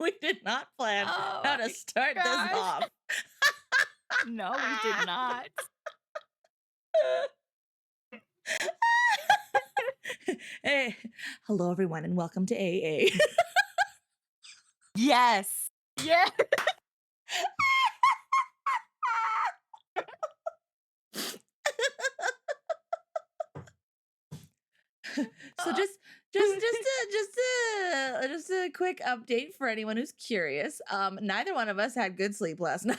We did not plan Oh how to my start this gosh. off. No, we did not. Hey, hello everyone, and welcome to AA. Yes. Yeah. So Uh, just a quick update for anyone who's curious. Neither one of us had good sleep last night.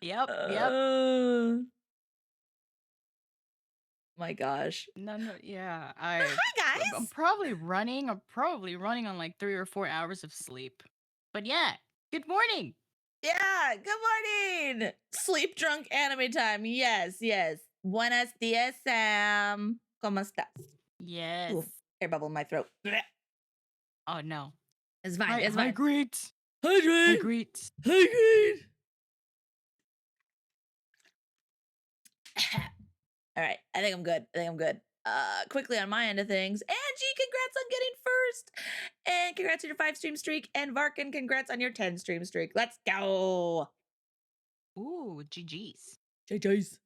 yep. Uh, my gosh. No, yeah. But hi I'm guys. probably running on like 3 or 4 hours of sleep. But yeah, good morning. Yeah, good morning. Sleep drunk anime time. Yes, yes. Buenos dias, Sam. ¿Cómo estás? Yes. Ooh, air bubble in my throat. Blech. Oh no. It's fine. Hi, It's hi, fine. great. Hydrate. Hi, great. Hydrate. All right. I think I'm good. Quickly on my end of things. Angie, congrats on getting first. And congrats on your 5 stream streak. And Varkin, congrats on your 10 stream streak. Let's go. Ooh, GG's. JJ's.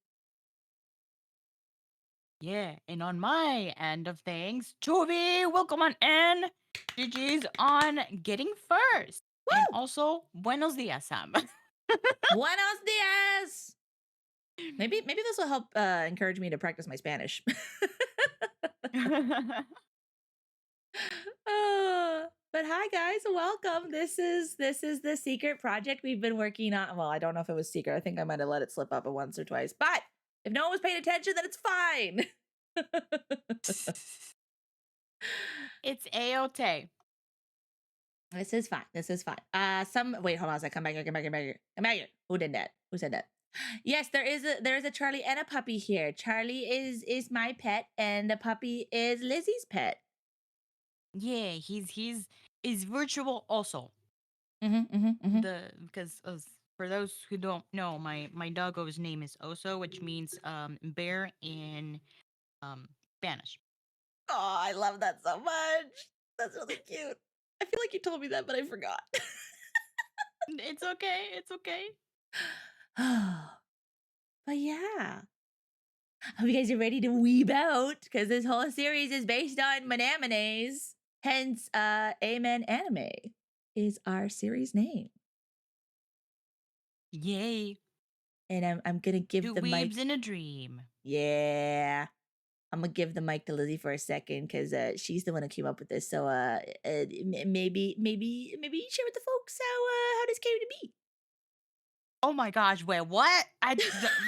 Yeah, and on my end of things, Toby, welcome on in. GG's on getting first. Woo! And also, buenos dias, Sam. Buenos dias. Maybe this will help encourage me to practice my Spanish. But hi guys, welcome. This is the secret project we've been working on. Well, I don't know if it was secret. I think I might have let it slip up once or twice. But if no one was paying attention, then it's fine. It's A-OK. This is fine. Wait, hold on a second. Come back here. Who did that? Who said that? Yes, there is a Charlie and a puppy here. Charlie is my pet, and the puppy is Lizzie's pet. Yeah, he's virtual also. Because for those who don't know, my doggo's name is Oso, which means bear in Spanish. Oh, I love that so much. That's really cute. I feel like you told me that, but I forgot. It's okay. It's okay. But yeah. Hope you guys are ready to weeb out, because this whole series is based on manamanes. Hence, Amen Anime is our series name. Yay. And I'm gonna give Two the mic. weebs in a dream. Yeah. I'm gonna give the mic to Lizzie for a second, because she's the one who came up with this. So maybe share with the folks how this came to be. Oh my gosh, wait, what?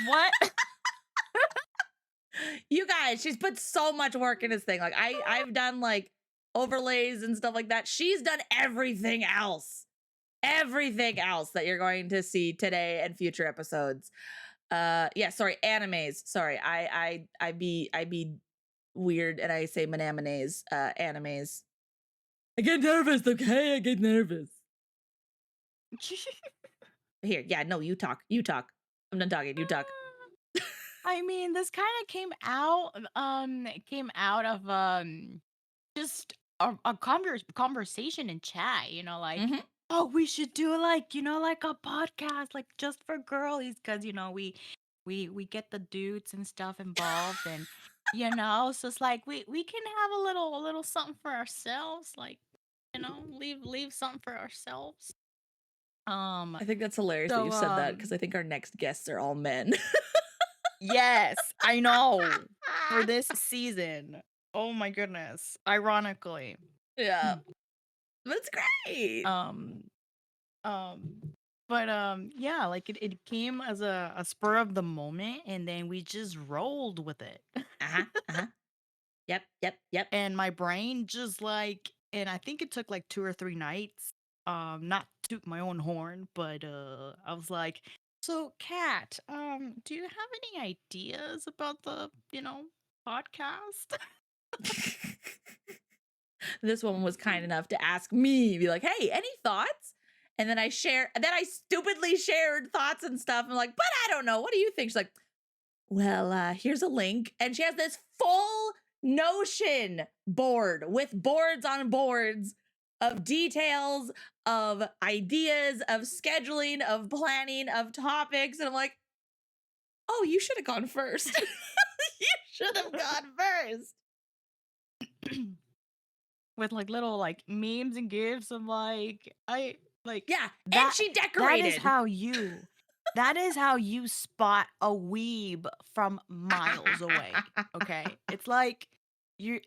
What? You guys, she's put so much work in this thing. Like I've done like overlays and stuff like that. She's done everything else. Everything else that you're going to see today and future episodes. Yeah, sorry, animes. Sorry. I be weird and I say manamanes, animes. I get nervous, okay? I get nervous. Here, yeah, no, you talk. I'm done talking. You talk. I mean, this kind of came out of just a conversation in chat, like, oh, we should do like, like a podcast, like just for girlies, because we get the dudes and stuff involved, and so it's like we can have a little something for ourselves, like, leave something for ourselves. I think that's hilarious that So you said that, because I think our next guests are all men. yes, I know. For this season. Oh my goodness. Ironically. Yeah. That's great. Yeah, like it came as a spur of the moment, and then we just rolled with it. Uh-huh. Yep. And my brain just like, and I think it took like 2 or 3 nights. Not to toot my own horn, but I was like, so Kat, do you have any ideas about the, podcast? This woman was kind enough to ask me, be like, hey, any thoughts? And then I stupidly shared thoughts and stuff. I'm like, but I don't know. What do you think? She's like, well, here's a link. And she has this full Notion board with boards on boards of details, of ideas, of scheduling, of planning, of topics. And I'm like, oh, you should have gone first. You should have gone first. With like little like memes and gifs of like Yeah, and that she that decorated. is how you spot a weeb from miles away. Okay. It's like you're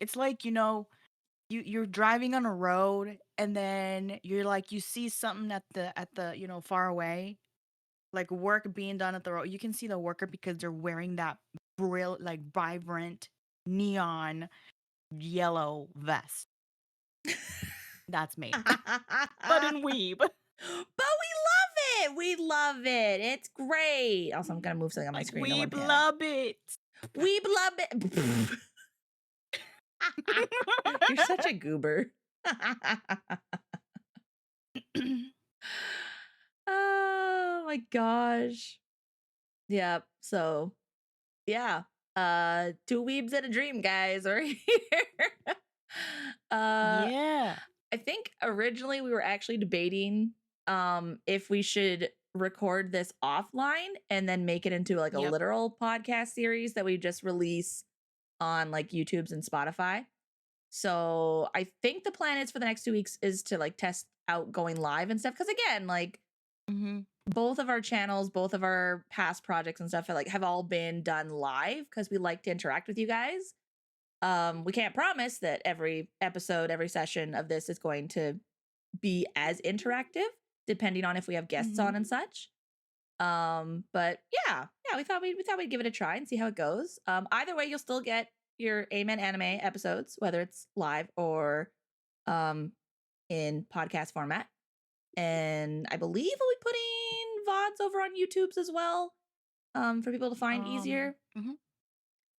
driving on a road and then you're like you see something at the far away, like work being done at the road. You can see the worker because they're wearing that like vibrant neon yellow vest. That's me. But in weeb. But we love it. We love it. It's great. Also, I'm gonna move something on my Like screen. No one weeb panic. love it. Weeb love it. You're such a goober. Oh my gosh. Yep. So yeah. Two weebs and a dream, guys. We're here. Yeah. I think originally we were actually debating if we should record this offline and then make it into like a Yep. literal podcast series that we just release on like YouTube's and Spotify. So I think the plan is for the next 2 weeks is to like test out going live and stuff. Cause again, like Mm-hmm. both of our channels, both of our past projects and stuff have all been done live because we like to interact with you guys. We can't promise that every episode, every session of this is going to be as interactive, depending on if we have guests on and such. But yeah, we thought we'd give it a try and see how it goes. Either way, you'll still get your Amen Anime episodes, whether it's live or in podcast format. And I believe we'll be putting VODs over on YouTube's as well, for people to find easier.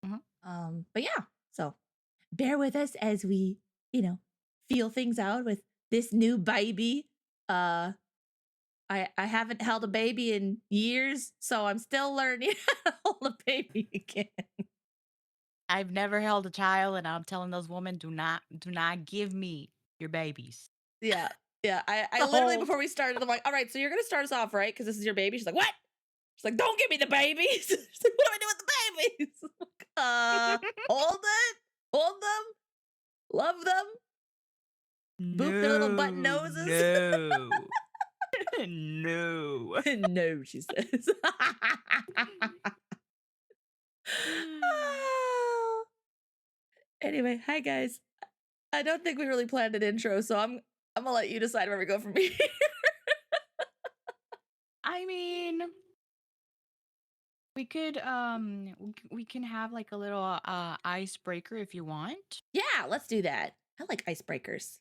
But yeah, so bear with us as we, feel things out with this new baby. I haven't held a baby in years, so I'm still learning how to hold a baby again. I've never held a child, and I'm telling those women, do not give me your babies. Yeah. I literally before we started, I'm like, all right, so you're gonna start us off, right? Because this is your baby. She's like, what? She's like, don't give me the babies. She's like, what do I do with the babies? Hold them, love them, boop their little button noses. No. No, she says. Anyway, hi guys. I don't think we really planned an intro, so I'm gonna let you decide where we go from here. I mean, we could we can have like a little icebreaker if you want. Yeah, let's do that. I like icebreakers.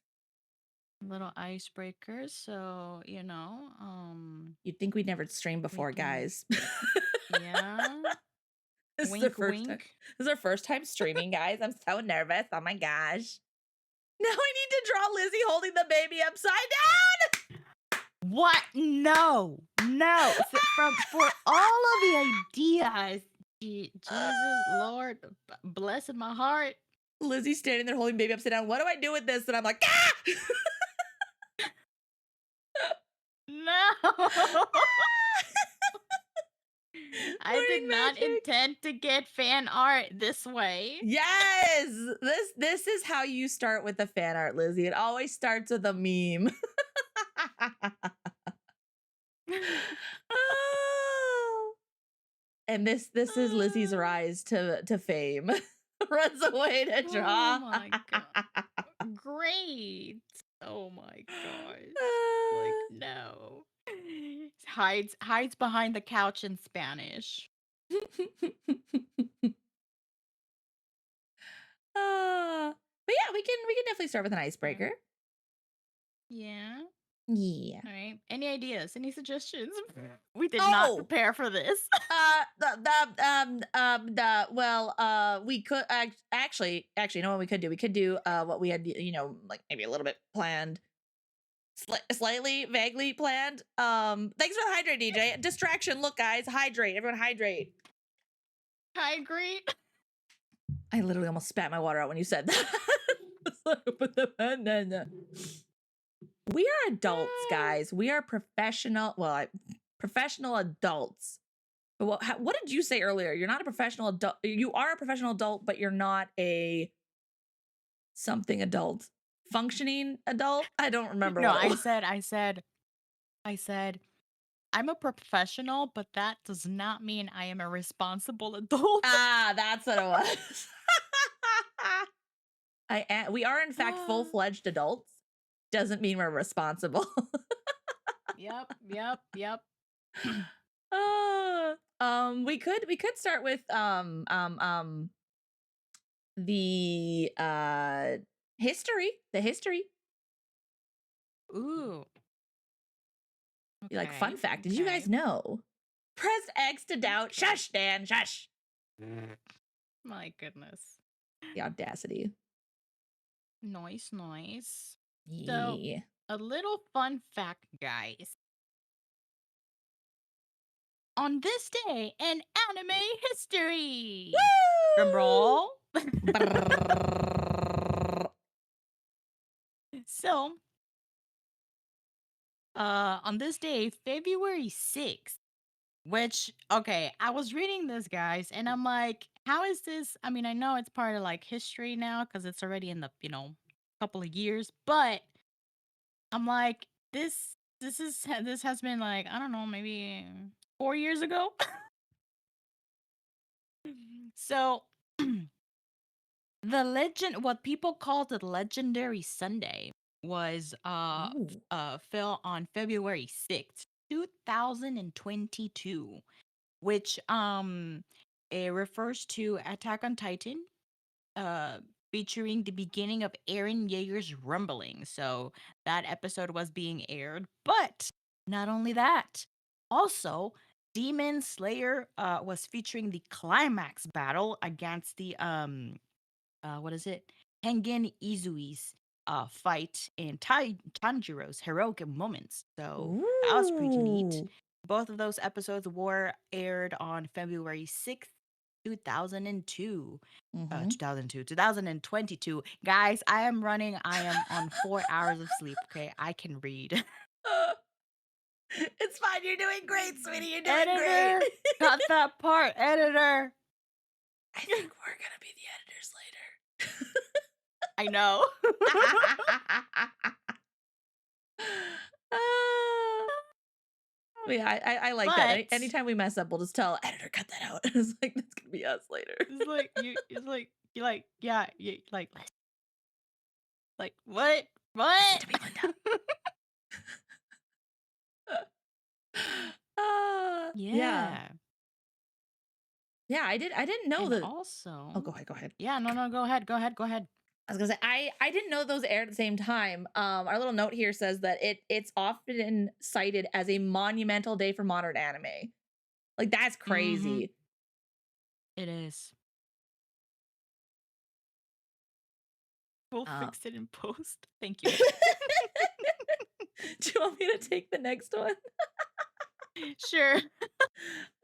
Little icebreaker, so You'd think we'd never streamed before, can- guys. yeah. This Wink, is the first wink. time. This is our first time streaming, guys. I'm so nervous. Oh my gosh. Now I need to draw Lizzie holding the baby upside down. What? No. For all of the ideas, Jesus, Lord, blessed my heart. Lizzie's standing there holding baby upside down. What do I do with this? And I'm like, ah! No. I did not intend to get fan art this way. Yes, this is how you start with the fan art, Lizzie. It always starts with a meme. Oh. And this is Lizzie's rise to fame. Runs away to draw. Oh my god. Great. Oh my god. Like no. Hides behind the couch in Spanish. But yeah, we can definitely start with an icebreaker. Yeah. Yeah. All right. Any ideas? Any suggestions? We did not prepare for this. We could actually, you know what we could do? We could do what we had, like maybe a little bit planned, slightly, vaguely planned. Thanks for the hydrate, DJ. Distraction. Look, guys, hydrate. Everyone, hydrate. Hydrate. I literally almost spat my water out when you said that. It's like, "Put the banana." We are adults, guys. We are professional. Well, professional adults. What did you say earlier? You're not a professional adult. You are a professional adult, but you're not a something adult. Functioning adult? I don't remember No, what it I was. said, I said, I'm a professional, but that does not mean I am a responsible adult. Ah, that's what it was. We are in fact Ah, full-fledged adults. Doesn't mean we're responsible. yep, yep, yep. We could start with the history. The history. Ooh, Like, fun okay, fact. Did you guys okay. know? Press X to doubt. Okay. Shush, Dan. Shush. My goodness. The audacity. Noise, noise. So, Yeah. a little fun fact, guys. On this day in anime history. Drum Woo! roll. Brrrr. So, on this day, February 6th, which, okay, I was reading this, guys, and I'm like, how is this? I mean, I know it's part of like history now because it's already in the, couple of years, but I'm like, this has been like, I don't know, maybe 4 years ago. So, what people call the legendary Sunday was Ooh. fell on February 6th, 2022, which it refers to Attack on Titan, uh featuring the beginning of Aaron Yeager's rumbling. So that episode was being aired, but not only that, also Demon Slayer was featuring the climax battle against the what is it? Tengen Izui's fight in Tanjiro's heroic moments. So that was pretty neat. Ooh. Both of those episodes were aired on February 6th, 2002. Mm-hmm. 2022. Guys, I am on 4 hours of sleep. Okay. I can read. It's fine. You're doing great, sweetie. You're doing great. Editor, cut that part. Editor. I think we're gonna be the editors later. I know. Ah. Yeah, I like that. But Anytime we mess up, we'll just tell editor cut that out. It's like that's gonna be us later. it's like you like yeah you like what Listen what to me, Linda. Yeah, yeah. yeah. I didn't know And that. Oh, also, go ahead. Go ahead. yeah, no, go ahead, go ahead. I was gonna say I didn't know those aired at the same time. Our little note here says that it's often cited as a monumental day for modern anime. Like that's Mm-hmm. crazy. It is. We'll Uh, fix it in post. Thank you. do you want me to take the next one? Sure.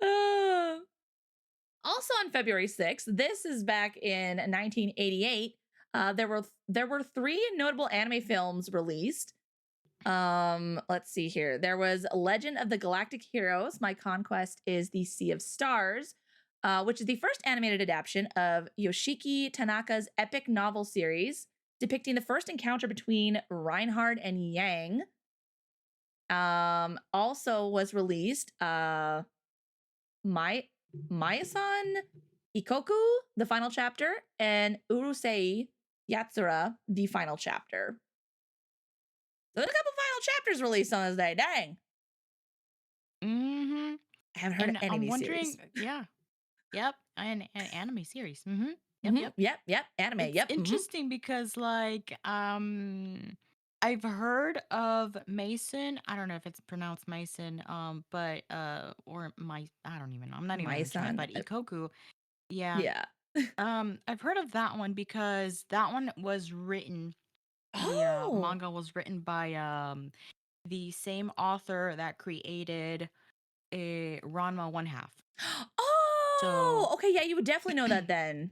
Uh, Also on February 6th, this is back in 1988. There were three notable anime films released. Let's see here. There was Legend of the Galactic Heroes. My Conquest is the Sea of Stars, which is the first animated adaptation of Yoshiki Tanaka's epic novel series, depicting the first encounter between Reinhard and Yang. Also was released My Maya-san Ikoku, the final chapter, and Urusei Yatsura, the final chapter. So there's a couple final chapters released on this day. Dang. Mm-hmm. I haven't heard of And any of I'm these series. wondering, yeah, yep, an anime series. Mm-hmm. Yep, Mm-hmm. yep. Yep. Anime. It's Yep. Mm-hmm. interesting because like I've heard of Mason. I don't know if it's pronounced Mason, but or my I don't even know. I'm not even gonna try. Maya-san. But Ikoku, yeah. Yeah. I've heard of that one because that one was written. The Oh. manga was written by the same author that created a Ranma One Half. Oh. So Okay. Yeah, you would definitely know that then.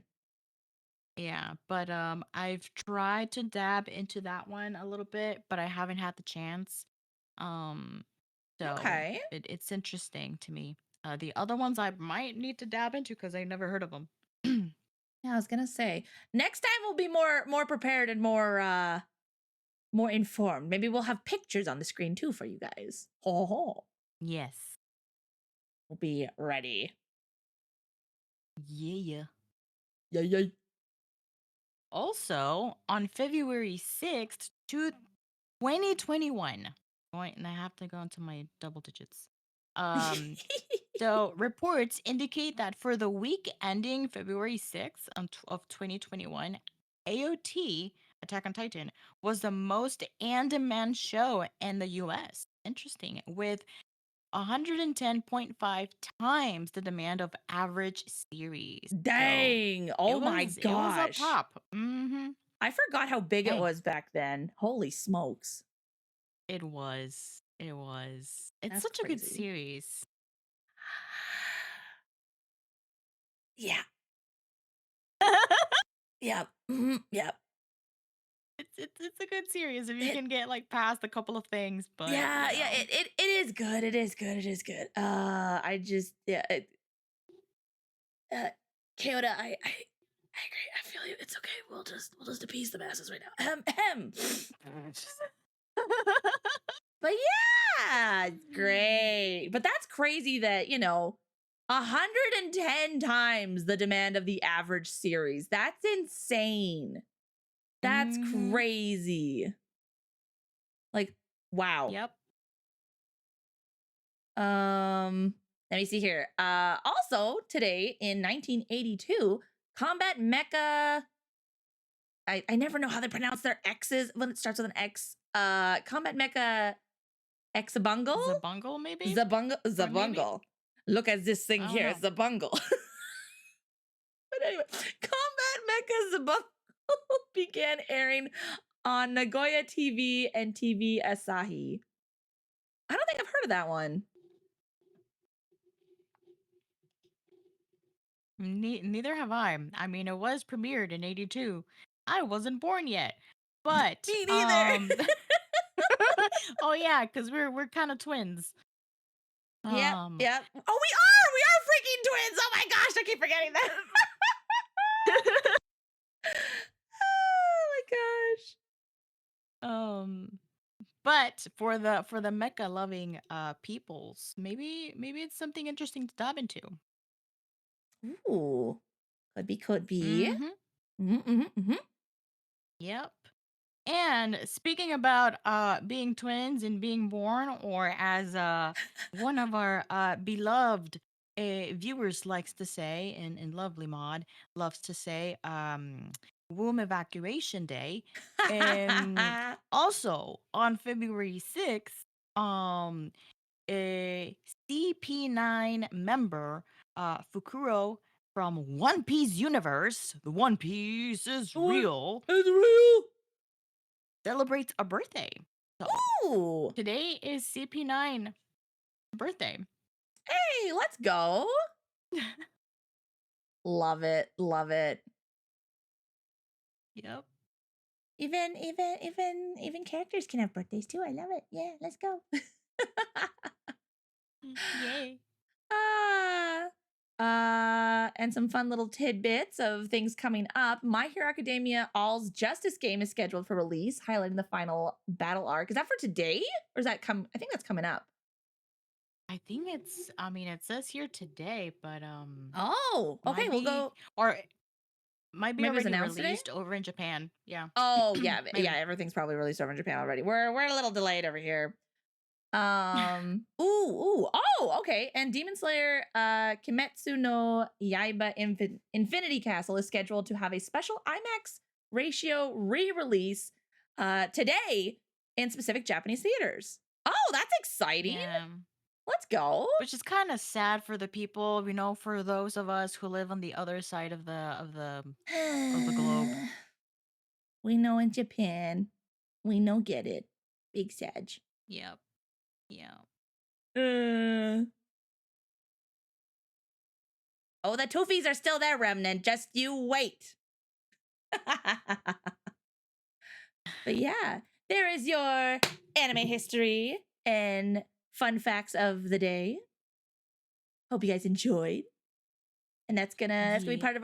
Yeah, but I've tried to dab into that one a little bit, but I haven't had the chance. Um so Okay. it's interesting to me. The other ones I might need to dab into because I never heard of them. Yeah, I was gonna say next time we'll be more prepared and more informed. Maybe we'll have pictures on the screen too for you guys. Ho ho ho. Yes. We'll be ready. Yeah. Yay yay. Also, on February 6th, 2021, and I have to go into my double digits. Um, so reports indicate that for the week ending February 6th of 2021, AOT, Attack on Titan, was the most on-demand show in the US. Interesting, with 110.5 times the demand of average series. So Dang. it Oh my was it was up gosh. top. Mm-hmm. I forgot how big it Hey, was back then. Holy smokes. it was. It was. It's That's such a good crazy. series. Yeah. Yep. Yep. It's a good series if you It, can get like past a couple of things, but yeah, yeah, it is good. It is good. It is good. I just yeah, Kyoto, I agree. I feel you. It's okay. We'll just appease the masses right now. Ahem. But yeah, it's great. But that's crazy that, 110 times the demand of the average series. That's insane. That's Mm-hmm. crazy. Like, wow. Yep. Let me see here. Also today in 1982, Combat Mecha. I never know how they pronounce their X's when it starts with an X. Combat Mecha Exabungle? Zabungle maybe? Zabungle. Or maybe? Zabungle. Look at this thing I don't here. know. Zabungle. But anyway, Combat Mecha Zabungle began airing on Nagoya TV and TV Asahi. I don't think I've heard of that one. Neither have I. I mean, it was premiered in '82. I wasn't born yet. But Me neither. oh yeah, cuz we're kind of twins. Yep, Um yep. Oh, we are! We are freaking twins! Oh my gosh, I keep forgetting that. Oh my gosh. um but for the mecha loving peoples, maybe it's something interesting to dive into. Ooh. Could be, could be. Mhm. Mm-hmm. Yep. And speaking about being twins and being born, or as one of our beloved viewers likes to say, and lovely Mod loves to say, womb evacuation day. Also on February 6th, a CP9 member, Fukuro from One Piece universe, the One Piece is What real, is real? celebrates a birthday. So Ooh. today is CP9 birthday. Hey, let's go. Love it. Love it. Yep. Even characters can have birthdays too. I love it. Yeah, let's go. Yay. Ah. And some fun little tidbits of things coming up. My Hero Academia All's Justice game is scheduled for release, highlighting the final battle arc. Is that for today? Or is that I think that's coming up. I think I mean it says here today, but Oh, okay. might We'll be, go. or might be Maybe it was already announced today. released over in Japan. Yeah. Oh, yeah. Yeah, Maybe. everything's probably released over in Japan already. We're a little delayed over here. Ooh. Oh, okay. And Demon Slayer Kimetsu no Yaiba Infinity Castle is scheduled to have a special IMAX ratio re-release today in specific Japanese theaters. Oh, that's exciting. Yeah. Let's go. Which is kind of sad for the people, for those of us who live on the other side of the globe. We know in Japan. We know get it. Big Sag. Yep. Yeah. Uh, oh, the Toofies are still there, Remnant. Just you wait. But yeah, there is your anime history and fun facts of the day. Hope you guys enjoyed. And that's gonna be Yeah. part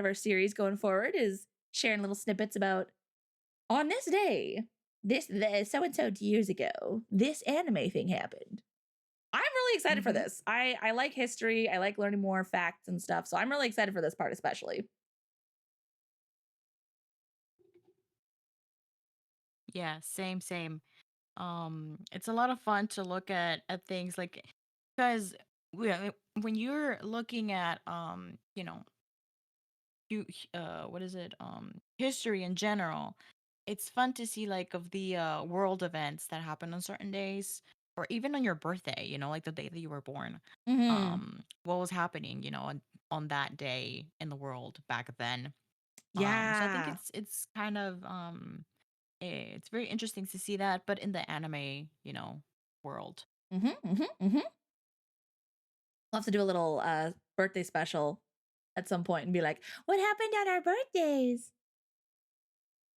of our series going forward is sharing little snippets about on this day, the so and so years ago, this anime thing happened. I'm really excited for Mm-hmm. this. I like history. I like learning more facts and stuff. So I'm really excited for this part, especially. Yeah, same, same. It's a lot of fun to look at things like because when you're looking at what is it history in general, it's fun to see like of the world events that happen on certain days or even on your birthday, like the day that you were born. Hmm. What was happening, on that day in the world back then. So I think Yeah. it's kind of it's very interesting to see that, but in the anime, world. Hmm. Hmm. Hmm. We'll have to do a little birthday special at some point and be like, what happened on our birthdays?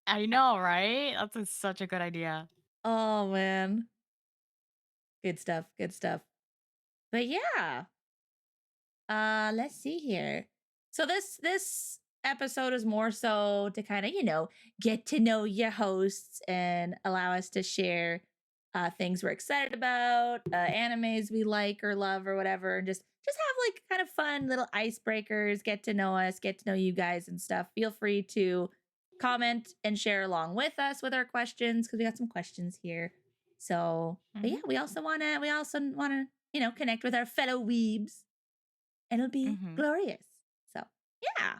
I know, right? Such a good idea. Oh man. Good stuff. Good stuff. But yeah. Let's see here. So this episode is more so to kind of, get to know your hosts and allow us to share things we're excited about, animes we like or love or whatever, and just have like kind of fun little icebreakers, get to know us, get to know you guys and stuff. Feel free to comment and share along with us with our questions because we got some questions here. So, but yeah, Hmm. we also wanna, connect with our fellow weebs and it'll be Hmm. glorious. So yeah,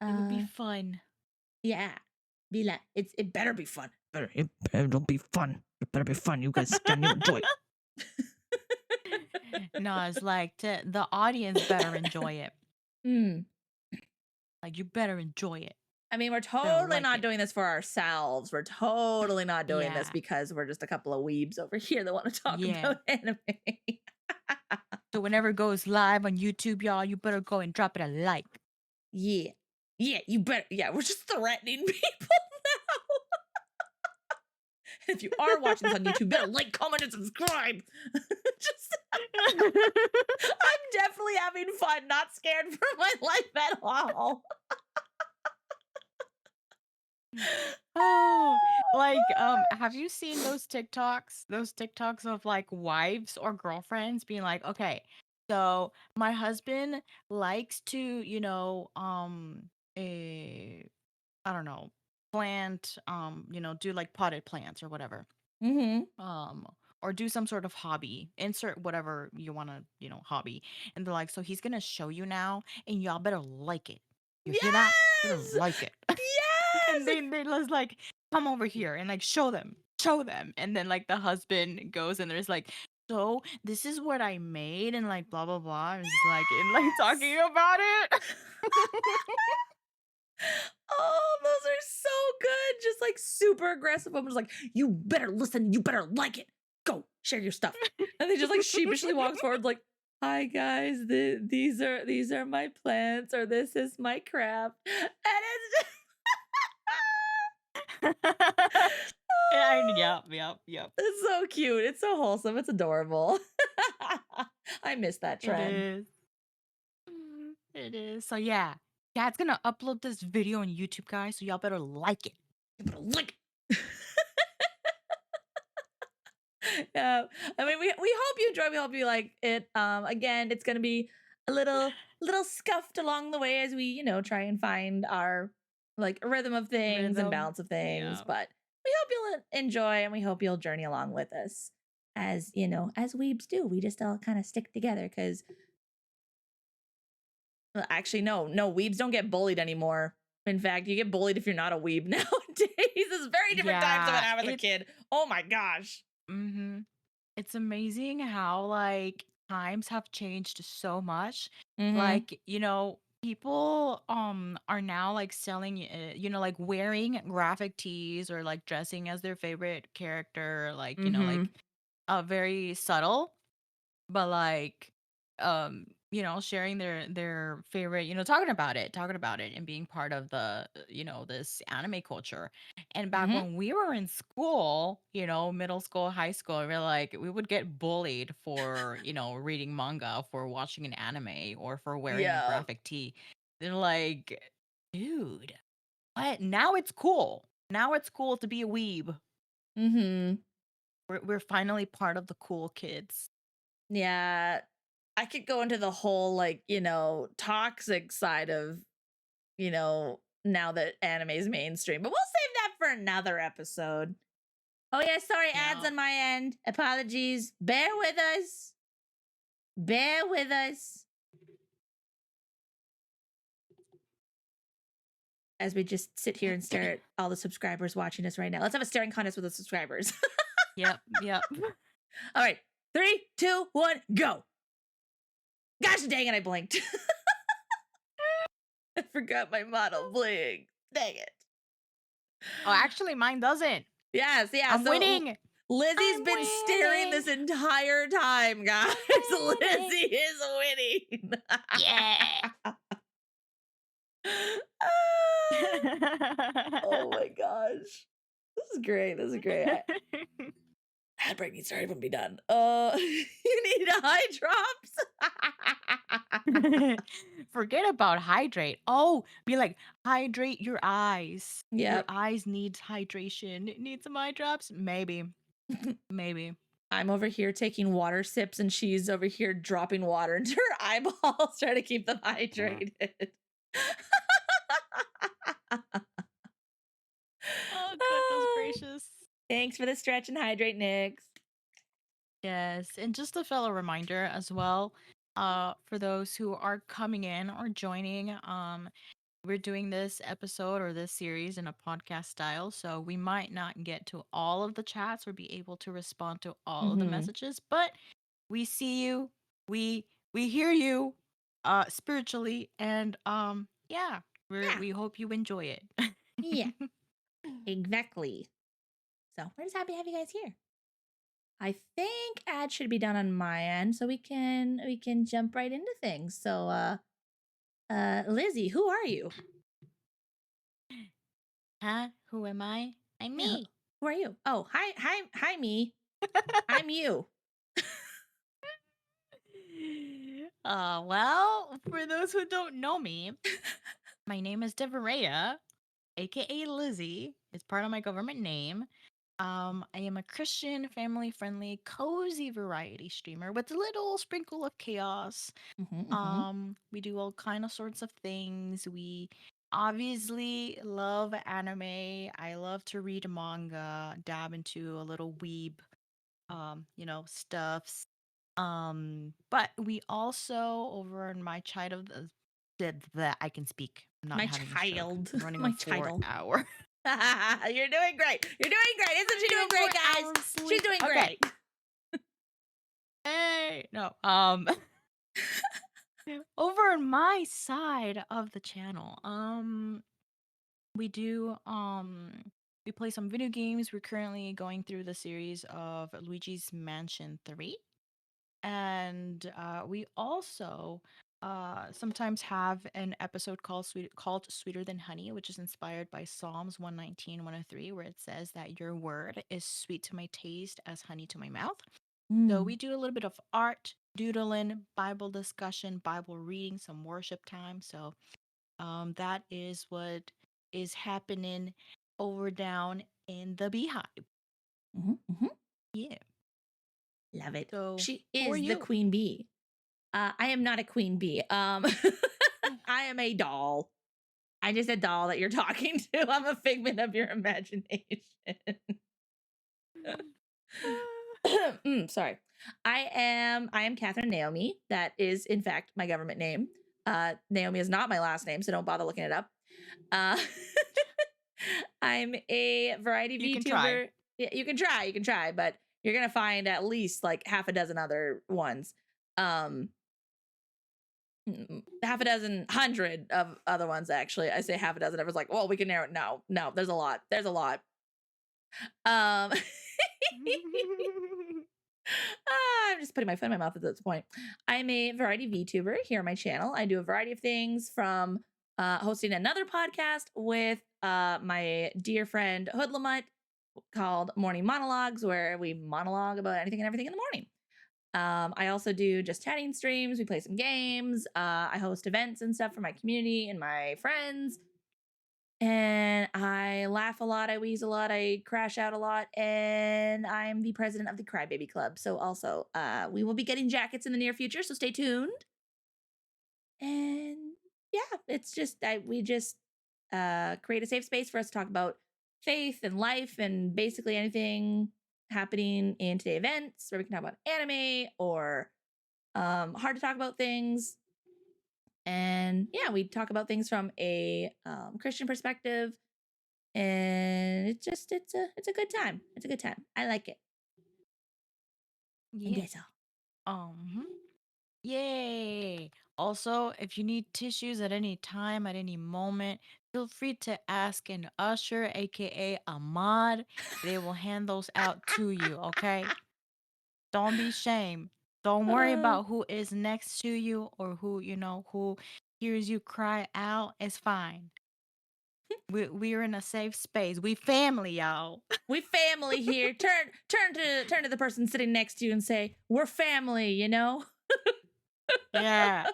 It would be uh, fun. yeah, be like it better be fun. It'll be fun. It better be fun. You guys can enjoy it. No, it's like the audience better enjoy it. Mm. Like you better enjoy it. I mean, we're Better totally like not it. doing this for ourselves. We're totally not doing this Yeah. because we're just a couple of weebs over here that want to talk Yeah. about anime. So whenever it goes live on YouTube, y'all, you better go and drop it a like. Yeah, yeah, you better. Yeah, we're just threatening people now. If you are watching this on YouTube, better like, comment, and subscribe. Just, I'm definitely having fun, not scared for my life at all. Oh, like have you seen those TikToks? Those TikToks of like wives or girlfriends being like, "Okay, so my husband likes to, eh, I don't know, plant do like potted plants or whatever. Mm-hmm. Um or do some sort of hobby. Insert whatever you want to, hobby." And they're like, "So he's going to show you now and y'all better like it. You hear that? Better Yes! like it." And Yes! they just like come over here and like show them, and then like the husband goes and there's like, "So this is what I made," and like blah blah blah, and it's like and like Yes! talking about it. Oh, those are so good. Just like super aggressive. I'm just like, you better listen, you better like it. Go, share your stuff. And they just like sheepishly walks forward, like, hi guys, these are my plants, or this is my crap. And it's And oh, yep. it's so cute. It's so wholesome. It's adorable. I miss that It trend. is. It is. So yeah. Dad's gonna upload this video on YouTube, guys, so y'all better like it. You better like it. Yeah. I mean, we hope you enjoy. We hope you like it. Again, it's gonna be a little scuffed along the way as we, try and find our like rhythm of things and Rhythm. balance of things. Yeah. But we hope you'll enjoy and we hope you'll journey along with us. As as weebs do. We just all kind of stick together because actually no, weebs don't get bullied anymore. In fact, you get bullied if you're not a weeb nowadays. It's very different times than when Yeah. I was a kid. Oh my gosh. Mm-hmm. It's amazing how like times have changed so much. Mm-hmm. Like, people are now like selling like wearing graphic tees or like dressing as their favorite character, like, Mm-hmm. like very subtle, but like sharing their favorite, talking about it, and being part of the, this anime culture. And back Mm-hmm. when we were in school, middle school, high school, we would get bullied for, reading manga, for watching an anime, or for wearing a Yeah. graphic tee. They're like, dude, what? Now it's cool. Now it's cool to be a weeb. Mm-hmm. We're finally part of the cool kids. Yeah. I could go into the whole toxic side of, now that anime's mainstream, but we'll save that for another episode. Oh yeah, sorry, ads Yeah. on my end. Apologies. Bear with us. Bear with us. As we just sit here and stare at all the subscribers watching us right now. Let's have a staring contest with the subscribers. Yep. All right. 3, 2, 1, go. Gosh dang it, I blinked. I forgot my model blinked. Dang it. Oh, actually, mine doesn't. Yes, yeah. I'm winning. Lizzie's I'm been staring this entire time, guys. Lizzie is winning. Yeah. Oh my gosh. This is great. This is great. Ad break needs to hurry up and be done. You need eye drops. Forget about hydrate. Oh, be like, hydrate your eyes. Your Yep. eyes needs hydration. Need some eye drops? Maybe. I'm over here taking water sips, and she's over here dropping water into her eyeballs, trying to keep them hydrated. Oh, goodness gracious. Thanks for the stretch and hydrate, Nix. Yes, and just a fellow reminder as well, for those who are coming in or joining, we're doing this episode or this series in a podcast style, so we might not get to all of the chats or be able to respond to all of the messages, but we see you, we hear you, spiritually, and yeah, we hope you enjoy it. Yeah, exactly. So we're just happy to have you guys here. I think ads should be done on my end, so we can jump right into things. So Lizzie, who are you? Huh? Who am I? I'm me. Who are you? Oh, hi me. I'm you. Well, for those who don't know me, my name is Devarea, aka Lizzie. It's part of my government name. I am a Christian, family-friendly, cozy variety streamer with a little sprinkle of chaos. We do all kind of sorts of things. We obviously love anime. I love to read manga, dab into a little weeb, stuffs. But we also over in my child of that I can speak. I'm not My having a stroke. child. I'm running My a 4-hour. You're doing great. You're doing great. Isn't she doing great, guys? She's doing Okay. great. Hey, no. Over on my side of the channel, we do we play some video games. We're currently going through the series of Luigi's Mansion 3. And we also sometimes have an episode called Sweeter Than Honey, which is inspired by Psalms 119, 103, where it says that your word is sweet to my taste as honey to my mouth. So we do a little bit of art, doodling, Bible discussion, Bible reading, some worship time. So that is what is happening over down in the Beehive. Yeah. Love it. So She who are is the you? queen bee. I am not a queen bee. I am a doll. I'm just a doll that you're talking to. I'm a figment of your imagination. Sorry. I am Catherine Naomi. That is, in fact, my government name. Naomi is not my last name, so don't bother looking it up. I'm a variety You can VTuber. try. Yeah, you can try, but you're gonna find at least like half a dozen other ones. Half a dozen, 100 of other ones, actually. I say half a dozen. Everyone's like, well, we can narrow it. No, there's a lot. There's a lot. I'm just putting my foot in my mouth at this point. I'm a variety VTuber here on my channel. I do a variety of things from hosting another podcast with my dear friend Hoodlamut called Morning Monologues, where we monologue about anything and everything in the morning. I also do just chatting streams. We play some games. I host events and stuff for my community and my friends. And I laugh a lot, I wheeze a lot, I crash out a lot, and I'm the president of the Crybaby Club. So also, we will be getting jackets in the near future, so stay tuned. And yeah, it's just we just create a safe space for us to talk about faith and life and basically anything happening in today events where we can talk about anime or hard to talk about things. And yeah, we talk about things from a Christian perspective, and it's a good time. It's a good time. I like it. And Yeah. yes, Um. Yay! Also, if you need tissues at any time, at any moment, feel free to ask an usher, aka a mod. They will hand those out to you, okay? Don't be shamed. Don't worry uh, about who is next to you or who, who hears you cry out. It's fine. We're in a safe space. We family, y'all. we family here. Turn to the person sitting next to you and say, "We're family," you know. Yeah.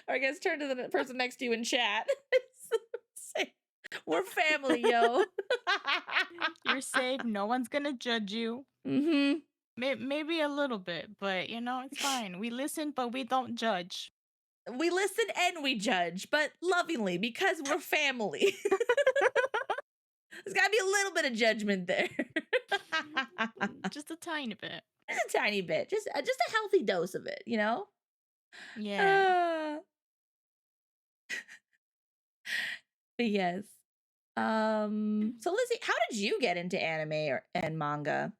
Or I guess turn to the person next to you in chat. Say, "We're family, yo." You're safe. No one's gonna judge you. Mm-hmm. Maybe a little bit, but it's fine. We listen, but we don't judge. We listen and we judge, but lovingly because we're family. There's got to be a little bit of judgment there. Just a tiny bit. Just a tiny bit, just a healthy dose of it, you know. Yeah. Uh, but yes. So Lizzie, how did you get into anime and manga?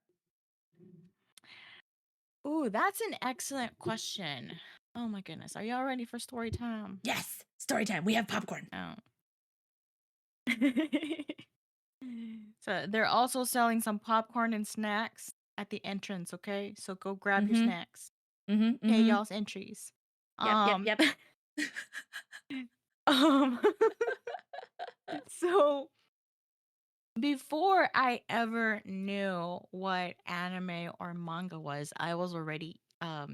Ooh, that's an excellent question. Oh my goodness. Are y'all ready for story time? Yes, story time. We have popcorn. Oh. So they're also selling some popcorn and snacks at the entrance, okay? So go grab your Mm-hmm. snacks. Mm-hmm. Pay Mm-hmm. y'all's entries. Yep. Um Yep. um so before I ever knew what anime or manga was, I was already I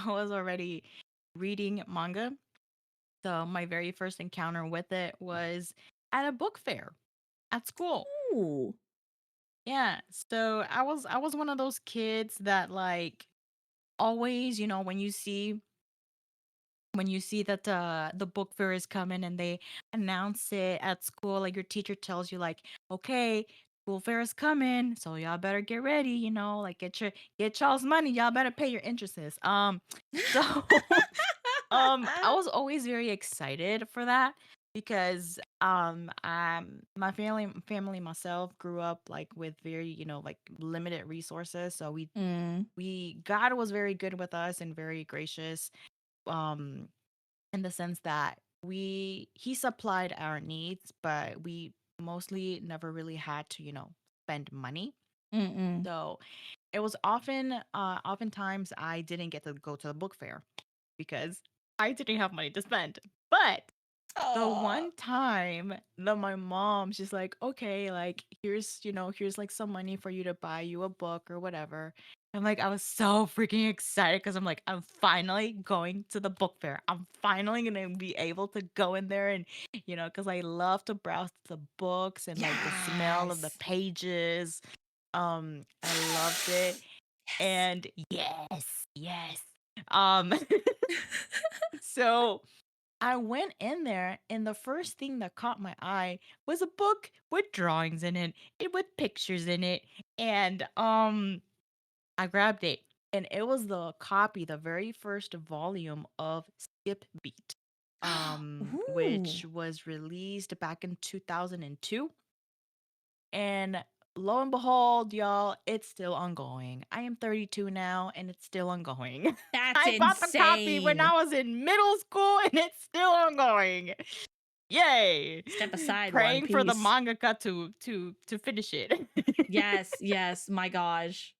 was already reading manga. So my very first encounter with it was at a book fair at school. Ooh. Yeah. So I was one of those kids that like always, when you see that the book fair is coming and they announce it at school, like your teacher tells you like, okay, school fair is coming, so y'all better get ready, like get y'all's money, y'all better pay your interests. So I was always very excited for that because my family myself grew up like with very, like limited resources. So Mm. we God was very good with us and very gracious. Um in the sense that he supplied our needs, but we mostly never really had to, spend money. Mm-mm. So it was oftentimes I didn't get to go to the book fair because I didn't have money to spend. But the Aw. one time that my mom, she's like, okay, like here's like some money for you to buy you a book or whatever. And like I was so freaking excited because I'm like, I'm finally going to the book fair. I'm finally gonna be able to go in there and because I love to browse the books and like the smell of the Yes. pages. I loved it. Yes. And yes. Um so I went in there, and the first thing that caught my eye was a book with drawings in it with pictures in it, and I grabbed it, and it was the very first volume of Skip Beat, Ooh. which was released back in 2002, and lo and behold, y'all, it's still ongoing. I am 32 now, and it's still ongoing. That's I bought the copy when I insane. was in middle school, and it's still ongoing. Yay! Step aside, One Praying for the Piece. mangaka to finish it. Yes, yes, my gosh.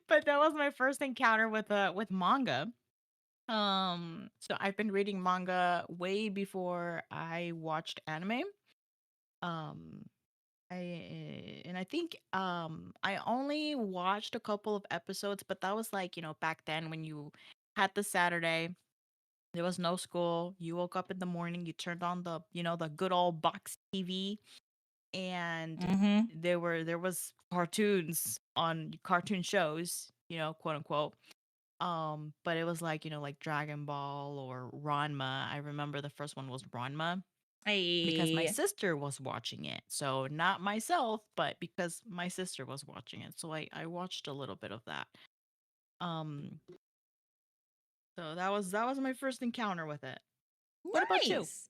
But that was my first encounter with manga. So I've been reading manga way before I watched anime. Um, I think I only watched a couple of episodes, but that was like, back then when you had the Saturday, there was no school. You woke up in the morning, you turned on the good old box TV, and Mm-hmm. there was cartoons on cartoon shows, quote unquote. But it was like, like Dragon Ball or Ranma. I remember the first one was Ranma because my Hey. sister was watching it. So not myself, but because my sister was watching it. So I watched a little bit of that. Um so that was my first encounter with it. What about you? Nice.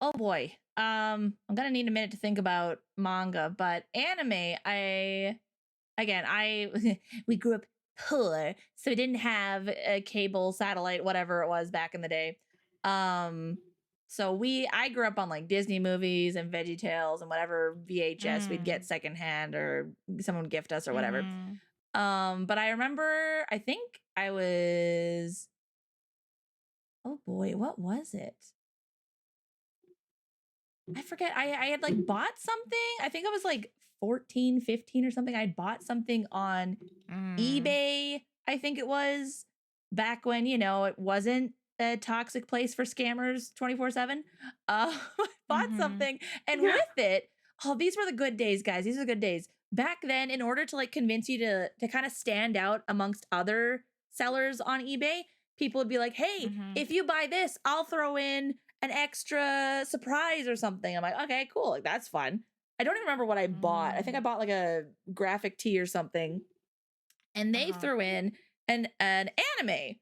Oh boy. I'm gonna need a minute to think about manga, but anime, I we grew up poor, so we didn't have a cable, satellite, whatever it was back in the day. Um, so I grew up on like Disney movies and Veggie Tales and whatever VHS we'd get Mm. secondhand or someone would gift us or whatever. Mhm. But I remember, I think I was, oh boy, what was it? I forget. I had like bought something. I think I was like 14, 15 or something. I bought something on Mm. eBay, I think it was, back when, it wasn't a toxic place for scammers 24/7. I bought Mhm. something, and with it, oh, these were the good days, guys. These are the good days. Back then, in order to like convince you to kind of stand out amongst other sellers on eBay, people would be like, "Hey, Mhm. if you buy this, I'll throw in an extra surprise or something." I'm like, "Okay, cool. Like that's fun." I don't even remember what I bought. I think I Mm. bought like a graphic tee or something, and they Uh-huh. threw in an anime.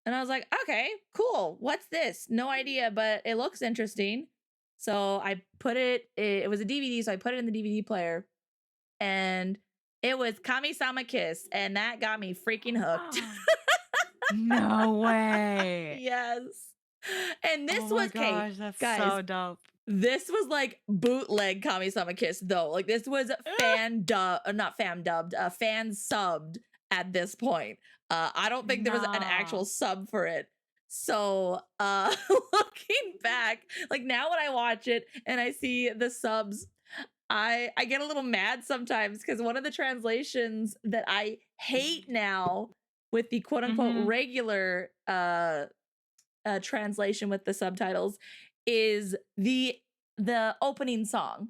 And I was like, okay, cool. What's this? No idea, but it looks interesting. So I put it was a DVD, so I put it in the DVD player, and it was Kami-sama Kiss, and that got me freaking hooked. No way. Yes. And this Oh my was, okay, gosh, that's guys, so dope. this was like bootleg Kami-sama Kiss though. Like this was not fan dubbed, fan subbed at this point. I don't think there was an actual No. sub for it. So, looking back, like now when I watch it and I see the subs, I get a little mad sometimes because one of the translations that I hate now with the quote unquote Mhm. regular translation with the subtitles is the opening song.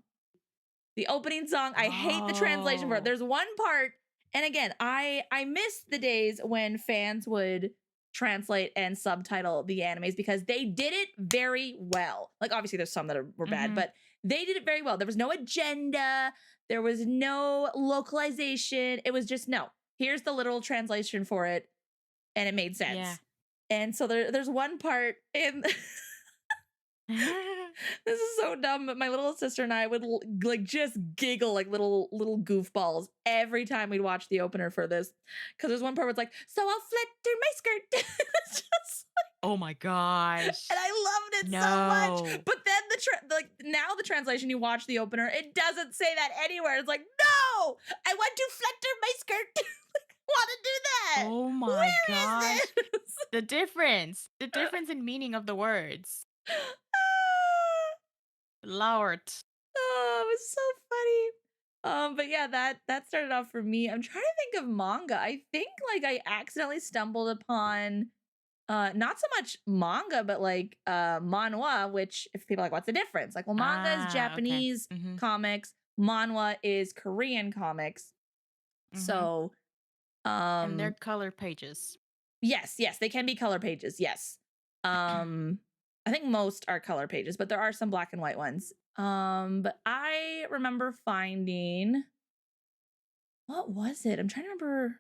The opening song, I hate the translation for it. Oh. There's one part, and again, I miss the days when fans would translate and subtitle the animes because they did it very well. Like obviously there's some that were bad, Mhm. but they did it very well. There was no agenda, there was no localization. It was just no. Here's the literal translation for it, and it made Yeah. sense. And so there's one part in this is so dumb, but my little sister and I would like just giggle like little goofballs every time we'd watch the opener for this. Because there's one part where it's like, "So I'll flutter my skirt." It's just, Oh my and gosh. I loved it so much. No. But then like now the translation, you watch the opener, it doesn't say that anywhere. It's like, no, I want to flutter my skirt. Want to do that? Oh my Where gosh. is this? The difference in meaning of the words. Lord. Oh, it was so funny. But yeah, that started off for me. I'm trying to think of manga. I think like I accidentally stumbled upon not so much manga, but like manhwa, which if people are like, what's the difference? Like, well, manga is Ah, okay. Japanese Mhm. comics, manhwa is Korean comics. Mhm. So And they're um color pages. yes, they can be color pages, yes. Um I think most are color pages, but there are some black and white ones. But I remember finding, what was it? I'm trying to remember.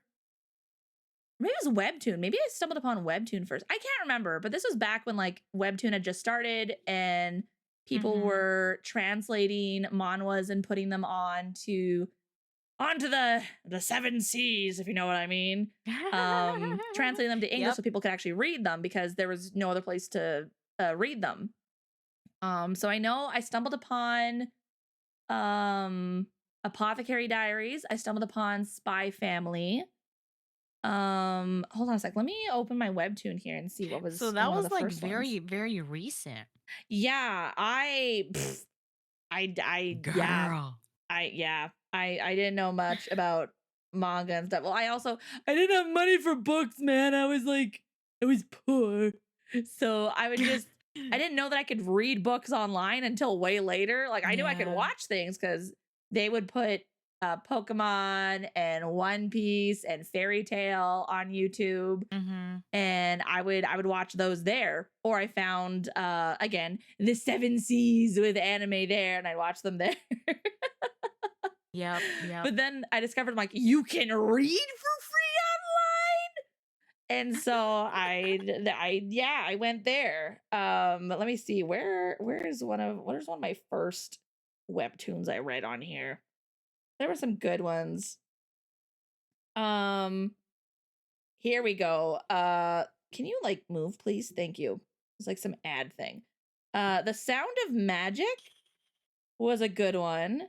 Maybe it was Webtoon. Maybe I stumbled upon Webtoon first. I can't remember, but this was back when like Webtoon had just started and people Mhm. were translating manhwas and putting them onto the seven seas, if you know what I mean. Translating them to English Yep. so people could actually read them because there was no other place to read them. So I know I stumbled upon Apothecary Diaries. I stumbled upon Spy Family. Hold on a sec. Let me open my webtoon here and see what So was that one of the was like first ones. very, very recent. Yeah, yeah, Girl. I didn't know much about manga and stuff. Well, I didn't have money for books, man. I was poor. So I didn't know that I could read books online until way later. Like I knew I could Yeah. watch things because they would put Pokemon and One Piece and Fairy Tale on YouTube, Mm-hmm. and I would watch those there. Or I found again the Seven Seas with anime there, and I'd watch them there. Yep. Yep. But then I discovered like you can read for free online, and so I went there. Let me see where's one of my first webtoons I read on here. There were some good ones. Um, Here we go. Can you like move, please? Thank you. It's like some ad thing. The Sound of Magic was a good one.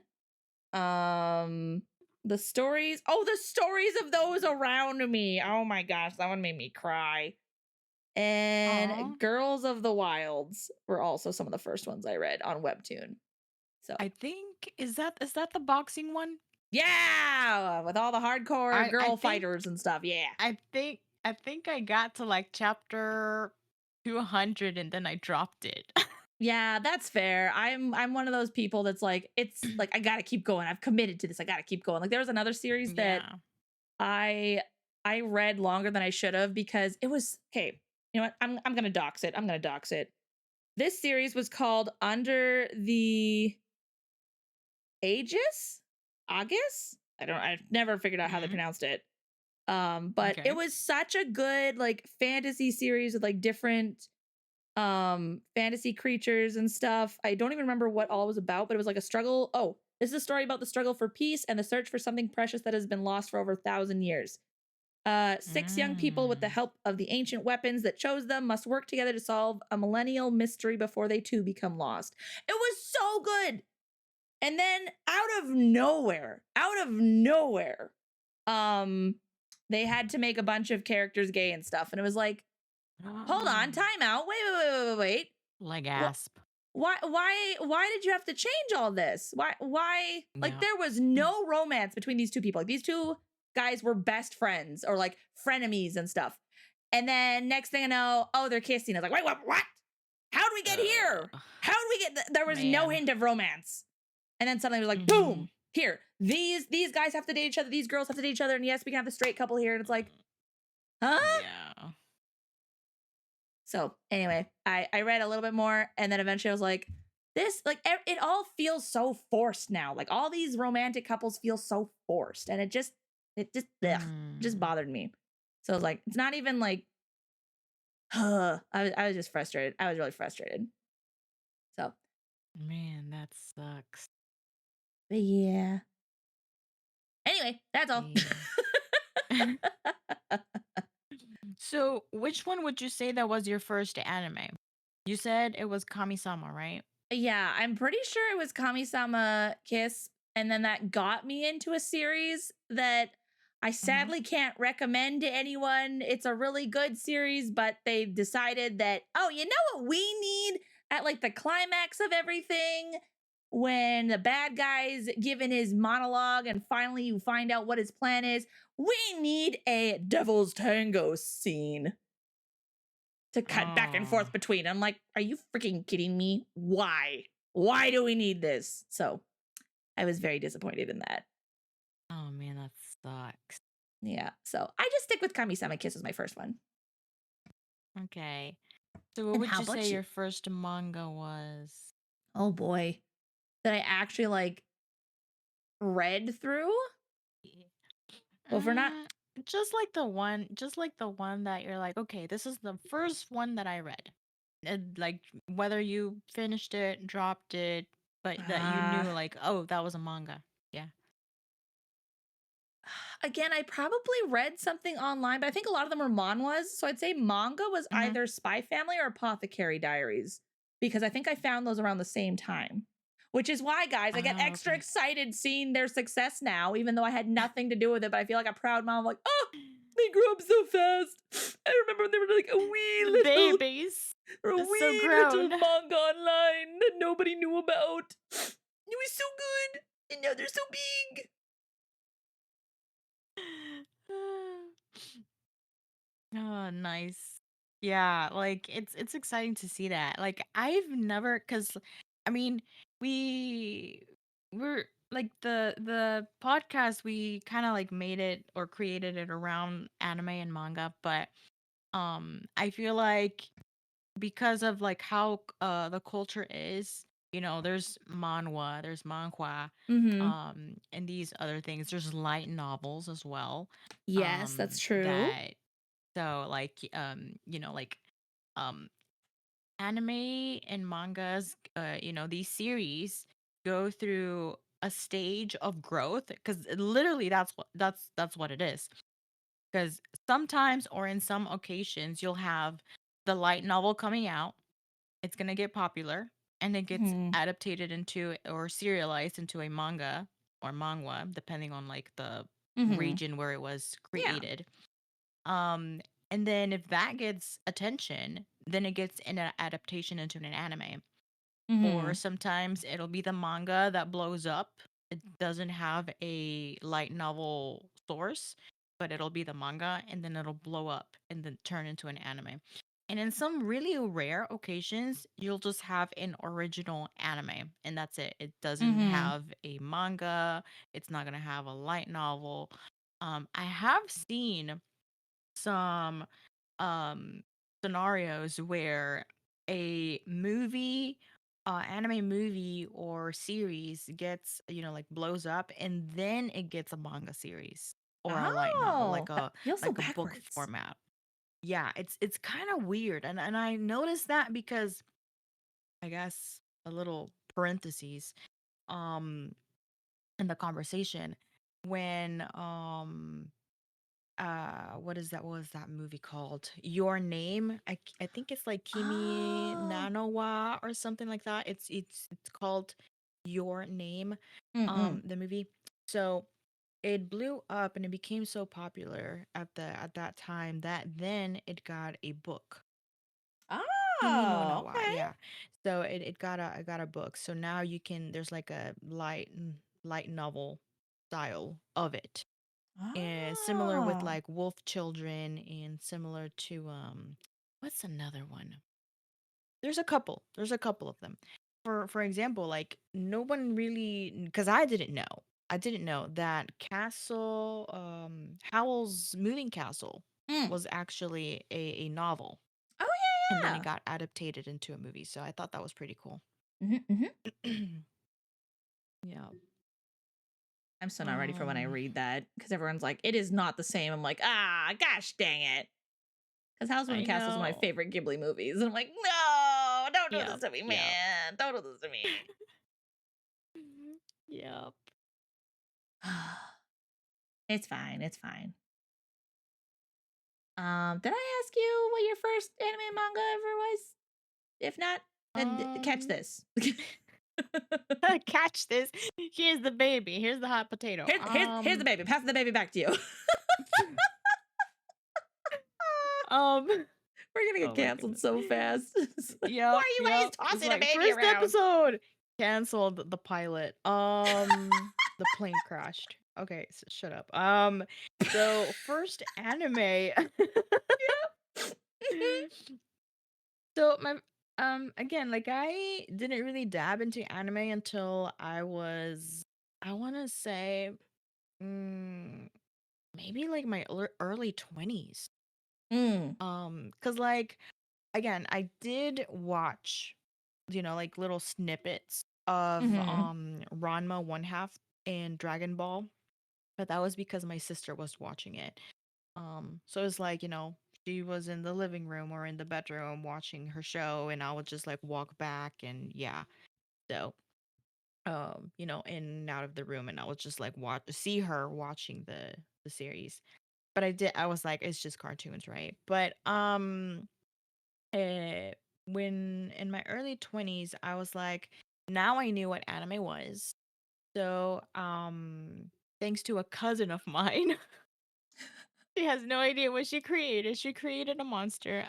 The stories of those around me. Oh my gosh, that one made me cry. And Aw. Girls of the Wilds were also some of the first ones I read on Webtoon. So I think is that the boxing one? yeah, with all the hardcore I girl think fighters and stuff. Yeah. I think I got to like chapter 200 and then I dropped it. Yeah, that's fair. I'm one of those people that's like, it's like I gotta keep going. I've committed to this. I gotta keep going. Like there was another series that Yeah. I read longer than I should have because it was okay. You know what? I'm gonna dox it. I'm gonna dox it. This series was called Under the Aegis? Aegis? I've never figured out how they Mhm. pronounced it. But Okay. it was such a good like fantasy series with like different fantasy creatures and stuff. I don't even remember what all it was about, but it was like a struggle. Oh, this is a story about the struggle for peace and the search for something precious that has been lost for over 1,000 years. Six young people, with the Mm. help of the ancient weapons that chose them, must work together to solve a millennial mystery before they too become lost. It was so good. And then out of nowhere, um, they had to make a bunch of characters gay and stuff. And it was like, hold on, time out. Wait. Like What? asp. Why did you have to change all this? Why like Yeah. there was no romance between these two people. Like these two guys were best friends or like frenemies and stuff. And then next thing I know, oh, they're kissing. I was like, wait, what? How did we get here? How did we get there was no Man. hint of romance. And then suddenly it was like, Mhm. boom, here. These guys have to date each other, these girls have to date each other, and yes, we can have the straight couple here. And it's like, huh? Yeah. So anyway, I read a little bit more, and then eventually I was like, this like it all feels so forced now. Like all these romantic couples feel so forced, and it just just Mm. bothered me. So I was like, it's not even like, I was just frustrated. I was really frustrated. So Man, that sucks. but yeah. Anyway, that's all. Yeah. So, which one would you say that was your first anime? You said it was Kami-sama, right? Yeah, I'm pretty sure it was Kami-sama Kiss, and then that got me into a series that I Mm-hmm. sadly can't recommend to anyone. It's a really good series, but they decided that, oh, you know what we need at like the climax of everything? When the bad guy's given his monologue and finally you find out what his plan is, we need a devil's tango scene to cut back and Oh. forth between. I'm like, are you freaking kidding me? Why? Why do we need this? So I was very disappointed in that. Oh man, that sucks. Yeah. So I just stick with Kami-sama Kiss as my first one. Okay. So, what And would how you say about you? your first manga was? Oh boy. That I actually like read through? Yeah. Well, if we're not Just like the one that you're like, okay, this is the first one that I read. And like whether you finished it, dropped it, but that you uh knew like, oh, that was a manga. Yeah. again, I probably read something online, but I think a lot of them were manhwas. So I'd say manga was Mm-hmm. either Spy Family or Apothecary Diaries, because I think I found those around the same time. Which is why, guys, I get Oh, extra okay. excited seeing their success now, even though I had nothing to do with it. But I feel like a proud mom, like, oh, they grew up so fast. I remember when they were like a wee The little, babies. or a They're so wee little grown. manga online that nobody knew about. It was so good, and now they're so big. Oh, nice. Yeah, like it's exciting to see that. Like I've never, cuz I mean, we're like the podcast, we kind of like made it or created it around anime and manga, but I feel like because of like how the culture is, there's manhwa, there's manhwa, Mm-hmm. and these other things. There's light novels as well. Yes, that's true. That so like like um anime and mangas, these series go through a stage of growth because literally that's what it is. Because sometimes or in some occasions you'll have the light novel coming out, it's gonna get popular, and it gets Mm-hmm. adapted into or serialized into a manga or manhwa, depending on like the Mm-hmm. region where it was Yeah. created. Um, and then if that gets attention, then it gets an adaptation into an anime. Or Mm-hmm. sometimes it'll be the manga that blows up. It doesn't have a light novel source, but it'll be the manga and then it'll blow up and then turn into an anime. And in some really rare occasions, you'll just have an original anime and that's it. It doesn't Mm-hmm. have a manga, it's not going to have a light novel. I have seen some um scenarios where a movie anime movie or series gets like blows up and then it gets a manga series or a light novel Oh, that feels so like a book backwards. format. Yeah, it's kind of weird, and I noticed that because I guess a little parentheses um in the conversation when what was that movie called? Your Name. I think it's like Kimi Oh. Nanowa or something like that. It's called Your Name, Mm-mm. the movie. So it blew up and it became so popular at that time that then it got a book. Kimi no Oh, Nawa, okay. yeah. So it got a book. So now you can there's like a light novel style of it, and similar with Oh. like Wolf Children and similar to what's another one? There's a couple of them. For example, like no one really, because I didn't know that Castle Howl's Moving Castle Mm. was actually a novel, Oh, and then it yeah, got adapted into a movie, so I thought that was pretty cool. yeah. Mm-hmm. Yeah. I'm still not ready for when I um read that because everyone's like, it is not the same. I'm like, ah, gosh dang it. Because House I Moving Castle is one of my know. favorite Ghibli movies. And I'm like, no, don't do this Yep, to me, yep. man. Don't do this to me. Yep. It's fine. It's fine. Did I ask you what your first anime and manga ever was? If not, then catch um this. Catch this. Here's the baby. Here's the hot potato. Here's the baby. Pass the baby back to you. um. We're gonna get Oh my canceled goodness. so fast. It's like, why Yep. are you guys Yep. It's tossing a like baby first around? episode canceled the pilot. The plane crashed. Okay, so shut up. So first anime. So my again, like I didn't really dab into anime until I was, I want to say, mm, maybe like my early 20s. Mm. Cuz like again, I did watch, like little snippets of Mm-hmm. Ranma one half and Dragon Ball, but that was because my sister was watching it. So it was like, she was in the living room or in the bedroom watching her show, and I would just like walk back and yeah. So in and out of the room, and I would just like see her watching the series. But I was like, it's just cartoons, right? But uh when in my early 20s, I was like, now I knew what anime was. So, thanks to a cousin of mine, she has no idea what she created. She created a monster.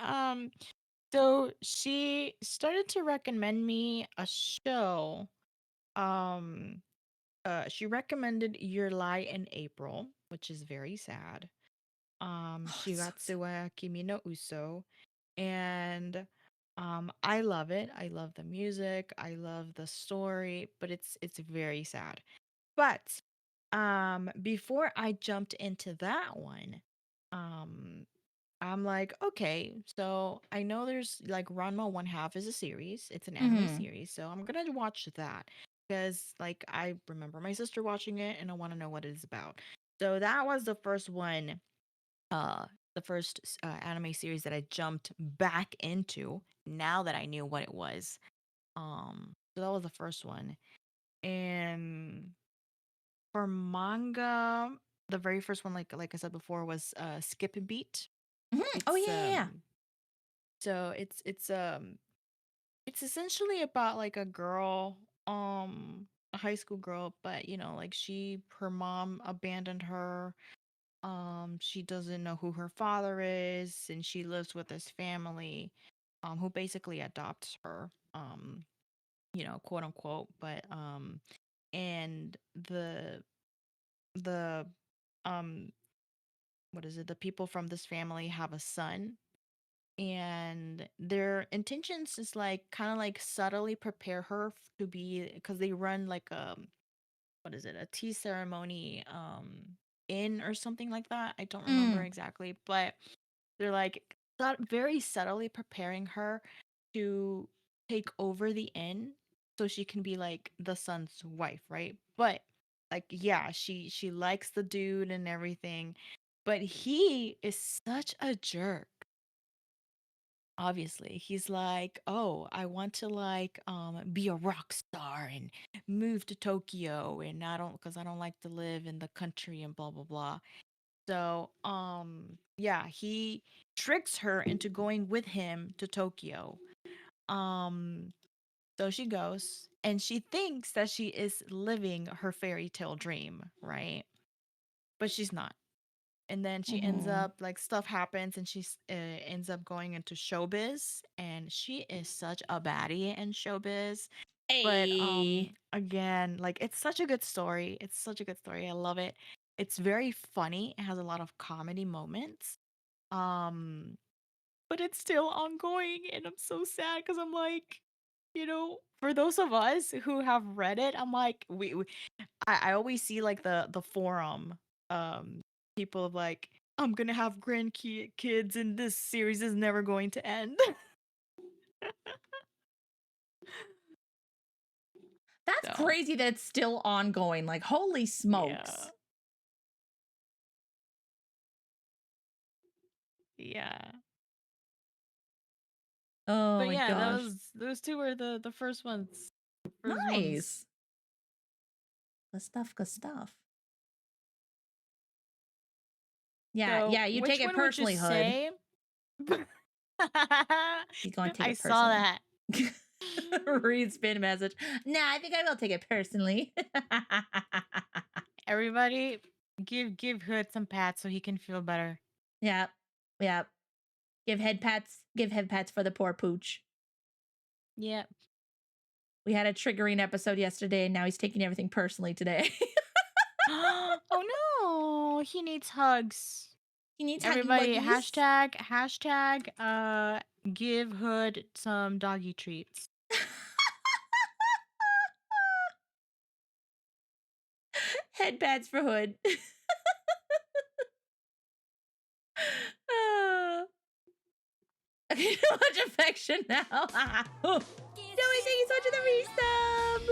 So she started to recommend me a show. Um, she recommended Your Lie in April, which is very sad. Oh, it's so sad. Shigatsu wa Kimi no Uso, and I love it. I love the music. I love the story, but it's very sad. But before I jumped into that one, um I'm like, okay, so I know there's like Ranma One Half is a series. It's an anime Mm-hmm. series, so I'm gonna watch that because like I remember my sister watching it and I want to know what it is about. So that was the first one, uh, the first anime series that I jumped back into now that I knew what it was. So that was the first one, and for manga, the very first one, like I said before, was Skip and Beat. Mm-hmm. Oh It's yeah, yeah, yeah. so it's essentially about like a girl, a high school girl, but like her mom abandoned her. She doesn't know who her father is, and she lives with this family, who basically adopts her, quote unquote. But and the um what is it? The people from this family have a son, and their intentions is like kind of like subtly prepare her to be, because they run like what is it, a tea ceremony in or something like that. I don't remember Mm. exactly, but they're like very subtly preparing her to take over the inn so she can be like the son's wife, right? But like, yeah, she likes the dude and everything, but he is such a jerk. Obviously, he's like, oh, I want to like be a rock star and move to Tokyo, and I don't like to live in the country and blah blah blah. So yeah, he tricks her into going with him to Tokyo. um so she goes and she thinks that she is living her fairy tale dream, right? But she's not. And then she ends Mm-hmm. up like stuff happens, and she ends up going into showbiz, and she is such a baddie in showbiz. But Hey. again, like, it's such a good story. It's such a good story. I love it. It's very funny. It has a lot of comedy moments. um but it's still ongoing, and I'm so sad because I'm like, for those of us who have read it, I'm like, I always see like the forum, um people of like, I'm gonna have grandkids and this series is never going to end. That's So crazy that it's still ongoing. Like, holy yeah, smokes. yeah. Oh But my yeah, gosh. those two were the first ones. First ones. Nice. Good stuff, good stuff. Yeah, So yeah, you take which it one would you personally, Hood. say? He's going to take I it saw personally. that. Read spin message. Nah, I think I will take it personally. Everybody, give Hood some pats so he can feel better. Yep. Yep. Give head pats. Give head pats for the poor pooch. Yep. We had a triggering episode yesterday, and now he's taking everything personally today. Oh no, he needs hugs. He needs huggy Everybody, wuggies. hashtag give Hood some doggy treats. Head pats for Hood. Ah. Okay, too much affection now. Joey, thank you so much for the resub.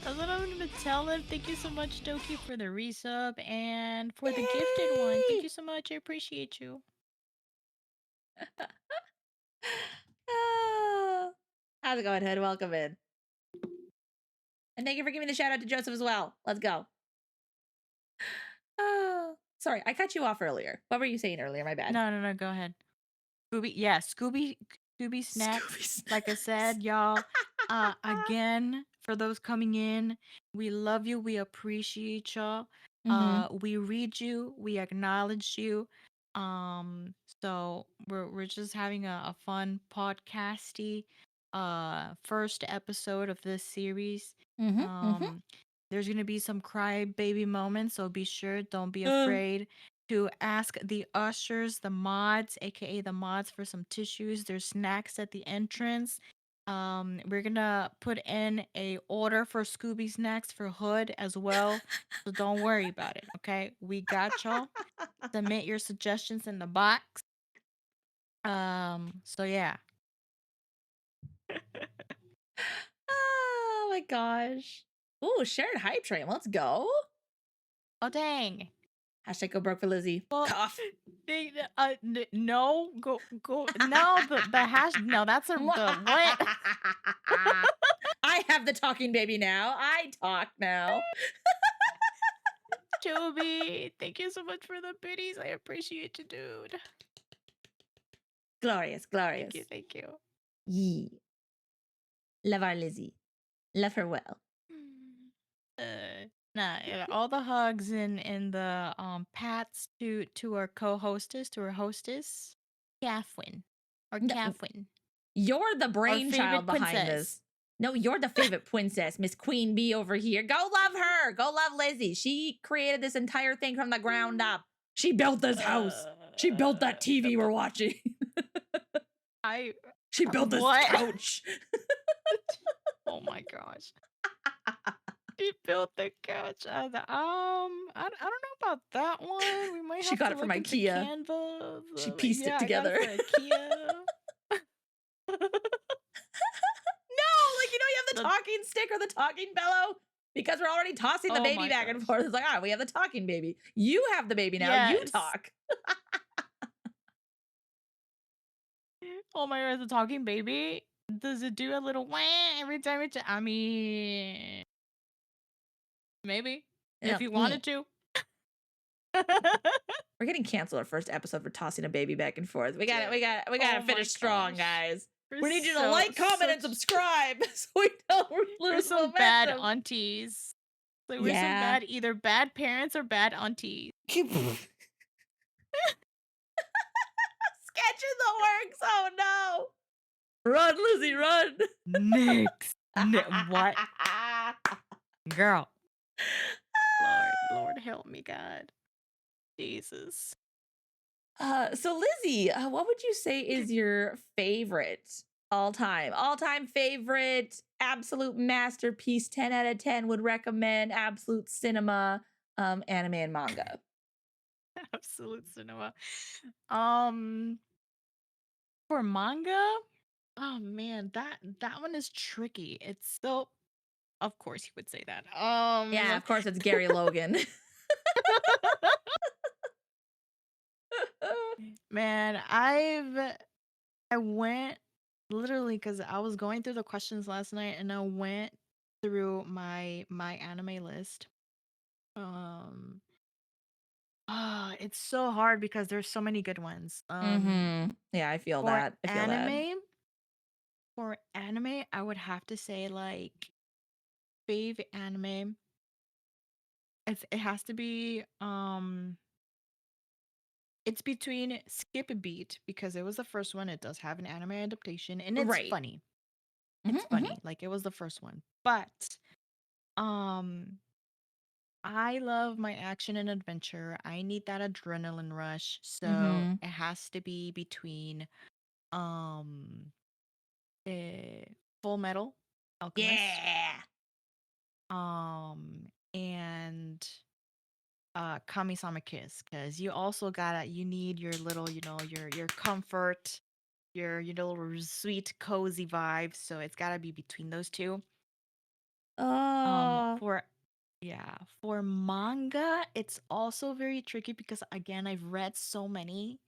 That's what I'm gonna tell him. Thank you so much, Doki, for the resub and for the gifted one. Thank Yay! you so much. I appreciate you. Ah. How's it going, Hood? Welcome in. And thank you for giving the shout out to Joseph as well. Let's go. Sorry, I cut you off earlier. What were you saying earlier? My bad. No, no, no. Go ahead. Scooby, yeah, Scooby Snacks. Scooby Like I snacks. said, y'all, again, for those coming in, we love you. We appreciate y'all. We read you. We acknowledge you. So we're just having a fun podcasty first episode of this series. There's gonna be some cry baby moments, so be sure, don't be afraid to ask the ushers, the mods, aka the mods, for some tissues. There's snacks at the entrance. We're gonna put in a order for Scooby Snacks for Hood as well. So don't worry about it, okay? We got y'all. Submit your suggestions in the box. So yeah. Oh my gosh. Ooh, shared hype train. Let's go. Oh dang. Hashtag go broke for Lizzie. Well, Cough. no, go. No, the hash. No, that's the what? I have the talking baby now. I talk now. Joby, thank you so much for the biddies. I appreciate you, dude. Glorious, glorious. Thank you. Yee. Love our Lizzie. Love her well. Nah, yeah, all the hugs and the pats to our co-hostess, to our hostess, Catherine. Or No, Catherine. You're the Our brainchild favorite behind princess. this. No, you're the favorite princess, Miss Queen Bee over here. Go love her. Go love Lizzie. She created this entire thing from the ground up. She built this house. She built that TV we're watching. She built this What? couch. Oh my gosh. She built the couch. I don't know about that one. We might She have got to it from look into IKEA. Canva. She pieced it I got together. it from IKEA. No, like, you have the talking stick or the talking bellow, because we're already tossing the Oh baby my back and gosh. forth. It's like, we have the talking baby. You have the baby now. You Yes. talk. Oh my god, the talking baby. Does it do a little wah every time it? I mean, maybe if you wanted to. We're getting canceled our first episode for tossing a baby back and forth. We gotta Oh my finish strong, gosh. guys. We're We need you to so- like, comment, and such- subscribe so we don't We're lose some bad momentum. aunties. Like we're some Yeah. either bad parents or bad aunties. Sketching the works. Oh no! Run, Lizzie, run! Next. What? Girl. Lord help me, God. Jesus. So Lizzie, what would you say is your favorite all-time favorite, absolute masterpiece, 10 out of 10 would recommend, absolute cinema, anime and manga? Absolute cinema. For manga, oh man, that one is tricky. It's so, of course you would say that. Yeah, of course it's Gary Logan. Man, I went literally because I was going through the questions last night and I went through my anime list. It's so hard because there's so many good ones. Yeah, I feel For that. I feel that. for anime, I would have to say like fave anime. It has to be it's between Skip a Beat because it was the first one. It does have an anime adaptation and it's Right. funny. Mhm, It's funny. Like it was the first one. But I love my action and adventure. I need that adrenaline rush. So it has to be between um Full Metal Alchemist. Yeah. And Kami-sama Kiss, because you also you need your little, your comfort, your little sweet cozy vibe. So it's gotta be between those two. For manga, it's also very tricky because again, I've read so many.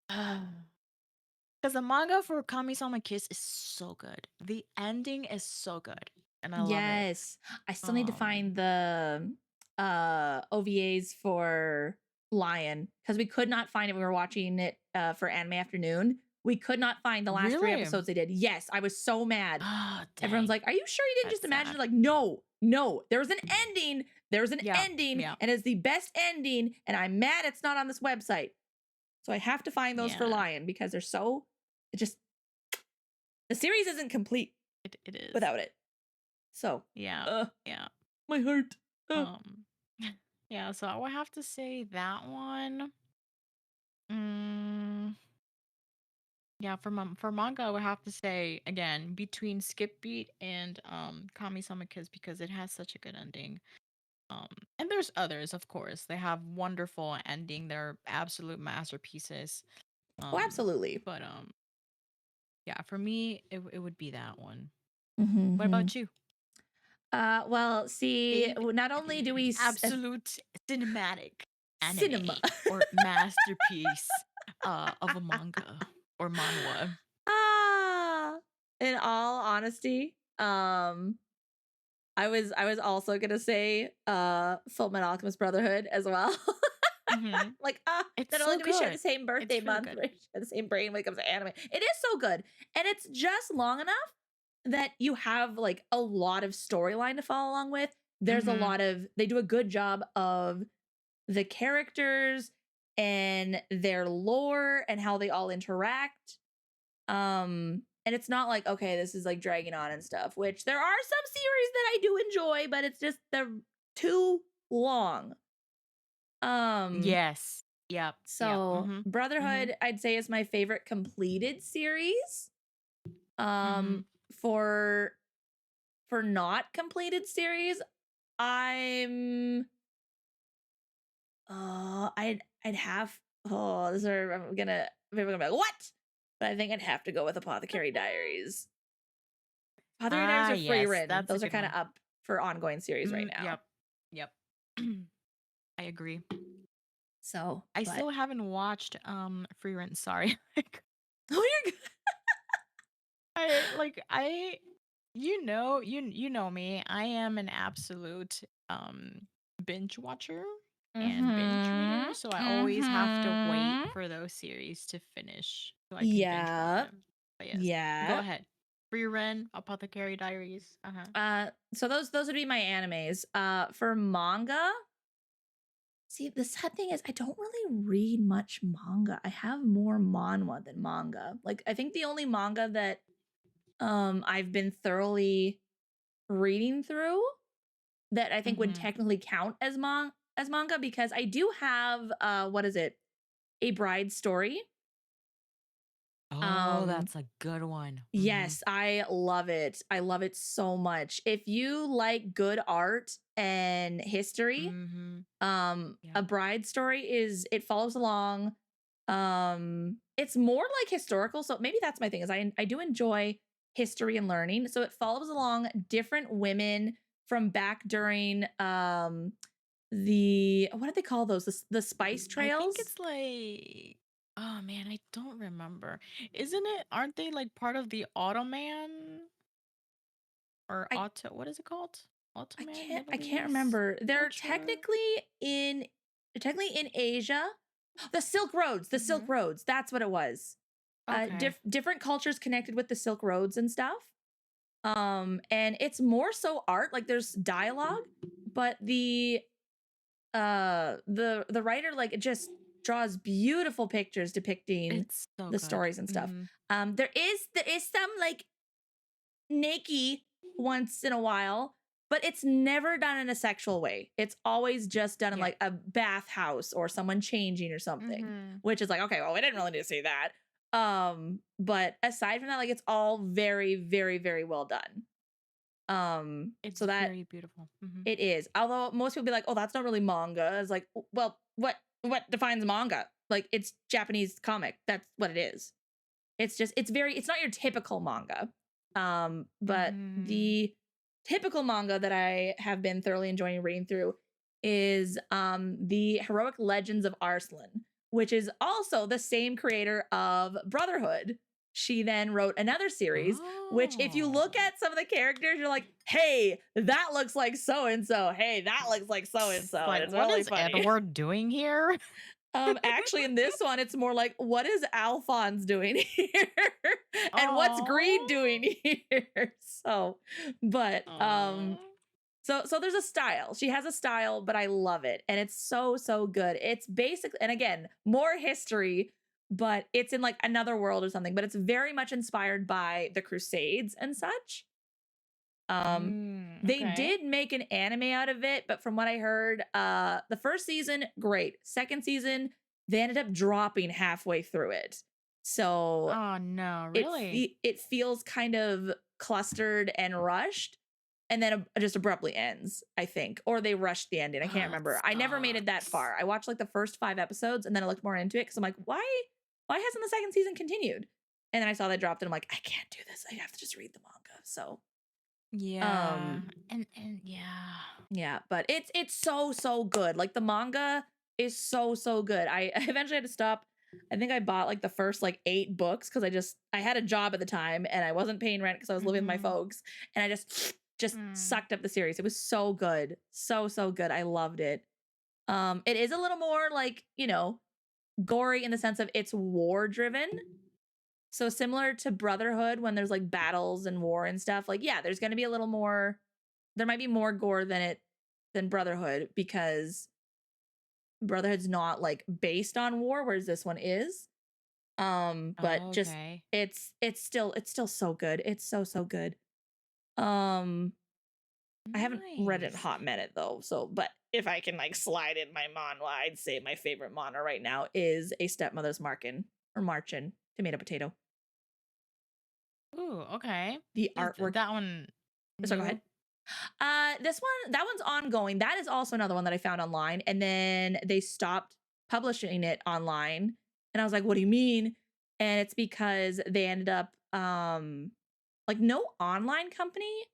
Because the manga for Kami-sama Kiss is so good. The ending is so good. And I love it. Yes. I still need to find the OVAs for Lion because we could not find it. We were watching it for Anime Afternoon. We could not find the last 3 Really? episodes they did. Yes, I was so mad. Oh, Everyone's dang. like, "Are you sure you didn't That's just imagine?" sad. Like, no, no. There's an ending. There's an Yeah. ending, Yeah. and it's the best ending. And I'm mad it's not on this website. So I have to find those for Yeah. Lion because they're so. It just the series isn't complete It is. without it. So Yeah. Yeah. my heart. Yeah, so I would have to say that one. Mm, yeah, for manga, I would have to say again between Skip Beat and Kami-sama Kiss because it has such a good ending. And there's others, of course. They have wonderful ending. They're absolute masterpieces. Oh, absolutely. But yeah, for me, it would be that one. Mm-hmm. What about you? Well, see, Fave not only do we absolute cinematic anime cinema. or masterpiece of a manga or manhwa. In all honesty, I was also gonna say Full Metal Alchemist Brotherhood as well. Mhm. Like, It's not so only do we share the good. same birthday It's really month, good. we share the same brain when it comes to anime. It is so good. And it's just long enough that you have like a lot of storyline to follow along with. There's a Mhm. lot of, they do a good job of the characters and their lore and how they all interact. And it's not like, okay, this is like dragging on and stuff, which there are some series that I do enjoy, but it's just they're too long. Yes. Yep. Yep. So Mhm. Brotherhood, I'd say, is my favorite completed series. Mhm. For not completed series, I'm I'd have this is where I'm gonna people are gonna be like, what? But I think I'd have to go with Apothecary Diaries. Apothecary Diaries Ah, are free yes, written. that's a Those are good kind of one. up for ongoing series right now. Yep. Yep. I agree. So I but still haven't watched Free Rent, sorry. oh, you're good. I you know me. I am an absolute binge watcher and binge reader, so I always have to wait for those series to finish so I can binge watch Yeah. them. But yes, go Yeah. ahead. Free Rent, Apothecary Diaries. So those would be my animes. For manga, see, the sad thing is I don't really read much manga. I have more manhwa than manga. Like I think the only manga that I've been thoroughly reading through that I think would Mhm. technically count as manga because I do have what is it? A Bride Story. Oh, Um that's a good one. Yes, I love it. I love it so much. If you like good art and history, Mhm. A Yep. Bride Story is it follows along. It's more like historical, so maybe that's my thing is I do enjoy history and learning. So it follows along different women from back during the what do they call those? The spice I think trails? it's like, oh man, I don't remember. Isn't it? Aren't they like part of the Ottoman or I Otto? What is it called? Ottoman I Middle can't East remember. They're culture. technically in Asia. The Silk Roads, the Silk Hmm. Roads. That's what it was. Okay. Different cultures connected with the Silk Roads and stuff. And it's more so art, like there's dialogue, but the writer like it just draws beautiful pictures depicting It's so the good. stories and stuff. Hmm. There is some like naked once in a while, but it's never done in a sexual way. It's always just done in Yeah. like a bathhouse or someone changing or something, Hmm. which is like, okay, well, we didn't really need to see that. But aside from that, like it's all very, very, very well done. It's So that very beautiful. Hmm. it is. Although most people be like, oh, that's not really manga. It's like, well, what defines manga? Like it's Japanese comic. That's what it is. It's not your typical manga. But Hmm. the typical manga that I have been thoroughly enjoying reading through is the Heroic Legends of Arslan, which is also the same creator of Brotherhood. she then wrote another series, which if you look Oh. at some of the characters, you're like, hey, that looks like so-and-so. Hey, that looks like so-and-so. And Like, it's what really is funny. Edward doing here? Actually, in this one, it's more like, what is Alphonse doing here? And what's Greed Oh. doing here? So, but so there's a style. She has a style, but I love it. And it's so good. It's basically, and again, more history, but it's in like another world or something, but it's very much inspired by the Crusades and such. They Okay. did make an anime out of it, but from what I heard, the first season, great. Second season, they ended up dropping halfway through it. So Oh no, really? it feels kind of clustered and rushed, and then just abruptly ends, I think. Or they rushed the ending. I Oh, can't that remember. I never made it that sucks. far. I watched like the first 5 episodes and then I looked more into it because I'm like, why hasn't the second season continued? And then I saw they dropped it. I'm like, I can't do this. I have to just read the manga. So Yeah. um And yeah. yeah, but it's so good. Like the manga is so good. I eventually had to stop. I think I bought like the first like 8 books because I had a job at the time and I wasn't paying rent because I was living with my Mhm. folks, and I just Mm. sucked up the series. It was so good. So good. I loved it. It is a little more like, gory in the sense of it's war driven. So similar to Brotherhood when there's like battles and war and stuff, like yeah, there's going to be a little more, there might be more gore than Brotherhood because Brotherhood's not like based on war, whereas this one is. But just Okay. it's still so good. It's so good. Um, I haven't read it in a Nice. hot minute though, so but if I can like slide in my manhwa, I'd say my favorite manhwa right now is A Stepmother's Marchin' Tomato Potato. Ooh, okay. The Is artwork. that one So go ahead. new? This one, that one's ongoing. That is also another one that I found online, and then they stopped publishing it online. And I was like, "What do you mean?" And it's because they ended up, like no online company,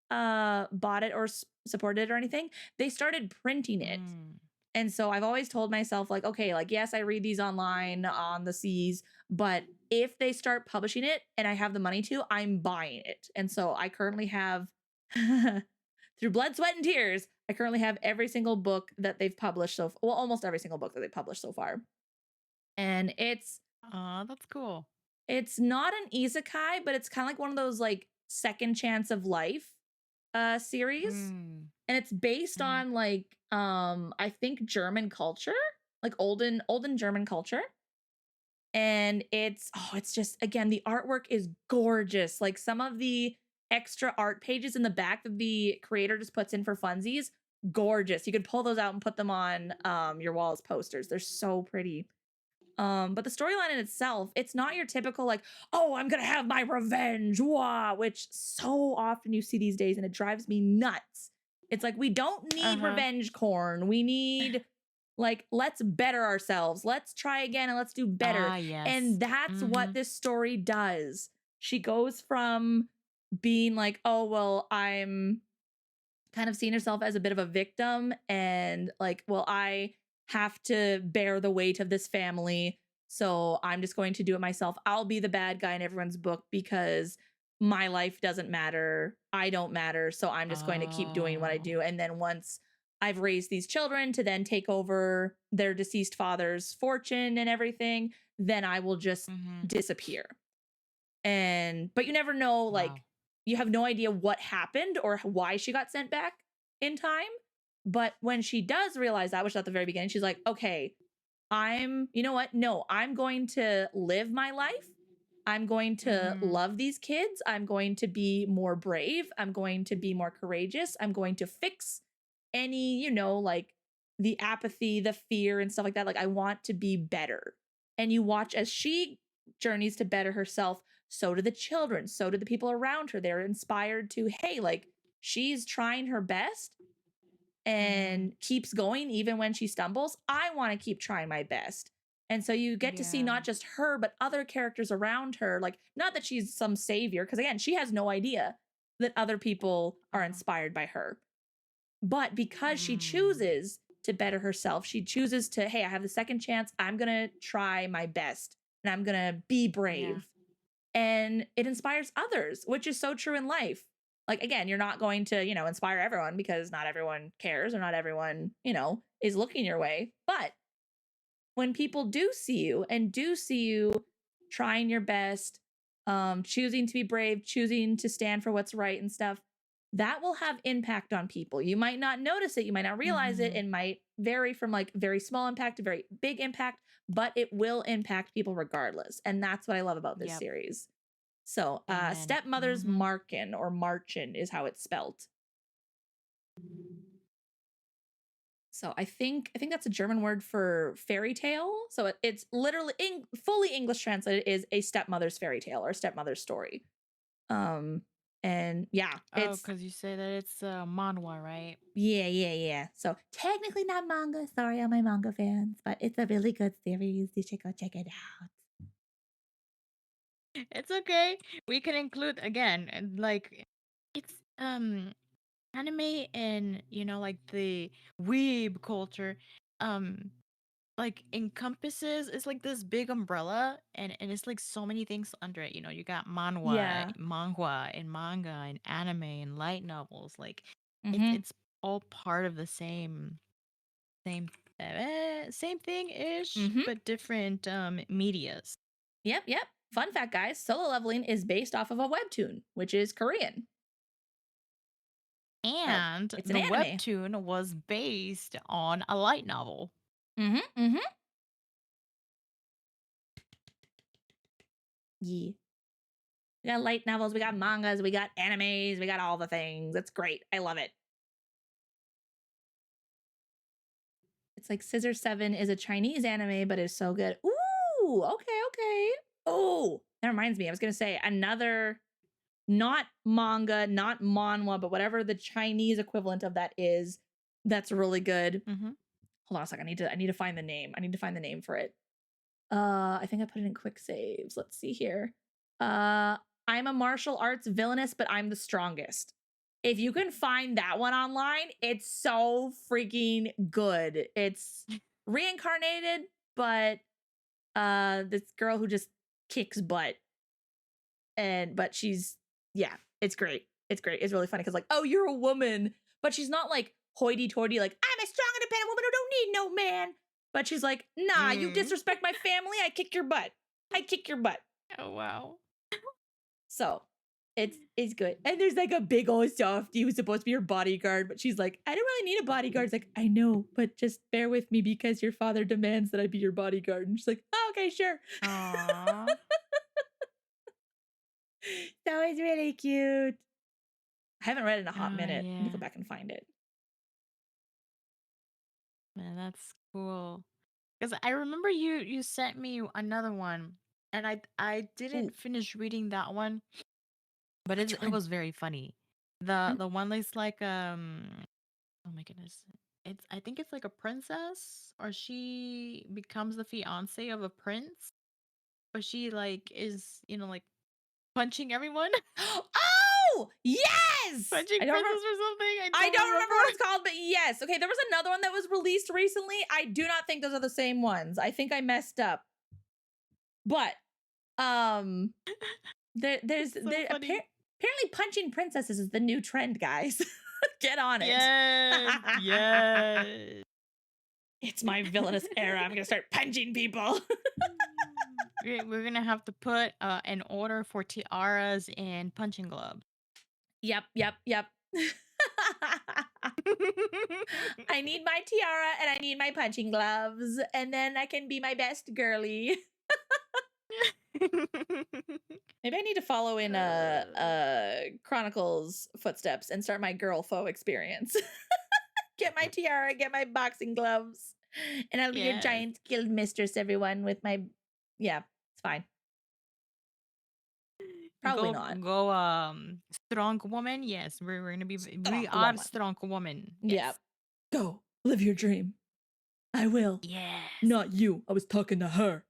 bought it or supported it or anything. They started printing it, Mm. and so I've always told myself, like, okay, like yes, I read these online on the seas, but if they start publishing it and I have the money to, I'm buying it. And so I currently have through blood, sweat, and tears, I currently have every single book that they've published well, almost every single book that they've published so far. And Oh, that's cool. it's not an isekai, but it's kind of like one of those like second chance of life series. Mm. And it's based Mhm. on like I think German culture, like olden German culture. And it's just, again, the artwork is gorgeous. Like some of the extra art pages in the back that the creator just puts in for funsies, gorgeous. You could pull those out and put them on your wall as posters. They're so pretty. But the storyline in itself, it's not your typical like, oh, I'm gonna have my revenge, wah, which so often you see these days, and it drives me nuts. It's like we don't need Uh-huh. revenge corn. We need like, let's better ourselves. Let's try again and let's do better. Ah, yes. And that's what Mhm. this story does. She goes from being like, oh, well, I'm kind of seeing herself as a bit of a victim and like, well, I have to bear the weight of this family. So I'm just going to do it myself. I'll be the bad guy in everyone's book because my life doesn't matter. I don't matter. So I'm just going to keep doing what I Oh. do. And then once I've raised these children to then take over their deceased father's fortune and everything, then I will just Mhm. disappear. But you never know, like, Wow. you have no idea what happened or why she got sent back in time. But when she does realize that, which is at the very beginning, she's like, okay, you know what? No, I'm going to live my life. I'm going to Mhm. love these kids. I'm going to be more brave. I'm going to be more courageous. I'm going to fix any, like the apathy, the fear, and stuff like that. Like, I want to be better. And you watch as she journeys to better herself, so do the children, so do the people around her. They're inspired to, hey, like, she's trying her best Mhm. and keeps going even when she stumbles. I want to keep trying my best. And so you get to see Yeah. not just her, but other characters around her. Like, not that she's some savior, because again, she has no idea that other people are Uh-huh. inspired by her. But because she Mm. chooses to better herself, she chooses to, hey, I have the second chance. I'm going to try my best and I'm going to be Yeah. brave. and it inspires others, which is so true in life. Like, again, you're not going to, inspire everyone because not everyone cares or not everyone, is looking your way. But when people do see you and do see you trying your best, choosing to be brave, choosing to stand for what's right and stuff, that will have impact on people. You might not notice it, you might not realize it. Mhm. It might vary from like very small impact to very big impact, but it will impact people regardless. And that's what I love about this Yep. series. So, Amen. Stepmother's Mhm. Markin or Marchin is how it's spelled. So I think that's a German word for fairy tale. So it's literally fully English translated is a stepmother's fairy tale or stepmother's story. And yeah, Oh, it's because you say that it's manhwa, right? yeah. So technically not manga. Sorry, all my manga fans, but it's a really good series. You should go check it out. It's okay. We can include again, and like it's anime and like the weeb culture like encompasses, it's like this big umbrella, and it's like so many things under it. You got Yeah. manhwa and manga and anime and light novels, like Mm-hmm. it's all part of the same same thing ish, Mm-hmm. but different medias. Yep. Fun fact, guys, Solo Leveling is based off of a webtoon, which is Korean. And It's an the anime. webtoon was based on a light novel. Mm-hmm. Yeah. We got light novels, we got mangas, we got animes, we got all the things. It's great. I love it. It's like Scissor 7 is a Chinese anime, but it's so good. Ooh, okay. Oh, that reminds me. I was going to say another, not manga, not manhwa, but whatever the Chinese equivalent of that is, that's really good. Mm-hmm. Hold on a second. I need to find the name. I need to find the name for it. I think I put it in quick saves. Let's see here. I'm a martial arts villainess, but I'm the strongest. If you can find that one online, it's so freaking good. It's reincarnated, but this girl who just kicks butt. But she's it's great. It's great. It's really funny because like, oh, you're a woman, but she's not like hoity-toity, like, I'm a strong, independent woman who don't need no man. But she's like, nah, you disrespect my family, I kick your butt. Oh wow. So it's good. And there's like a big old softie who's supposed to be your bodyguard, but she's like, I don't really need a bodyguard. It's like, I know, but just bear with me because your father demands that I be your bodyguard. And she's like, oh, okay, sure. Aww. So it's really cute. I haven't read it in a hot minute. I need to go Yeah. back and find it. Man, that's cool. Because I remember you sent me another one, and I Ooh, didn't finish reading that one, but which it one? was very funny. The Hmm? the one that's like oh my goodness, I think it's like a princess, or she becomes the fiance of a prince, but she like is like punching everyone, Oh, yes! punching I don't remember. princess or something. I I don't don't remember what remember. it's called, but yes. Okay, there was another one that was released recently. I do not think those are the same ones. I think I messed up. But there's So funny. apparently punching princesses is the new trend, guys. Get on it. Yes, yes. It's my villainous era. I'm gonna start punching people. We're gonna have to put an order for tiaras and punching gloves. Yep. I need my tiara and I need my punching gloves, and then I can be my best girly. Maybe I need to follow in Chronicles footsteps and start my girl foe experience. Get my tiara, get my boxing gloves, and I'll be your Yes. giant guild mistress, everyone, with my yeah, it's fine. Probably not. Go strong woman. Yes, we're gonna be we Strong are woman. strong woman. Yep. Yes. Go. Live your dream. I will. Yes. Not you. I was talking to her.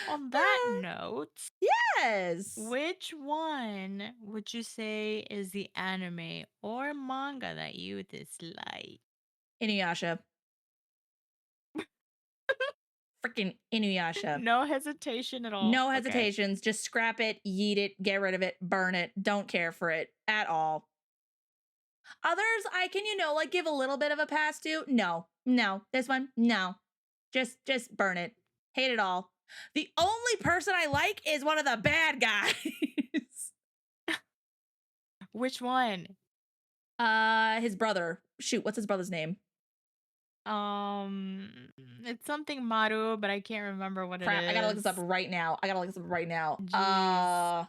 On that note, Yes. which one would you say is the anime or manga that you dislike? Inuyasha. freaking Inuyasha. No hesitation at all. No Okay. hesitations. Just scrap it, yeet it, get rid of it, burn it. Don't care for it at all. Others, I can, like give a little bit of a pass to. No. This one, no. Just burn it. Hate it all. The only person I like is one of the bad guys. Which one? His brother. Shoot, what's his brother's name? Um, it's something Maru, but I can't remember what Crap, it I gotta look this up is. right now. Jeez.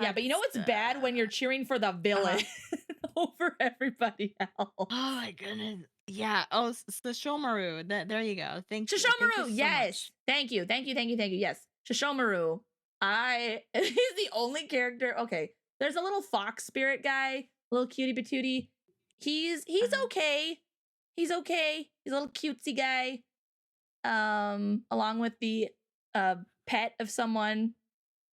Yeah, but you know what's bad when you're cheering for the villain over everybody else. Oh my goodness. Yeah. Oh, Sesshomaru. There you go. Thank you. Thank you Sesshomaru, so yes. much. Thank you. Yes. Sesshomaru. He's the only character. Okay. There's a little fox spirit guy, little cutie patootie. He's okay. He's okay. He's a little cutesy guy. Along with the pet of someone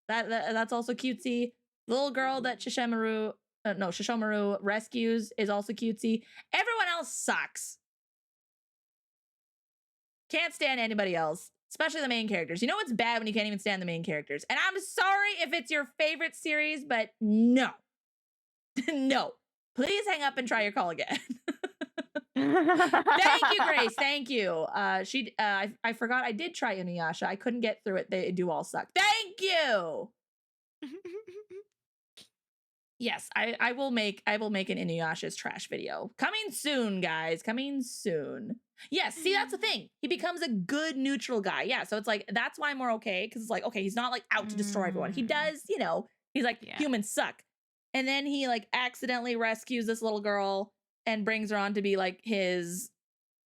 that's also cutesy. The little girl that Sesshomaru rescues is also cutesy. Everyone else sucks. Can't stand anybody else, especially the main characters. You know what's bad when you can't even stand the main characters. And I'm sorry if it's your favorite series, but no. No. Please hang up and try your call again. Thank you, Grace. Thank you. I forgot I did try Inuyasha. I couldn't get through it. They do all suck. Thank you. Yes, I will make an Inuyasha's trash video. Coming soon, guys. Coming soon. Yes, see, that's the thing. He becomes a good neutral guy. Yeah, so it's like, that's why I'm more okay. Because it's like, okay, he's not like out to destroy everyone. He does, he's like, Yeah. humans suck. And then he like accidentally rescues this little girl and brings her on to be like his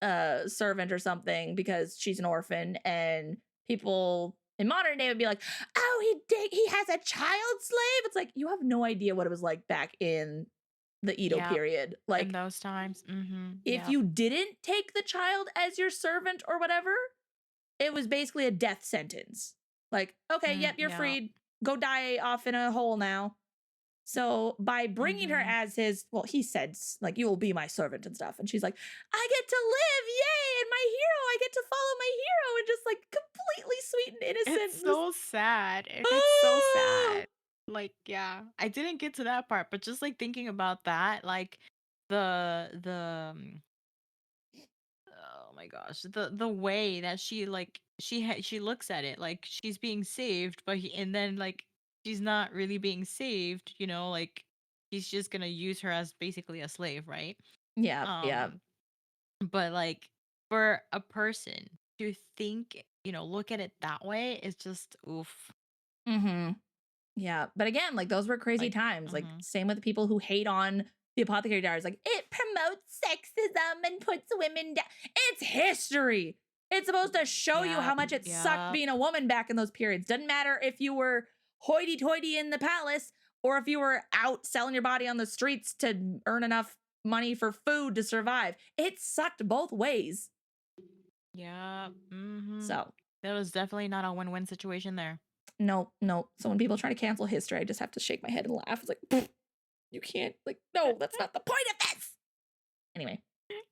servant or something because she's an orphan, and people in modern day would be like, oh, he has a child slave. It's like, you have no idea what it was like back in the Edo Yep. period. In Like, those times. if you didn't take the child as your servant or whatever, it was basically a death sentence. Like, okay, yep, you're Yep. freed. Go die off in a hole now. So by bringing her as his, well, he said, like, you will be my servant and stuff. And she's like, I get to live, yay, and my hero, I get to follow my hero. And just like completely sweet and innocent. It's so sad. It's so sad. Like, yeah, I didn't get to that part, but just like thinking about that, like oh my gosh, the way that she like she looks at it, like she's being saved, but and then like she's not really being saved, like he's just gonna use her as basically a slave, right? Yeah, yeah. But like for a person to think, look at it that way is just oof. Mm-hmm. Yeah. But again, like those were crazy Like, times. Like same with the people who hate on the Apothecary Diaries. Like, it promotes sexism and puts women down. It's history. It's supposed to show you how much it sucked being a woman back in those periods. Doesn't matter if you were hoity-toity in the palace or if you were out selling your body on the streets to earn enough money for food to survive. It sucked both ways. Yeah. So that was definitely not a win-win situation there. no. So when people try to cancel history, I just have to shake my head and laugh. It's like, you can't, like, no, that's not the point of this. Anyway.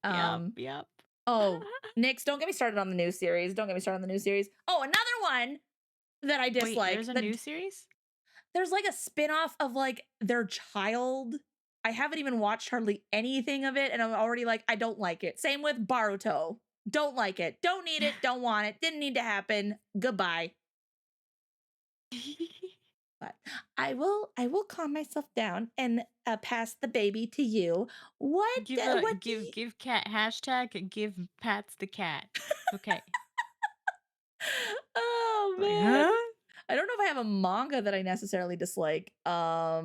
Yep. Oh, Nix, don't get me started on the new series. Oh, another one that I dislike. Wait, there's a new series? There's like a spin-off of like their child. I haven't even watched hardly anything of it, and I'm already like, I don't like it. Same with Baruto. Don't like it. Don't need it. Don't want it. Didn't need to happen. Goodbye. But I will calm myself down and pass the baby to you. What? Give cat hashtag give Pats the cat. Okay. Oh Like, man. huh? I don't know if I have a manga that I necessarily dislike. I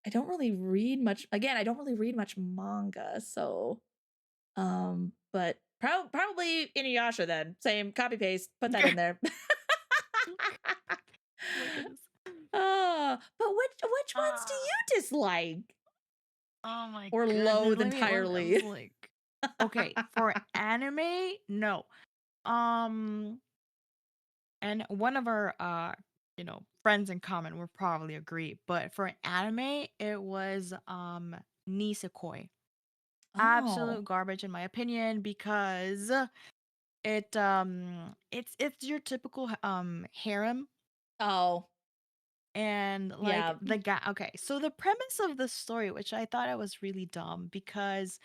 don't really read much. Again, I don't really read much manga, so but probably Inuyasha then. Same, copy paste, put that in there. Oh my goodness. But which ones do you dislike? Oh my Or goodness. loathe Let me entirely? like, okay, for anime, no. And one of our friends in common will probably agree, but for anime, it was Nisekoi. Oh. Absolute garbage in my opinion because it's your typical harem. Oh. And like Yeah. the guy, okay, so the premise of the story, which I thought it was really dumb because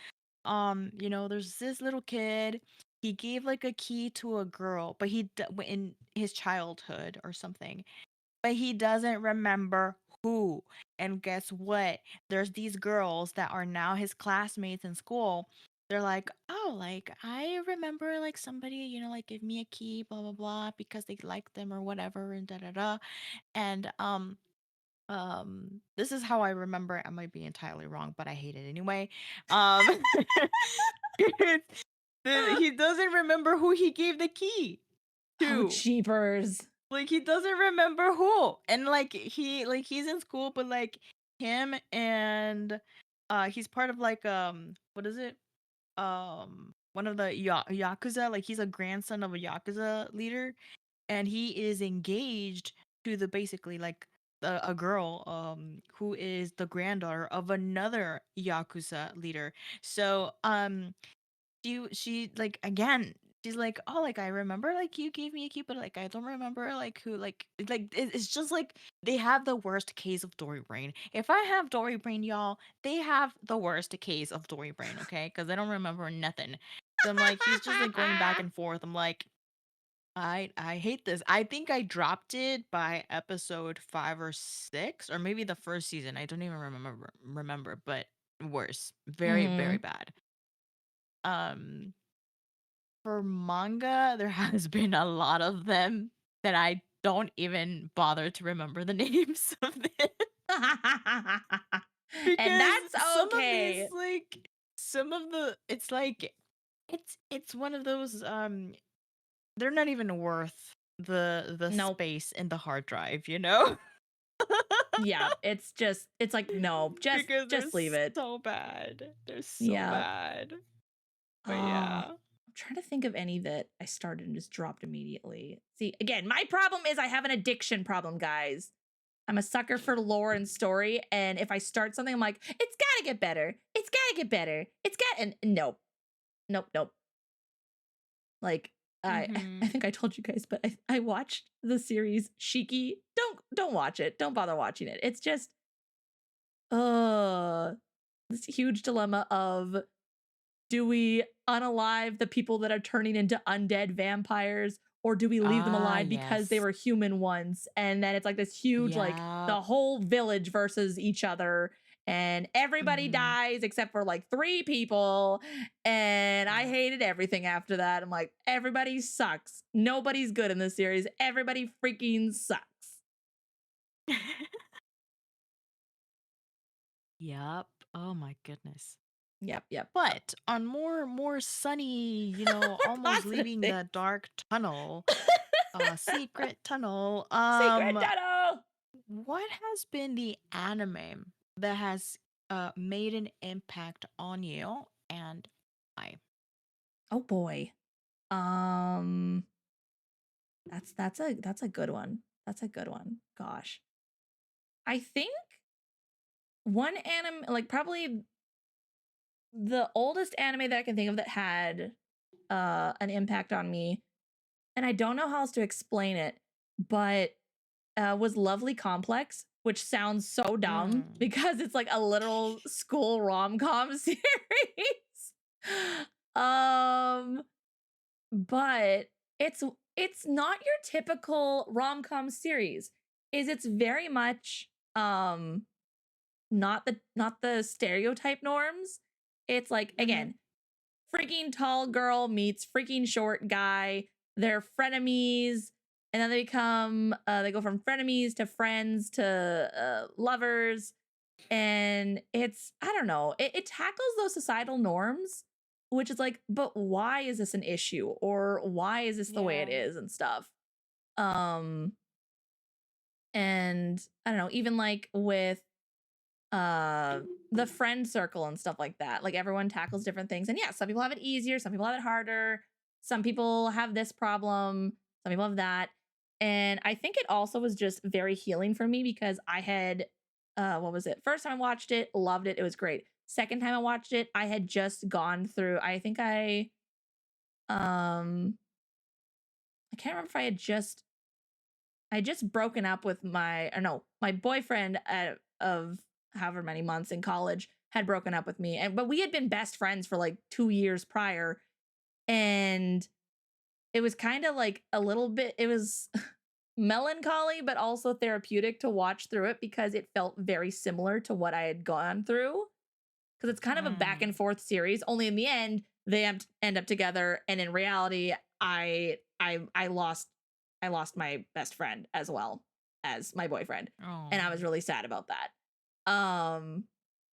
there's this little kid, he gave like a key to a girl, but in his childhood or something, but he doesn't remember who. And guess what? There's these girls that are now his classmates in school. They're like, oh, like I remember like somebody, like give me a key, blah blah blah, because they like them or whatever, and da da da. And this is how I remember it. I might be entirely wrong, but I hate it anyway. Um he doesn't remember who he gave the key Oh, to. cheapers. Like he doesn't remember who. And he's in school, but like him and he's part of like what is it? One of the yakuza, like he's a grandson of a yakuza leader, and he is engaged to the basically like a girl who is the granddaughter of another yakuza leader. So she like again, she's like, oh, like I remember like you gave me a key, but like I don't remember like who, it's just like they have the worst case of Dory brain. If I have Dory brain, y'all, they have the worst case of Dory brain, okay? Because I don't remember nothing. So I'm like, he's just like going back and forth. I'm like, I hate this. I think I dropped it by episode 5 or 6, or maybe the first season. I don't even remember, but worse. Very, very Mm-hmm. bad. Um for manga, there has been a lot of them that I don't even bother to remember the names of it. And Because that's some of these okay. like some of the it's like it's one of those they're not even worth the Nope. space in the hard drive, you know? Yeah, it's like no, Because they're just leave it. so bad. They're so Yeah. bad. But Oh, yeah. I'm trying to think of any that I started and just dropped immediately. See, again, my problem is I have an addiction problem, guys. I'm a sucker for lore and story, and if I start something, I'm like, it's gotta get better. It's gotta get better. It's got and nope, nope, nope. Like I Mhm. think I told you guys, but I watched the series Shiki. Don't watch it. Don't bother watching it. It's just uh this huge dilemma of, do we unalive the people that are turning into undead vampires, or do we leave them Ah, alive because they yes. were human once? And then it's like this huge, like Yeah. the whole village versus each other, and everybody Mhm. dies except for like 3 people. And I Yeah. hated everything after that. I'm like, everybody sucks. Nobody's good in this series. Everybody freaking sucks. Yep. Oh my goodness. Yep, yep, yep. But on more sunny, almost Positive leaving things. the dark tunnel, secret tunnel, Secret tunnel. what has been the anime that has made an impact on you and why? Oh boy. Um that's a good one. That's a good one. Gosh. I think one anime, like probably the oldest anime that I can think of that had an impact on me, and I don't know how else to explain it, but was Lovely Complex, which sounds so dumb Mm. because it's like a literal school rom-com series. um but it's not your typical rom-com series. It's very much not the stereotype norms. It's like, Mhm. again, freaking tall girl meets freaking short guy. They're frenemies, and then they go from frenemies to friends to lovers. And it's, I don't know, it tackles those societal norms, which is like, but why is this an issue, or why is this the way it Yeah. is and stuff. um and I don't know, even like with the friend circle and stuff like that, like everyone tackles different things, and yeah, some people have it easier, some people have it harder, some people have this problem, some people have that. And I think it also was just very healing for me because I had what was it, first time I watched it, loved it, it was great. Second time I watched it, I had just gone through I think um I can't remember if I had just broken up with my or no, my boyfriend of however many months in college had broken up with me. But we had been best friends for like 2 years prior, and it was kind of like a little bit it was melancholy but also therapeutic to watch through it because it felt very similar to what I had gone through because it's kind of a back and Mm. forth series. Only in the end, they end up together, and in reality, I lost my best friend as well as my boyfriend, and I was Oh. really sad about that.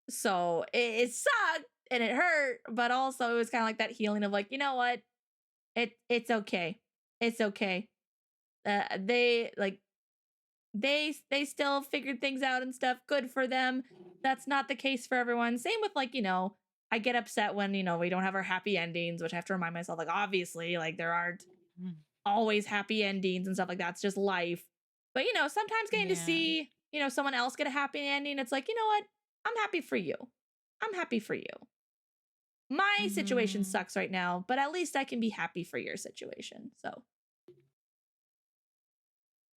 So it sucked and it hurt, but also it was kind of like that healing of like, you know what, it's okay, it's okay. They like they still figured things out and stuff. Good for them. That's not the case for everyone. Same with like, I get upset when, we don't have our happy endings, which I have to remind myself, like, obviously, like there aren't Mm. always happy endings and stuff like that. It's just life. But sometimes getting to Yeah. see, someone else get a happy ending, it's like, you know what? I'm happy for you. I'm happy for you. My situation Mm-hmm. sucks right now, but at least I can be happy for your situation. So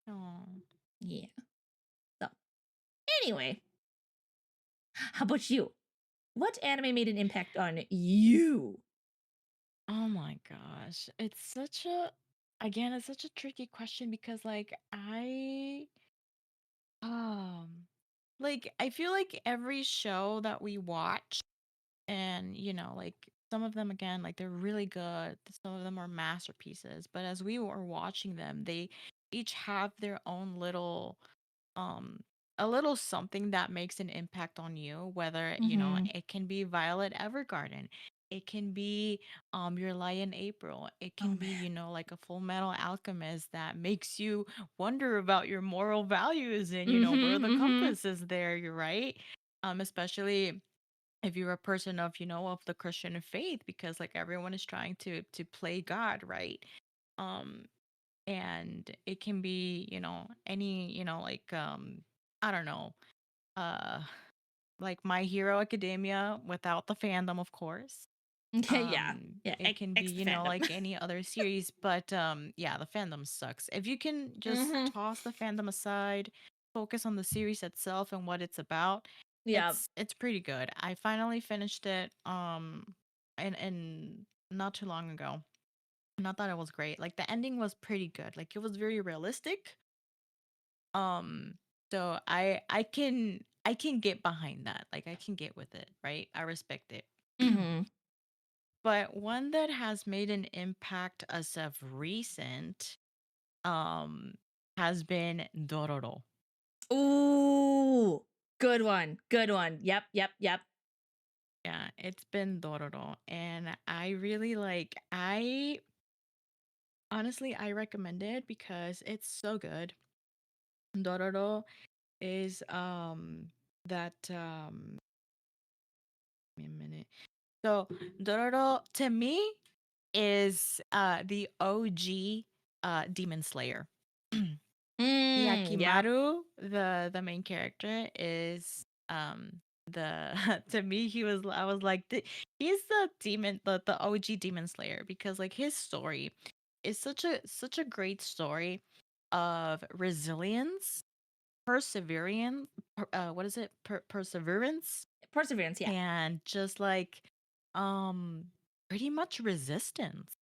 Oh. yeah. So anyway, how about you? What anime made an impact on you? Oh my gosh. It's such a tricky question because um I feel like every show that we watch and like some of them again like they're really good, some of them are masterpieces, but as we were watching them, they each have their own little um a little something that makes an impact on you, whether Mhm. it can be Violet Evergarden, it can be Your Lie in April, it Oh can be man. like a Full Metal Alchemist that makes you wonder about your moral values and where Mhm, the mhm. compass is there, you're right. Especially if you're a person of of the Christian faith, because like everyone is trying to play God, right? um and it can be any I don't know, uh like My Hero Academia without the fandom, of course. Yeah. Yeah, It can be X the fandom. like any other series, but yeah, the fandom sucks. If you can just Mhm. toss the fandom aside, focus on the series itself and what it's about, Yep. it's pretty good. I finally finished it and not too long ago, and I thought it was great. Like the ending was pretty good. Like it was very realistic. Um, so I can get behind that. Like I can get with it, right? I respect it. Mhm. But one that has made an impact as of recent um has been Dororo. Ooh, good one. Good one. Yep, yep, yep. Yeah, it's been Dororo, and I really I honestly I recommend it because it's so good. Dororo is that give me a minute. So Dororo to me is the OG Demon Slayer. Yep. Yakimaru, the main character, is the to me he was I was like he's the OG Demon Slayer because like his story is such a great story of resilience, perseverance, what is it? Perseverance, Perseverance, yeah. and just like um pretty much resistance,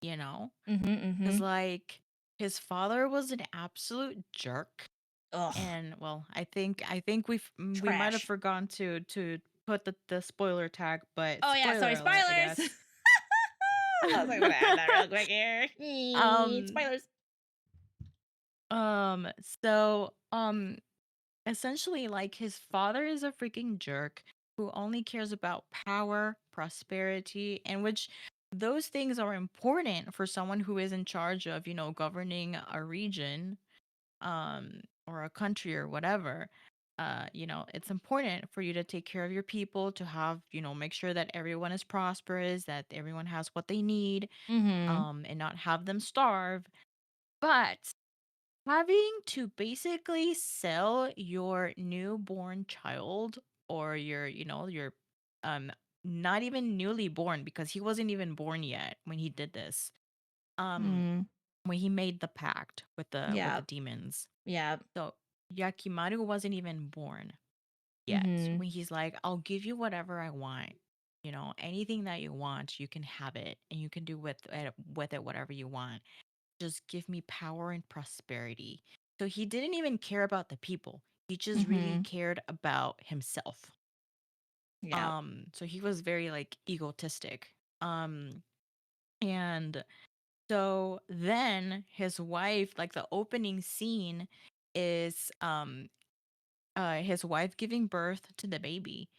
you know? Mhm, Cuz mhm. like his father was an absolute jerk, Ugh, and well, I think we might have trash. forgotten to put the spoiler tag, but Oh, yeah, spoiler sorry, alert, I spoilers. guess. I was like, I'm gonna add that real quick here. um Spoilers. um so essentially like his father is a freaking jerk who only cares about power, prosperity, and which those things are important for someone who is in charge of, governing a region or a country or whatever. It's important for you to take care of your people, to have, make sure that everyone is prosperous, that everyone has what they need, Mhm. and not have them starve. But having to basically sell your newborn child or your um not even newly born, because he wasn't even born yet when he did this. Um Mm. when he made the pact with the Yeah. demons. Yeah. So Yakimaru wasn't even born yet. Mhm. When he's like, I'll give you whatever I want. You know, anything that you want, you can have it, and you can do with it whatever you want. Just give me power and prosperity. So he didn't even care about the people. He just really Mhm. cared about himself. Yeah. So he was very like egotistic. And so then his wife, like the opening scene is his wife giving birth to the baby.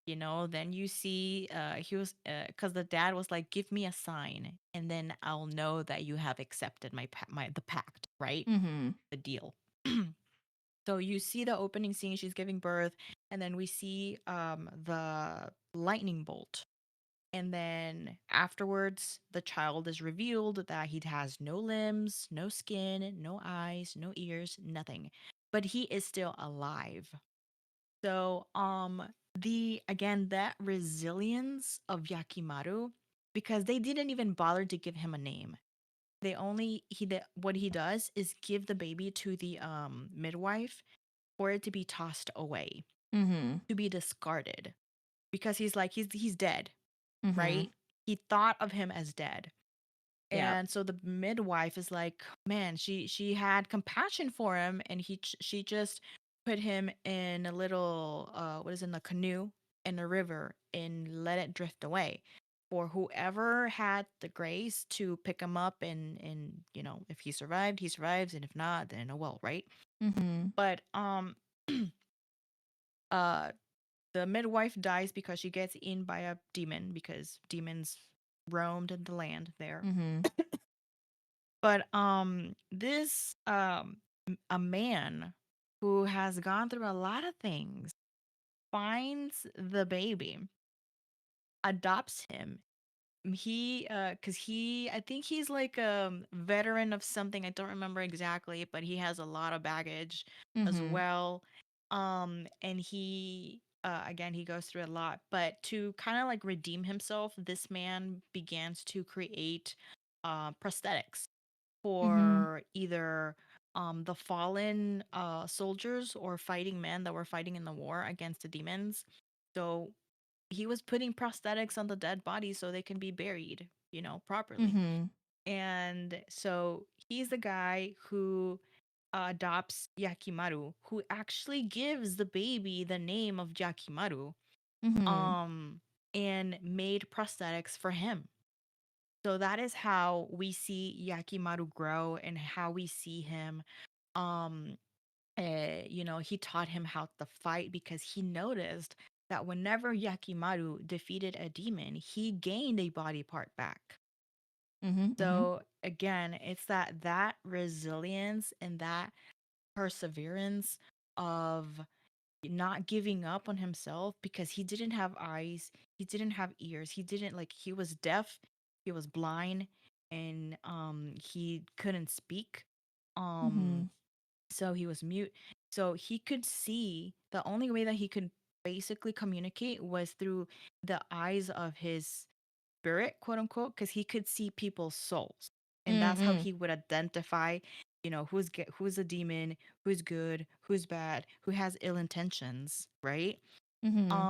You know, then you see he was cuz the dad was like, give me a sign and then I'll know that you have accepted my the pact, right? Mhm. The deal. So you see the opening scene, she's giving birth, and then we see the lightning bolt. And then afterwards, the child is revealed that he has no limbs, no skin, no eyes, no ears, nothing. But he is still alive. So, the again, that resilience of Yakimaru, because they didn't even bother to give him a name. They only what he does is give the baby to the midwife for it to be tossed away, Mhm. to be discarded, because he's like he's dead, Mhm. right? He thought of him as dead. Yep. And so the midwife is like, man, she had compassion for him, and she just put him in a little what is in the canoe in a river and let it drift away for whoever had the grace to pick him up, and you know, if he survived, he survives, and if not, then oh well, right? Mhm. But uh the midwife dies because she gets eaten by a demon, because demons roamed the land there. Mhm. But this a man who has gone through a lot of things finds the baby, adopts him. He cuz he I think he's like a veteran of something, I don't remember exactly, but he has a lot of baggage as Mhm. well. And he again, he goes through a lot, but to kind of like redeem himself, this man begins to create prosthetics Mhm. for either the fallen soldiers or fighting men that were fighting in the war against the demons. So he was putting prosthetics on the dead bodies so they can be buried, you know, properly. Mhm. And so he's the guy who adopts Yakimaru, who actually gives the baby the name of Yakimaru, Mhm. um, and made prosthetics for him. So that is how we see Yakimaru grow, and how we see him. Um, you know, he taught him how to fight, because he noticed that whenever Yakimaru defeated a demon, he gained a body part back. Mhm. Mhm. So again, it's that resilience and that perseverance of not giving up on himself, because he didn't have eyes, he didn't have ears, he didn't like he was deaf, he was blind, and he couldn't speak. Um Mhm. so he was mute. So he could see, the only way that he could basically communicate was through the eyes of his spirit, quote unquote, because he could see people's souls. And that's how Mhm. he would identify, you know, who's a demon, who's good, who's bad, who has ill intentions, right? Mhm.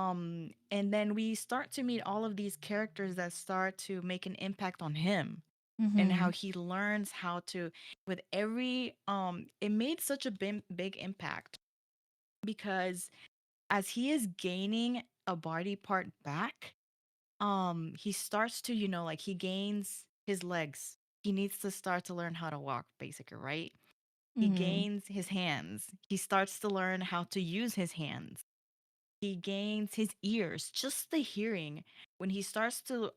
And then we start to meet all of these characters that start to make an impact on him, and how Mhm. he learns how to, with every it made such a big impact, because as he is gaining a body part back, he starts to, you know, like he gains his legs, he needs to start to learn how to walk, basically, right? He Mhm. gains his hands, he starts to learn how to use his hands. He gains his ears, just the hearing. When he starts to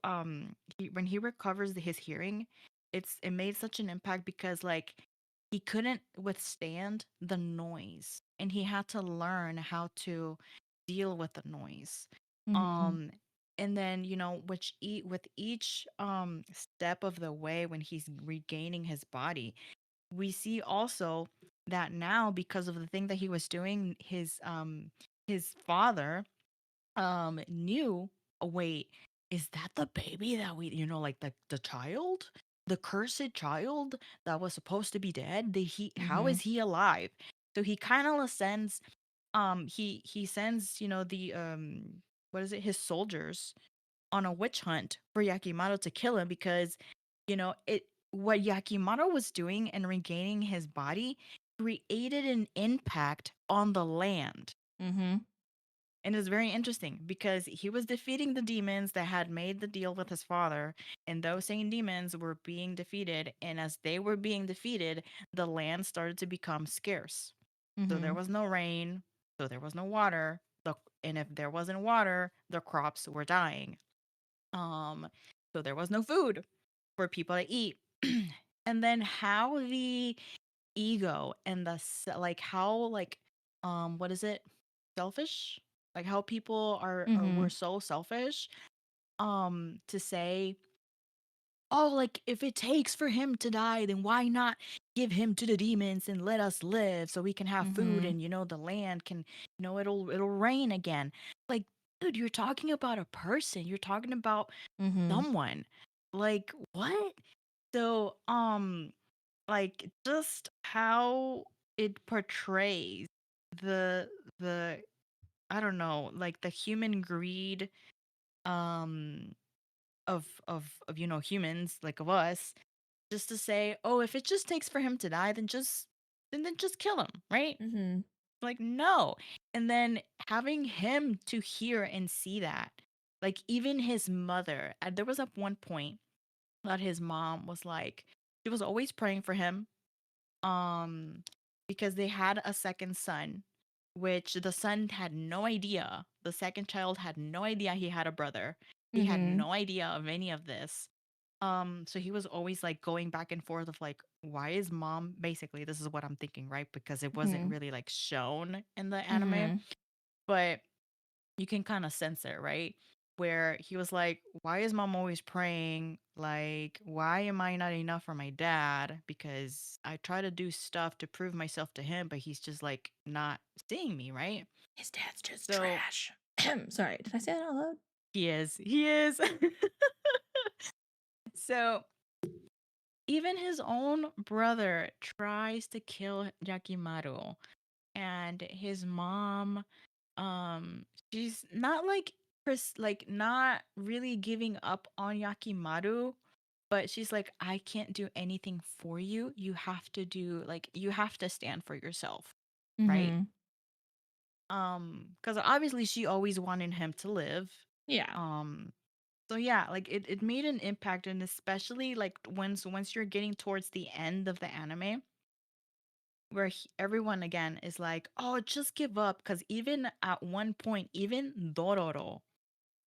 when he recovers his hearing, it made such an impact, because like he couldn't withstand the noise, and he had to learn how to deal with the noise. Mhm. um and then, you know, with each step of the way, when he's regaining his body, we see also that now, because of the thing that he was doing, his father knew "Oh, wait, is that the baby that we, like the child? The cursed child that was supposed to be dead? How Mm-hmm. is he alive?" So he kind of sends, he sends, the, what is it, his soldiers on a witch hunt for Yakimaru to kill him because, what Yakimaru was doing and regaining his body created an impact on the land. Mm-hmm. And it's very interesting because he was defeating the demons that had made the deal with his father, and those same demons were being defeated. And as they were being defeated, the land started to become scarce. So there Mm-hmm. was no rain, so there was no water. And if there wasn't water, the crops were dying. Um, so there was no food for people to eat. And then how the ego and like how like what is it, selfish, like how people are Mm-hmm. were so selfish to say, oh, like if it takes for him to die, then why not give him to the demons and let us live so we can have food, Mm-hmm. and the land can, it'll rain again. Like, dude, you're talking about a person, you're talking about Mm-hmm. someone. Like, what? So like just how it portrays the the I don't know, like the human greed um of humans, like of us, just to say, oh, if it just takes for him to die, then just kill him, right? Mm-hmm. Like, no. And then having him to hear and see that, like even his mother, there was at one point that his mom was like, she was always praying for him, um because they had a second son, which the son had no idea, the second child had no idea he had a brother. He had Mm-hmm. no idea of any of this. So he was always like going back and forth of like, why is mom, basically this is what I'm thinking, right? Because it wasn't Mm-hmm. really like shown in the anime, Mm-hmm. but you can kind of sense it, right? Where he was like, why is mom always praying? Like, why am I not enough for my dad? Because I try to do stuff to prove myself to him, but he's just like not seeing me, right? His dad's just So trash. Sorry, did I say that out loud? he is. He is. So even his own brother tries to kill Yakimaru, and his mom, she's not like like not really giving up on Yakimaru, but she's like, I can't do anything for you. You have to do, like, you have to stand for yourself, right? Mm-hmm. Because obviously she always wanted him to live. Yeah. um so yeah, like it made an impact, and especially like once you're getting towards the end of the anime, where everyone again is like, oh, just give up, because even at one point, even Dororo,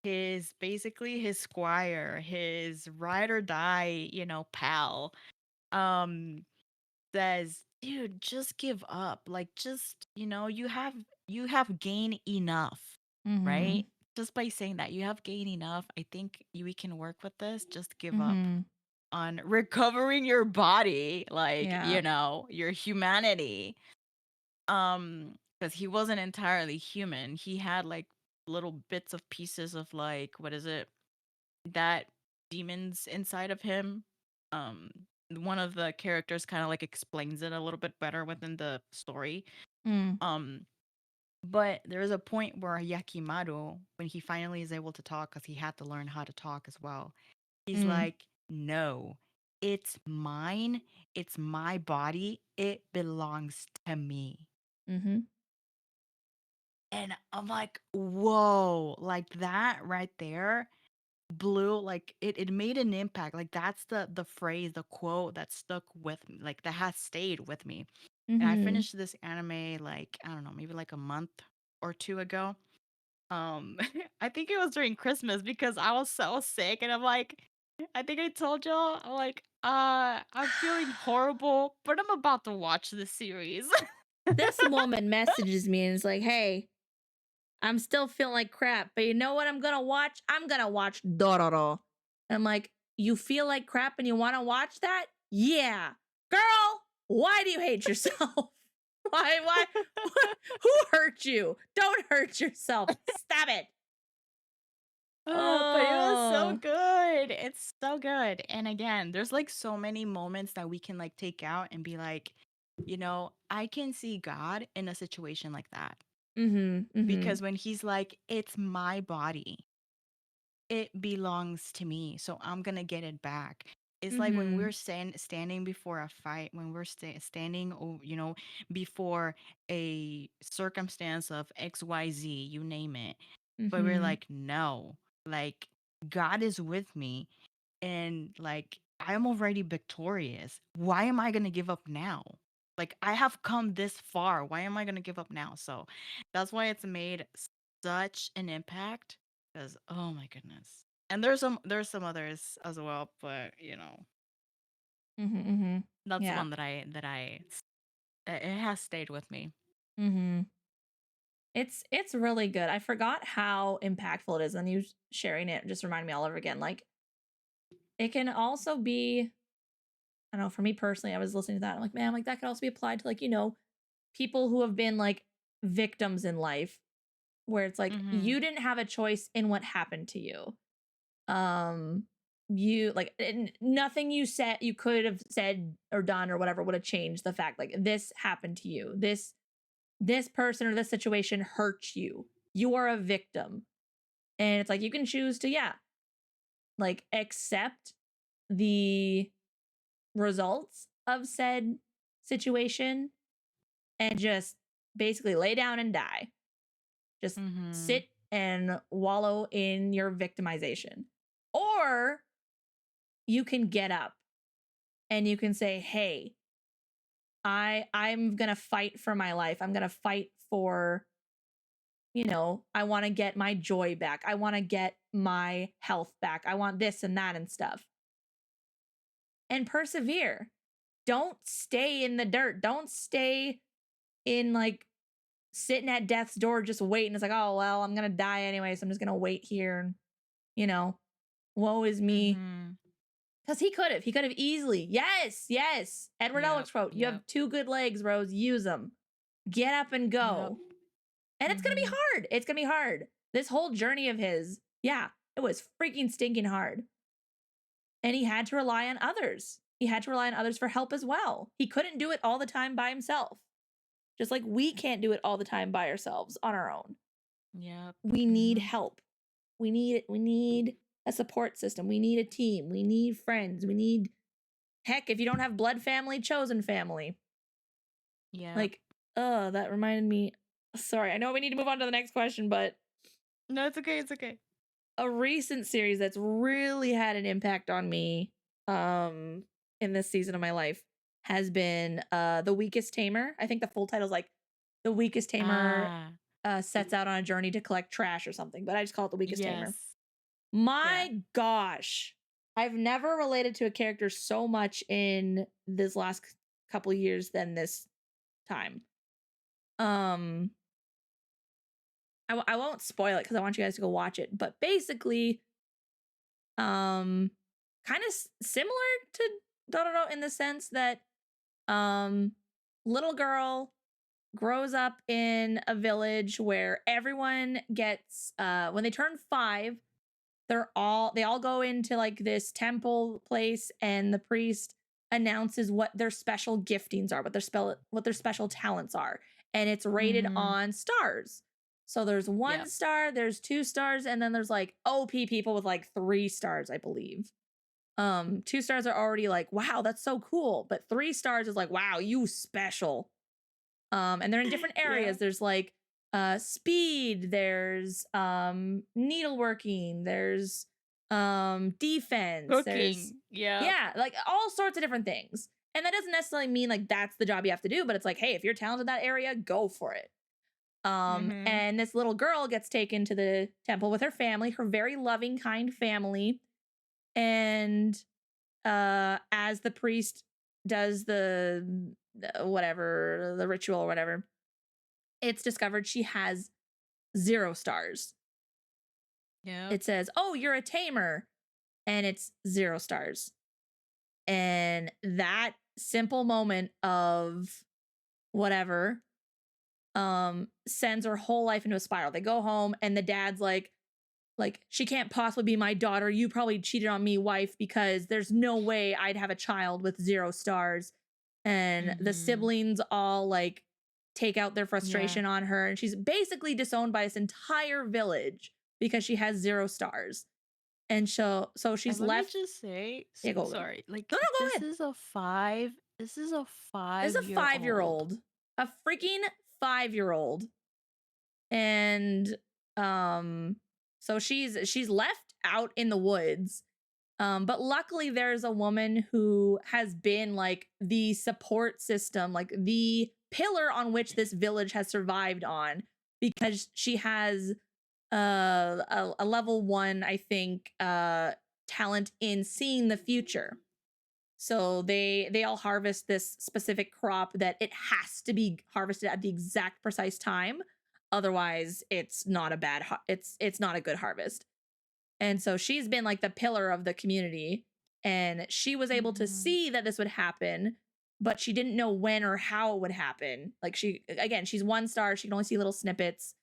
his basically his squire, his ride or die, pal, um says, dude, just give up, like, just, you have gained enough, Mm-hmm. right? Just by saying that you have gained enough, I think we can work with this. Just give up Mm-hmm. on recovering your body, like, Yeah. your humanity. Because he wasn't entirely human. He had like little bits of pieces of, like, what is it, that demons inside of him. Um, one of the characters kind of like explains it a little bit better within the story. Mm. Um, but there is a point where Yakimaru, when he finally is able to talk, because he had to learn how to talk as well, he's Mm. like, no, it's mine. It's my body. It belongs to me. Mm-hmm. And I'm like, whoa, like that right there blew, like it made an impact. Like that's the phrase, the quote that stuck with me, like that has stayed with me. And I Mm-hmm. finished this anime like, I don't know, maybe like a month or two ago. I think it was during Christmas because I was so sick, and I'm like, I think I told y'all, I'm like, I'm feeling horrible, but I'm about to watch this series. This woman messages me and is like, hey, I'm still feeling like crap, but you know what I'm gonna watch? I'm gonna watch Dororo. And I'm like, you feel like crap and you wanna watch that? Yeah. Girl, why do you hate yourself? Why? Who hurt you? Don't hurt yourself. Stop it. Oh, but it was so Oh. good. It's so good. And again, there's like so many moments that we can like take out and be like, I can see God in a situation like that. Mhm. Mhm. Because when he's like, it's my body, it belongs to me, so I'm gonna get it back. It's like when we're Mhm. standing before a fight, when we're standing, before a circumstance of XYZ, you name it. But we're Mhm. like, no, like God is with me, and like I'm already victorious. Why am I gonna give up now? Like I have come this far. Why am I gonna give up now? So that's why it's made such an impact. Because oh my goodness. And there's some others as well, but Mhm. Mhm. that's the Yeah. one that it has stayed with me. Mhm. It's really good. I forgot how impactful it is, and you sharing it just reminded me all over again. Like it can also be, I don't know, for me personally, I was listening to that. I'm like, man, like that could also be applied to like, people who have been like victims in life where it's like Mhm. you didn't have a choice in what happened to you. Um you like nothing you said you could have said or done or whatever would have changed the fact like this happened to you. This person or this situation hurt you. You are a victim. And it's like you can choose to, yeah, like accept the results of said situation and just basically lay down and die. Just Mhm. sit and wallow in your victimization. Or you can get up and you can say, "Hey, I'm going to fight for my life. I'm going to fight for, I want to get my joy back. I want to get my health back. I want this and that and stuff." And persevere. Don't stay in the dirt. Don't stay in like sitting at death's door just waiting. It's like, "Oh, well, I'm going to die anyway, so I'm just going to wait here and, you know, woe is me." Mhm. Because he could have. He could have easily. Yes, yes. Edward Yep. Elric's quote, "You Yep. have two good legs, Rose. Use them. Get up and Yep. go." And it's going to be Mhm. hard. It's going to be hard. This whole journey of his, yeah, it was freaking stinking hard. And he had to rely on others. He had to rely on others for help as well. He couldn't do it all the time by himself. Just like we can't do it all the time by ourselves on our own. Yep. We need Mhm. help. We need a support system. We need a team. We need friends. We need, heck, if you don't have blood family, chosen family. Yep. Like, that reminded me. Sorry, I know we need to move on to the next question, but No, it's okay. It's okay. a recent series that's really had an impact on me in this season of my life has been The Weakest Tamer. I think the full title is like The Weakest Tamer Ah. sets out on a journey to collect trash or something, but I just call it The Weakest Tamer. Yes. Yeah. My gosh. I've never related to a character so much in this last couple years than this time. Um I won't spoil it because I want you guys to go watch it, but basically um kind of similar to Dororo in the sense that um little girl grows up in a village where everyone gets when they turn 5, they all go into like this temple place and the priest announces what their special giftings are, what their special talents are, and it's rated Mhm. on stars. So there's 1 Yep. star, there's 2 stars, and then there's like OP people with like 3 stars, I believe. 2 stars are already like, wow, that's so cool, but 3 stars is like, wow, you special. And they're in different Yeah. areas. There's like speed, there's needleworking, there's defense, there's, Cooking. Yep. yeah, like all sorts of different things. And that doesn't necessarily mean like that's the job you have to do, but it's like, hey, if you're talented in that area, go for it. Mhm. And this little girl gets taken to the temple with her family, her very loving, kind family. And as the priest does the whatever, the ritual or whatever, it's discovered she has 0 stars. Yep. It says, "Oh, you're a tamer," and it's 0 stars. And that simple moment of whatever sends her whole life into a spiral. They go home and the dad's like, she can't possibly be my daughter. You probably cheated on me, wife, because there's no way I'd have a child with 0 stars. And the Mm-hmm. siblings all like take out their Yeah. frustration on her. And she's basically disowned by this entire village because she has 0 stars. And so And she's let me left. just say, Yeah, go. sorry, like No, no, go this ahead. is a five. This is a This is a 5-year-old. 5-year-old. A freaking 5-year-old. And so she's left out in the woods. But luckily there's a woman who has been like the support system, like the pillar on which this village has survived on, because she has a level 1, I think, talent in seeing the future. So they all harvest this specific crop that it has to be harvested at the exact precise time. Otherwise, it's not a bad it's not a good harvest. And so she's been like the pillar of the community, and she was able to Mm-hmm. see that this would happen, but she didn't know when or how it would happen. Like, she's 1 star, she can only see little snippets.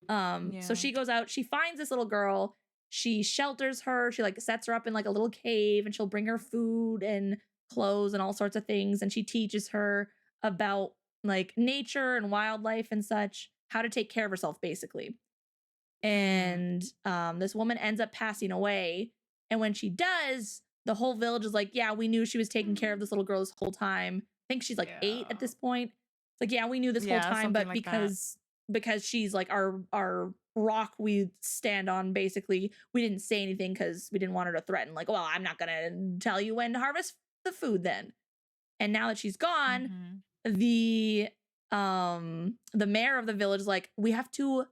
So Yeah. she goes out, she finds this little girl, she shelters her, she like sets her up in like a little cave, and she'll bring her food and clothes and all sorts of things, and she teaches her about like nature and wildlife and such, how to take care of herself basically. Mm-hmm. And this woman ends up passing away, and when she does, the whole village is like, yeah, we knew she was taking care of this little girl this whole time. I think she's like 8 at Yeah. this point. It's like, yeah, we knew this whole Yeah, time, something but like that. because she's like our rock we stand on, basically, we didn't say anything because we didn't want her to threaten, like, well, I'm not gonna tell you when to harvest the food then. And now that she's gone, Mm-hmm. the mayor of the village is like, we have to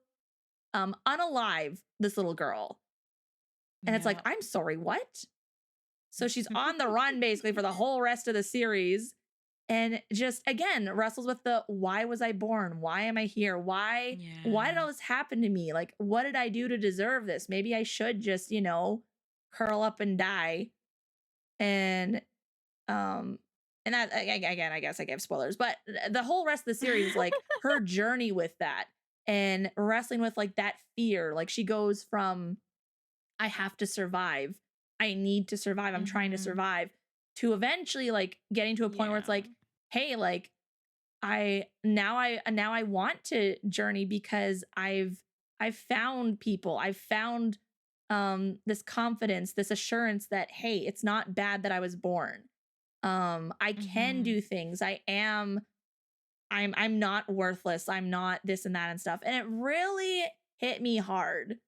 unalive this little girl. And it's like, Yeah. I'm sorry, what? So she's on the run basically for the whole rest of the series, and just again wrestles with the, why was I born? Why am I here? Why did all Yeah. this happen to me? Like, what did I do to deserve this? Maybe I should just, curl up and die. And um and that, again, I guess I gave spoilers, but the whole rest of the series is like her journey with that, and wrestling with like that fear. Like, she goes from, I have to survive, I need to survive, I'm trying to Mm-hmm. survive, to eventually like getting to a point where it's Yeah. like, hey, like, I want to journey because I've found people, I've found this confidence, this assurance that, hey, it's not bad that I was born. I can Mm-hmm. do things. I'm not worthless. I'm not this and that and stuff. And it really hit me hard.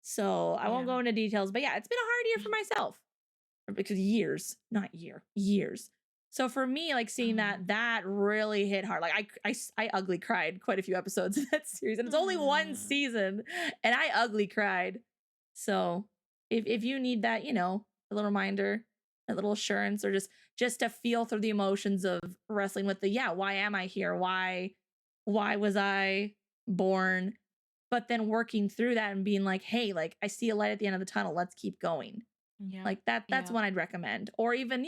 So I won't Yeah. go into details, but yeah, it's been a hard year for myself, because years. So for me, like, seeing that really hit hard. Like, I ugly cried quite a few episodes of that series, and it's only 1 Mm. season, and I ugly cried. So if you need that, a little reminder, a little assurance, or just to feel through the emotions of wrestling with the, yeah, why am I here? Why was I born? But then working through that and being like, hey, like, I see a light at the end of the tunnel. Let's keep going. Yeah. Like, that's Yeah. one I'd recommend. Or even,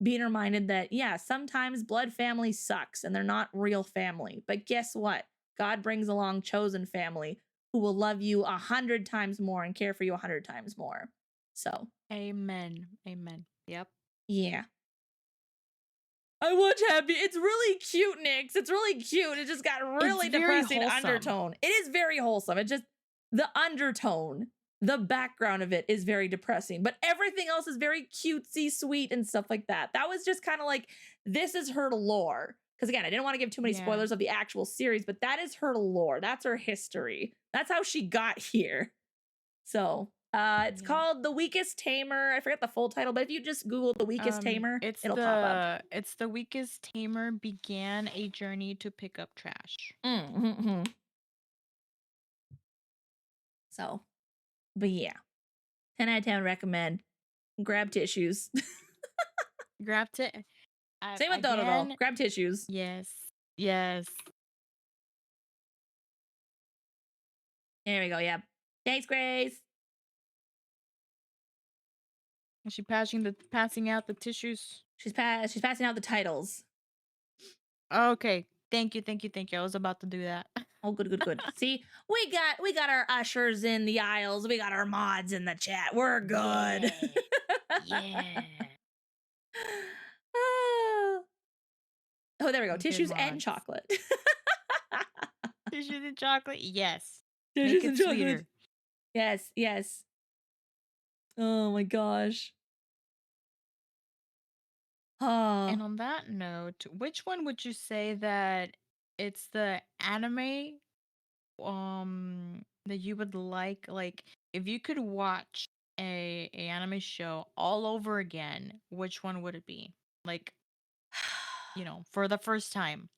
being reminded that, yeah, sometimes blood family sucks and they're not real family. But guess what? God brings along chosen family who will love you 100 times more and care for you 100 times more. So, Amen. Amen. Yep. yeah. I watch Happy. It's really cute, Nyx. It's really cute. It just got really It's very depressing wholesome. undertone. It is very wholesome. It just, the undertone, the background of it is very depressing, but everything else is very cutesy, sweet, and stuff like that. That was just kind of like, this is her lore. Because again, I didn't want to give too many Yeah. spoilers of the actual series, but that is her lore. That's her history. That's how she got here. So, it's Yeah. called The Weakest Tamer. I forget the full title, but if you just Google The Weakest Tamer, it'll pop up. It's the weakest tamer began a journey to pick up trash. Mm-hmm. So, but yeah, 10 out of 10 recommend. Grab tissues. Grab it. Same with Dodo. Again. Grab tissues. Yes. Yes. There we go. Yeah. Thanks, Grace. Is she passing out the tissues? She's passing out the titles. Okay. Thank you. I was about to do that. Oh, good, good, good. See, we got our ushers in the aisles. We got our mods in the chat. We're good. Yeah. Yeah. Ah. Oh, there we go. Some good Tissues and mods. chocolate. Tissues and chocolate? Yes. Make Tissues it and chocolate. sweeter. Yes, yes. Oh my gosh. And Oh. on that note, which one would you say that it's the anime that you would like if you could watch a anime show all over again, which one would it be? Like, for the first time.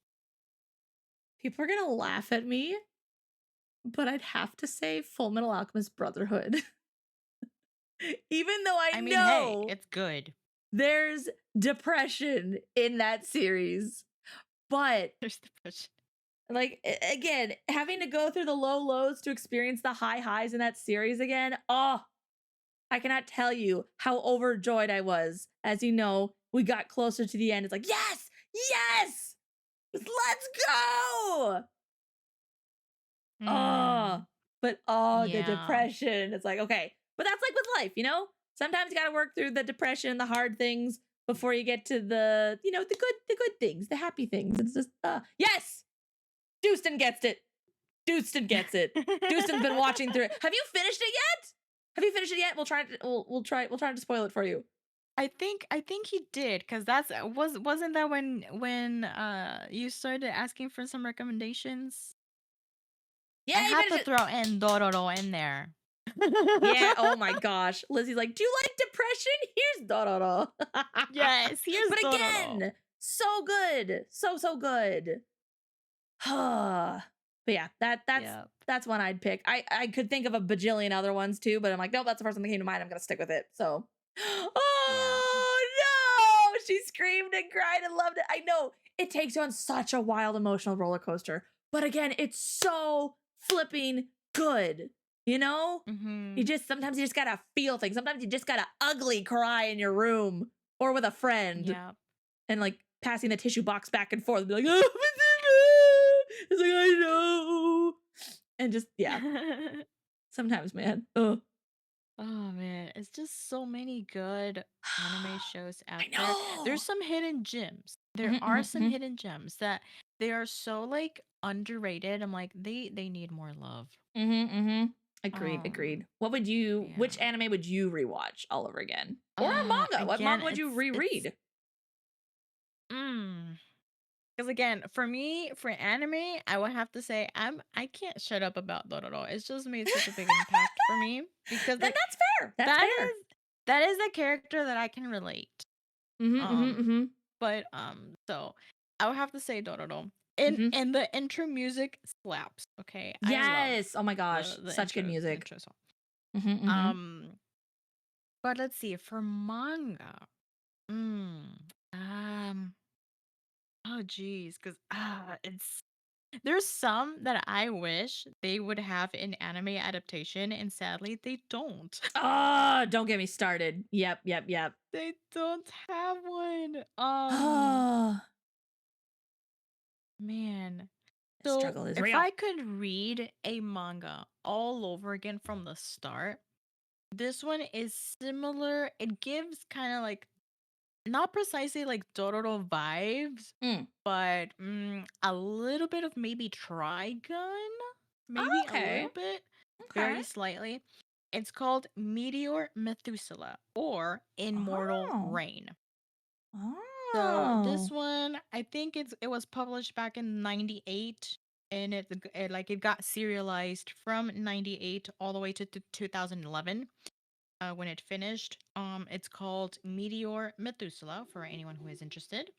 People are gonna laugh at me, but I'd have to say Full Metal Alchemist Brotherhood. Even though I I mean, hey, know it's good. there's depression in that series, but There's the push. like again, having to go through the low lows to experience the high highs in that series again. Oh, I cannot tell you how overjoyed I was. As you know, we got closer to the end. It's like, yes, yes, let's go. Oh, but the Yeah. depression. It's like, okay, but that's like with life, you know? Sometimes you got to work through the depression, the hard things before you get to the good things, the happy things. It's just, yes, Dustin gets it. Dustin gets it. Dustin's been watching through it. Have you finished it yet? Have you finished it yet? We'll try to spoil it for you. I think he did, because wasn't that when you started asking for some recommendations? Yeah, I you had finished to it. throw in Dororo in there. Yeah, oh my gosh. Lizzie's like, do you like depression? Here's Dororo. Yes, here's But Dororo. again, so good. So good. But yeah, Yep. that's one I'd pick. I could think of a bajillion other ones too, but I'm like, nope, that's the first one that came to mind. I'm gonna stick with it. So Yeah. oh no! She screamed and cried and loved it. I know it takes you on such a wild emotional roller coaster. But again, it's so flipping good. You know? Mm-hmm. Sometimes you just gotta feel things. Sometimes you just gotta ugly cry in your room or with a friend Yep. and like passing the tissue box back and forth and be like, oh, it's like, I know. And just, yeah, sometimes, man. Oh, Oh man, it's just so many good anime shows out I there. know. There's some hidden gems. There Mhm, are mhm, some mhm. hidden gems that they are so like underrated. I'm like, they need more love. Mhm, mhm. Agreed, agreed. Which Yeah. anime would you rewatch all over again? Or a manga? What Again, manga would you it's reread? mm. Because again, for me, for anime, I would have to say I can't shut up about Dororo. It's just made such a big impact for me because Then like that's fair. That's that fair. is a character that I can relate. Mhm, mhm, Um, mhm. but so I would have to say Dororo. And Mhm. and the intro music slaps. Okay, I love Yes. Oh my gosh. the Such good music. intro song. Mhm, mhm. Um, but let's see for manga. Mm, um, oh geez, because it's there's some that I wish they would have an anime adaptation, and sadly they don't. Oh, don't get me started. Yep, yep, yep. They don't have one. Oh, Man. the So struggle is if real. I could read a manga all over again from the start, this one is similar. It gives kind of like not precisely like Dororo vibes, Mm. but a little bit of maybe Trigun, Oh, maybe a okay. little bit, Okay. very slightly. It's called Meteor Methuselah or Immortal Oh. Rain. So this Oh. one, I think it was published back in '98, and it got serialized from '98 all the way to 2011. When it finished, it's called Meteor Methuselah for anyone who is interested.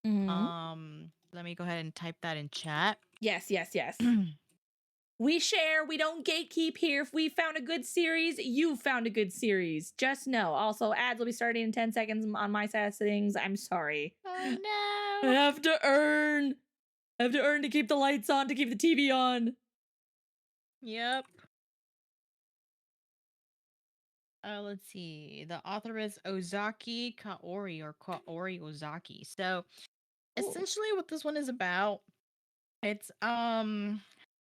Mhm. Let me go ahead and type that in chat. Yes, yes, yes. We share, we don't gatekeep here. If we found a good series, you found a good series. Just know. Also, ads will be starting in 10 seconds on my side of things. I'm sorry. Oh I no! have to earn. I have to earn to keep the lights on, to keep the TV on. Yep. Let's see. The author is Ozaki Kaori or Kaori Ozaki. So Ooh. essentially, what this one is about, it's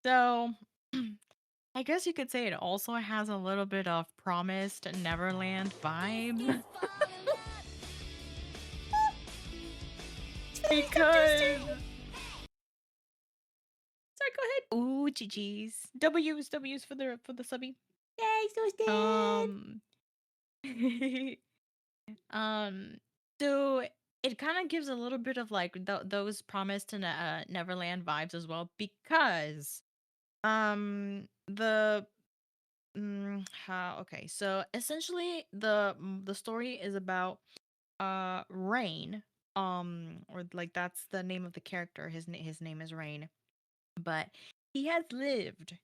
So I guess you could say it also has a little bit of promised Neverland vibes Feelings up because Tuesday. Sorry, go ahead. ooh, GG's. W's for the subby. Yay, Tuesday. Um um so it kind of gives a little bit of like those promised Neverland vibes as well because the how okay, so essentially the story is about Rain, or like that's the name of the character. His name is Rain, but he has lived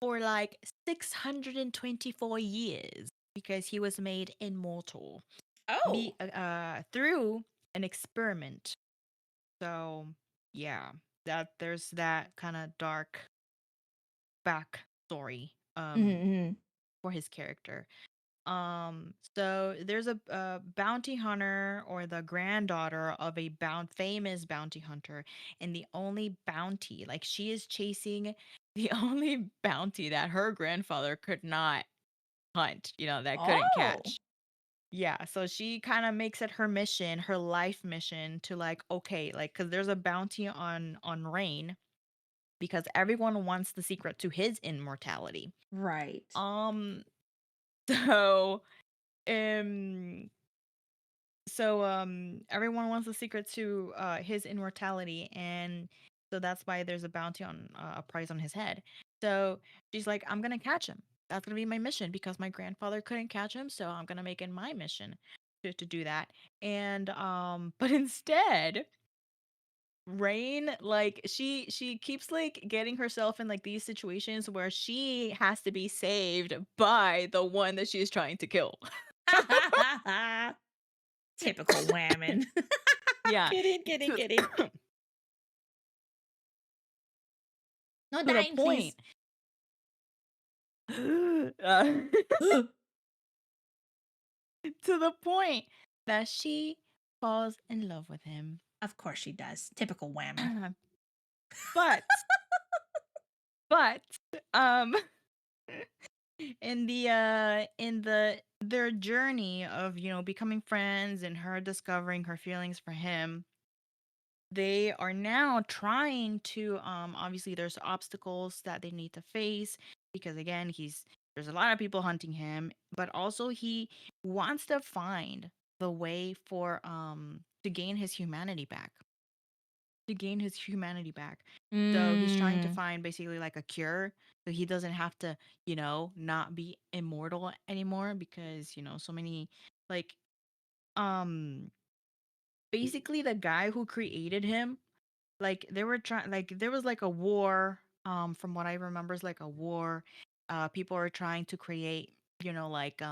for like 624 years because he was made immortal Oh, through an experiment. So yeah, that there's that kind of dark backstory mm-hmm. for his character. So there's a bounty hunter or the granddaughter of a famous bounty hunter, and the only bounty, like she is chasing the only bounty that her grandfather could not hunt, that couldn't Oh, catch. Yeah, so she kind of makes it her mission, her life mission to like, okay, like cuz there's a bounty on Rain because everyone wants the secret to his immortality. right. Um so um everyone wants the secret to his immortality, and so that's why there's a bounty on a prize on his head. So she's like, I'm gonna catch him. That's gonna be my mission because my grandfather couldn't catch him, so I'm gonna make it my mission to do that. And but instead, Rain, like she keeps like getting herself in like these situations where she has to be saved by the one that she's trying to kill. Typical whammon. Yeah. Kidding, kidding, To kidding. No to the dying, point. please. uh, to the point that she falls in love with him. Of course she does. Typical whammon. but but um in their journey of becoming friends and her discovering her feelings for him, they are now trying to obviously there's obstacles that they need to face because again there's a lot of people hunting him, but also he wants to find the way for to gain his humanity back, so he's trying to Mm. find basically like a cure so he doesn't have to not be immortal anymore because so many like um basically the guy who created him, like they were trying, like there was like a war, from what I remember is like a war. People are trying to create like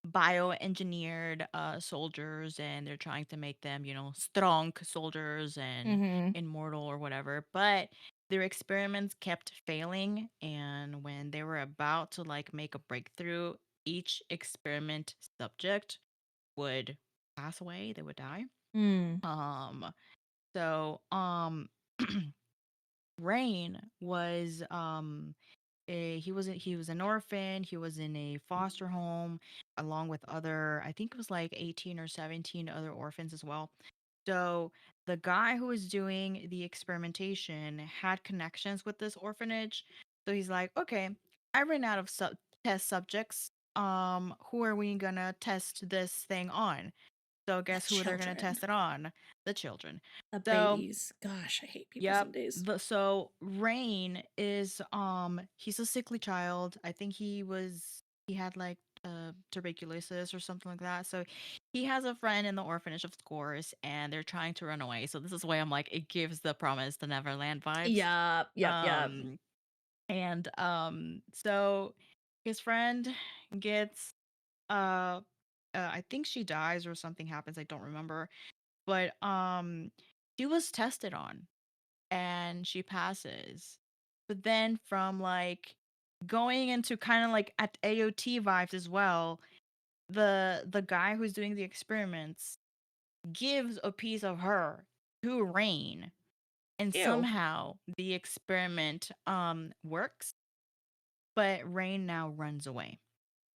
bioengineered soldiers, and they're trying to make them strong soldiers and Mhm. immortal or whatever, but their experiments kept failing, and when they were about to like make a breakthrough, each experiment subject would pass away, they would die. Mm. um so Rain was he was an orphan. He was in a foster home along with other, I think it was like 18 or 17 other orphans as well. So the guy who was doing the experimentation had connections with this orphanage. So he's like, okay, I ran out of test subjects. Who are we gonna test this thing on? So The guess who they're gonna children. test it on? The children. The So babies. Gosh, I hate people some yep. days. So Rain is he's a sickly child. I think he had like tuberculosis or something like that. So he has a friend in the orphanage, of course, and they're trying to run away. So this is why I'm like it gives the promise the Neverland vibes. Yup, yup, yup. And so his friend gets I think she dies or something happens. I don't remember. But she was tested on and she passes. But then from like going into kind of like at AOT vibes as well, the guy who's doing the experiments gives a piece of her to Rain and Ew. somehow the experiment works, but Rain now runs away.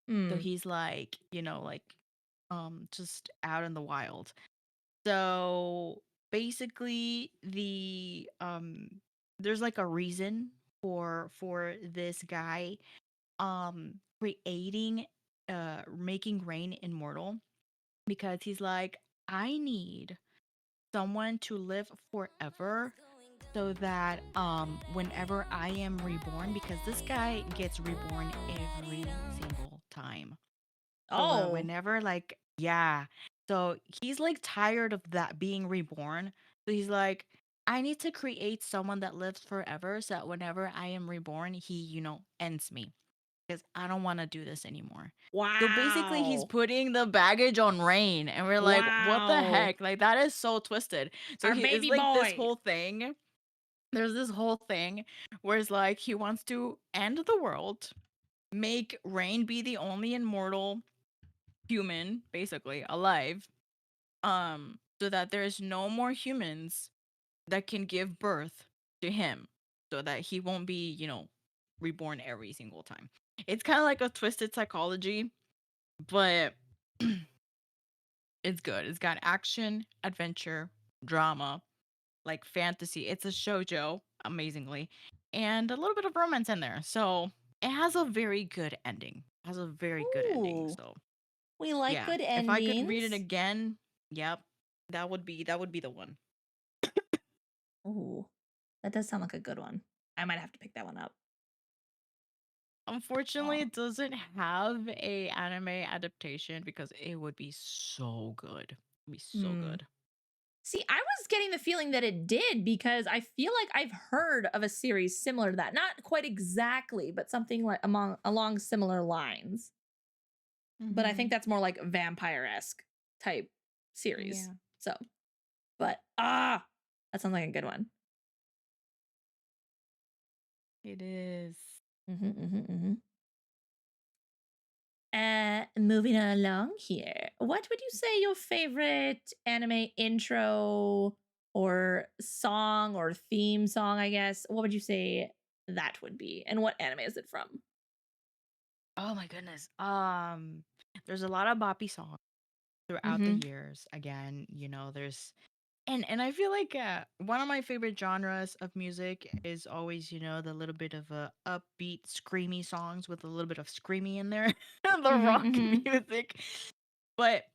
So Mm. he's like, just out in the wild. So basically there's like a reason for this guy creating making Rain immortal, because he's like, I need someone to live forever so that whenever I am reborn, because this guy gets reborn every single time. So Oh, whenever, like, yeah. So he's like tired of that being reborn. So he's like, I need to create someone that lives forever so that whenever I am reborn, he, ends me, because I don't want to do this anymore. So basically, he's wow. putting the baggage on Rain, and we're like, what the Wow. heck? Like, that is so twisted. So Our he is baby like this boy. whole thing. There's this whole thing where it's like he wants to end the world, make Rain be the only immortal human, basically, alive, so that there's no more humans that can give birth to him, so that he won't be, reborn every single time. It's kind of like a twisted psychology, but it's good. It's got action, adventure, drama, like fantasy. It's a shoujo, amazingly, and a little bit of romance in there. So it has a very good ending. Has a very good ending. Ooh, So we like yeah, good if I could read it endings. again, yep, that would be the one. Ooh, that does sound like a good one. I might have to pick that one up. Unfortunately, Oh. it doesn't have a anime adaptation because it would be so good. It'd be so Hmm. good. See, I was getting the feeling that it did because I feel like I've heard of a series similar to that. Not quite exactly, but something like along similar lines. But I think Mm-hmm. that's more like vampire-esque type series. Yeah, So, but that sounds like a good one. it is. Mm-hmm. Moving along here. What would you say your favorite anime intro or song or theme song, I guess? What would you say that would be? And what anime is it from? Oh my goodness. There's a lot of boppy songs throughout the Mm-hmm. years. Again, there's and I feel like one of my favorite genres of music is always, the little bit of a upbeat, screamy songs with a little bit of screamy in there, the Mm-hmm. rock Mm-hmm. music. But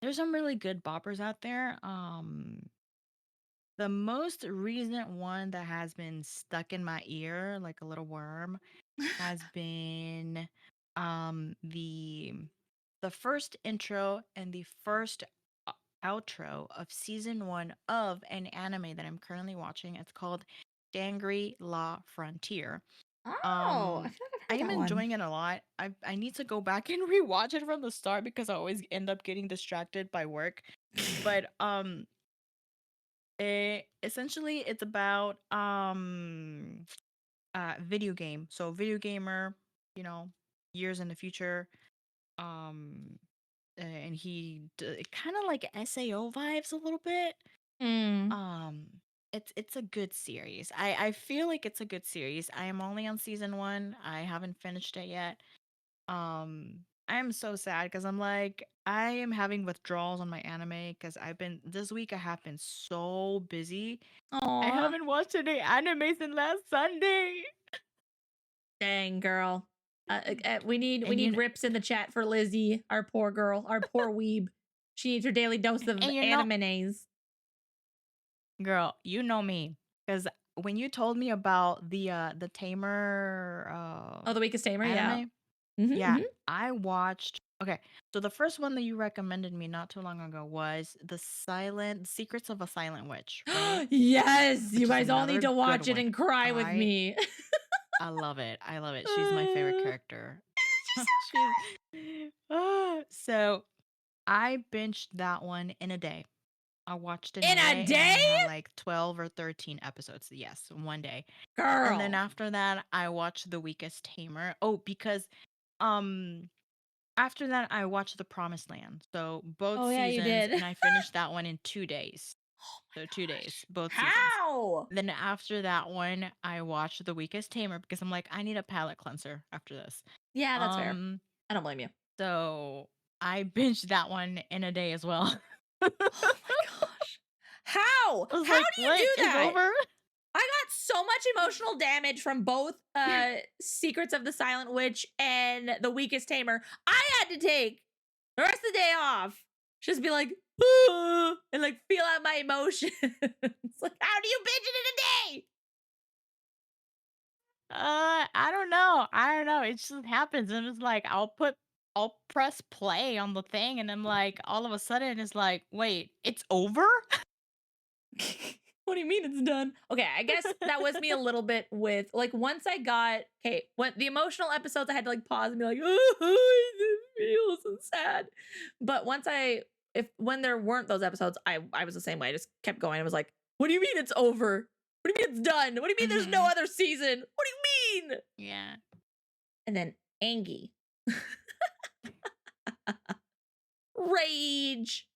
there's some really good boppers out there. The most recent one that has been stuck in my ear like a little worm has been the first intro and the first outro of season 1 of an anime that I'm currently watching. It's called Shangri-La Frontier. Oh, I Um feel like I've I heard am that one. enjoying it a lot. I need to go back and rewatch it from the start because I always end up getting distracted by work. But essentially it's about video game. So video gamer, you know, years in the future. Um and kind of like SAO vibes a little bit. Mm. Um it's a good series. I feel like it's a good series. I am only on season 1. I haven't finished it yet. I am so sad because I'm like, I am having withdrawals on my anime because this week I have been so busy. I Aw. haven't watched any anime since last Sunday. Dang, girl. We need And rips in the chat for Lizzie, our poor girl, our poor weeb. She needs her daily dose of and animes. girl, you know me, because when you told me about the Tamer Oh, the weakest tamer, yeah. anime, Mm-hmm. yeah, I watched. Okay, so the first one that you recommended me not too long ago was the Silent Secrets of a Silent Witch, right? Yes, you Which is guys all need another to good watch it one. and cry with I me. I love it. I love it. She's my favorite character. She's She's so I binged that one in a day. I watched it so in a in a day, and day, I had like 12 or 13 episodes. Yes, one day. And then girl. after that, I watched The Weakest Tamer. Oh, because um after that I watched The Promised Land. So both Oh yeah, you seasons, did. and I finished that one in 2 days. So 2 days, both seasons. How? Then after that one, I watched The Weakest Tamer because I'm like, I need a palate cleanser after this. Yeah, that's fair. I don't blame you. So I binged that one in a day as well. Oh my gosh. How? I was How like, do you what? do It's that? over? I got so much emotional damage from both Secrets of the Silent Witch and The Weakest Tamer. I had to take the rest of the day off. Just be like, "Ah," and like feel out my emotions. Like, how do you binge it in a day? I don't know. I don't know. It just happens. And it's like, I'll press play on the thing. And I'm like, all of a sudden it's like, wait, it's over? What do you mean it's done? Okay, I guess that was me a little bit with like once I got when the emotional episodes I had to like pause and be like, oh, it feels so sad. But when there weren't those episodes, I was the same way. I just kept going. I was like, what do you mean it's over? What do you mean it's done? What do you mean there's no other season? What do you mean? Yeah. And then Angie. Rage.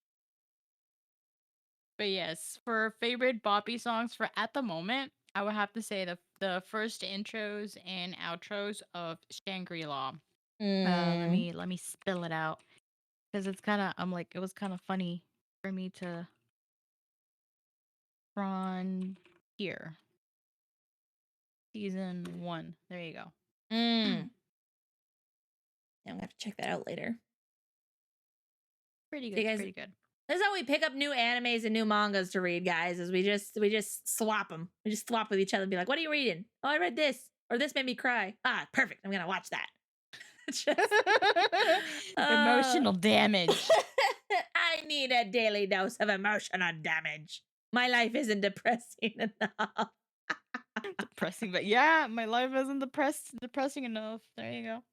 But yes, for favorite Boppy songs for at the moment, I would have to say the first intros and outros of Shangri-La. Let me spill it out because it's kind of I'm like it was kind of funny for me to Frontier season 1. There you go. I'm gonna have to check that out later. Pretty So good. you guys, Pretty good. this is how we pick up new animes and new mangas to read, guys. Is we just swap them. We just swap with each other and be like, "What are you reading? Oh, I read this, or this made me cry. Ah, perfect. I'm gonna watch that." Just, Emotional damage. I need a daily dose of emotional damage. My life isn't depressing enough. Depressing, but yeah, my life isn't depressing enough. There you go.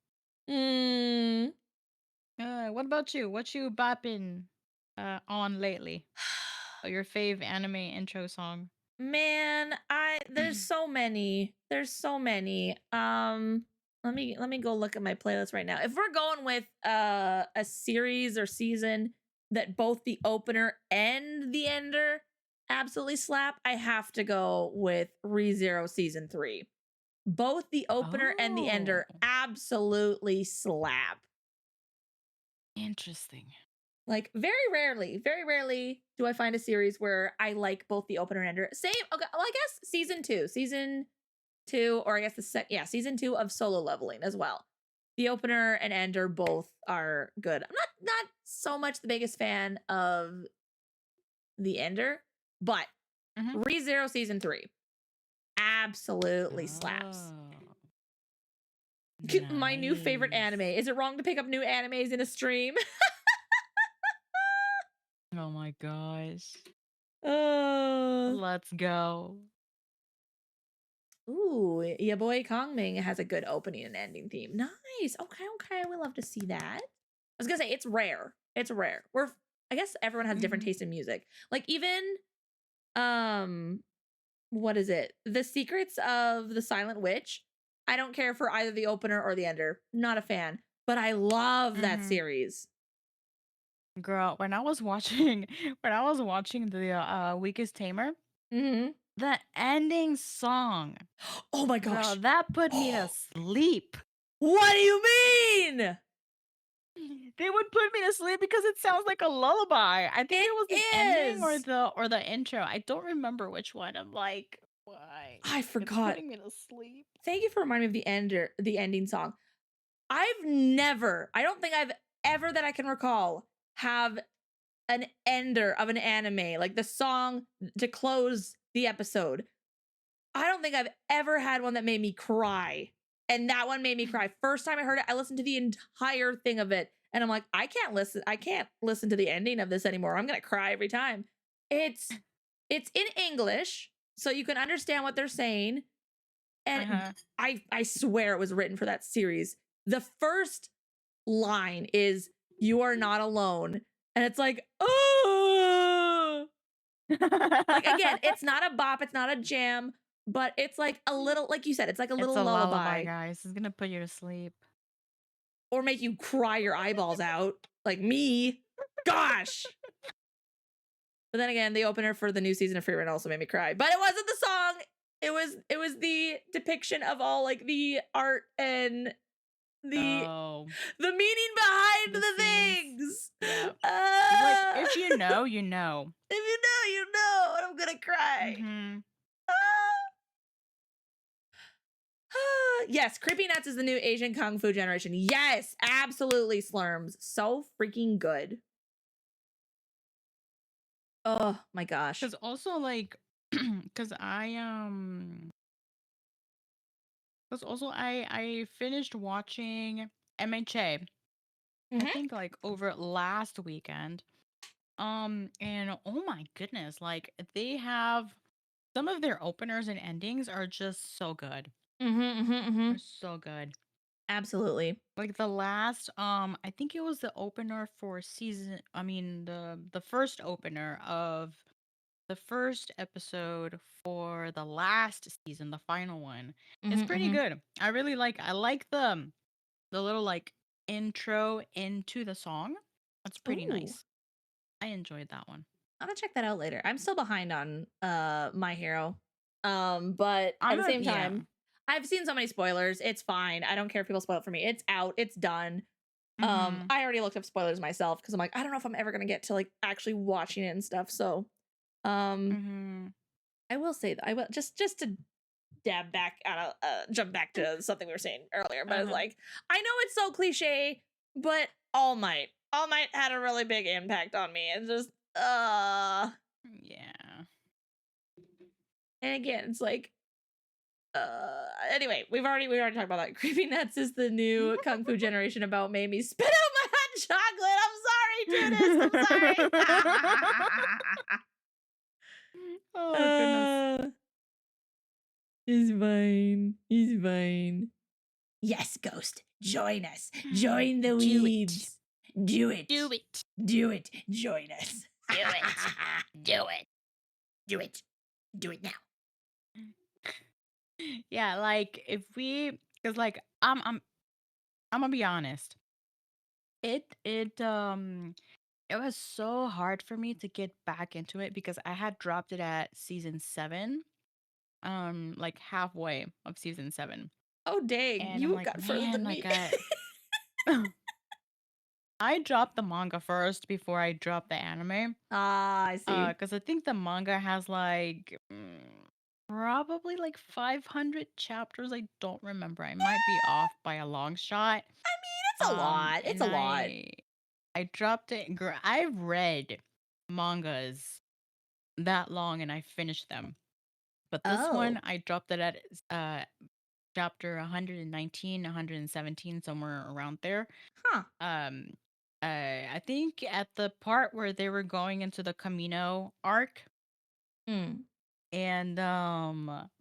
What about you? What you bopping on lately? Oh, your fave anime intro song. Man, there's so many. There's so many. Let me go look at my playlist right now. If we're going with a series or season that both the opener and the ender absolutely slap, I have to go with ReZero season 3. Both the opener and the ender Oh. absolutely slap. Interesting. Like very rarely do I find a series where I like both the opener and ender. Same. Okay, well, I guess season two, or I guess season 2 of Solo Leveling as well. The opener and ender both are good. I'm not so much the biggest fan of the ender, but ReZero season 3 absolutely slaps. Nice. My new favorite anime. Is it wrong to pick up new animes in a stream? Oh my gosh. Uh, Let's go. Ooh, your boy Kongming has a good opening and ending theme. Nice. Okay. We love to see that. I was gonna say it's rare. It's rare. I guess everyone has different taste in music. Like even what is it? The Secrets of the Silent Witch. I don't care for either the opener or the ender. Not a fan. But I love that series. Girl, when I was watching the Weakest Tamer, the ending song. Oh my gosh. Girl, that put me to sleep. What do you mean? They would put me to sleep because it sounds like a lullaby. I think it was the ending or the intro. I don't remember which one. I'm like, why? I It's forgot. putting me to sleep. Thank you for reminding me of the ending song. I don't think I've ever that I can recall have an ender of an anime, like the song to close the episode. I don't think I've ever had one that made me cry. And that one made me cry. First time I heard it, I listened to the entire thing of it. And I'm like, I can't listen to the ending of this anymore. I'm gonna cry every time. It's in English, so you can understand what they're saying. And I swear it was written for that series. The first line is "You are not alone," and it's like, oh, like again, it's not a bop, it's not a jam, but it's like a little, like you said, it's like a little lullaby, guys. It's gonna put you to sleep. or make you cry your eyeballs out, like me. Gosh, But then again, the opener for the new season of Free Run also made me cry. But it wasn't the song. It was the depiction of all like the art and the Oh, the meaning behind the the scenes. things. Yeah. It's like if Ah, you know, you know. if you know, you know, and I'm gonna cry. Mm-hmm. Ah. Yes, Creepy Nuts is the new Asian Kung Fu generation. Yes, absolutely, Slurms. So freaking good. Oh my gosh. Because also like, because I finished watching MHA. I Mhm. think like over last weekend. And oh my goodness, like they have some of their openers and endings are just so good. Mhm. Mhm. Are Mhm. so good. Absolutely. Like the last I think it was the opener for the first opener of the first episode for the last season, the final one. It's Mhm. pretty Mhm. good. I like the little like intro into the song. That's pretty Ooh. nice. I enjoyed that one. I'm gonna check that out later. I'm still behind on My Hero. But at I'm the a same yeah. time, I've seen so many spoilers. It's fine. I don't care if people spoil it for me. It's out. It's done. Mhm. I already looked up spoilers myself because I'm like, I don't know if I'm ever gonna get to like actually watching it and stuff. So um Mhm. I will say that I will just to dab back out of jump back to something we were saying earlier, but it's Uh-huh. like I know it's so cliche, but All Might had a really big impact on me. It's just Yeah. and again, it's like anyway, we already talked about that. Creepy Nuts is the new Kung Fu generation about made me spit out my hot chocolate. I'm sorry, Judas. Oh goodness. I'm sorry. He's fine. He's fine. Yes, Ghost. Join us. Join the Do it. Weebs. Do it. Do it. Do it. Join us. Do it. Do it. Do it. Do it now. Yeah, like if we cuz like I'm gonna be honest. It was so hard for me to get back into it because I had dropped it at season 7, like halfway of season 7. Oh dang, And I'm you like, got further man, than like me. I dropped the manga first before I dropped the anime. Ah, I see. Because I think the manga has like probably like 500 chapters. I don't remember. I might be off by a long shot. I mean, it's a lot. It's And a lot. I dropped it. Girl, I've read mangas that long and I finished them. But this one, Oh. I dropped it at uh chapter 119, 117, somewhere around there. Huh. Um, I think at the part where they were going into the Camino arc, Mm. and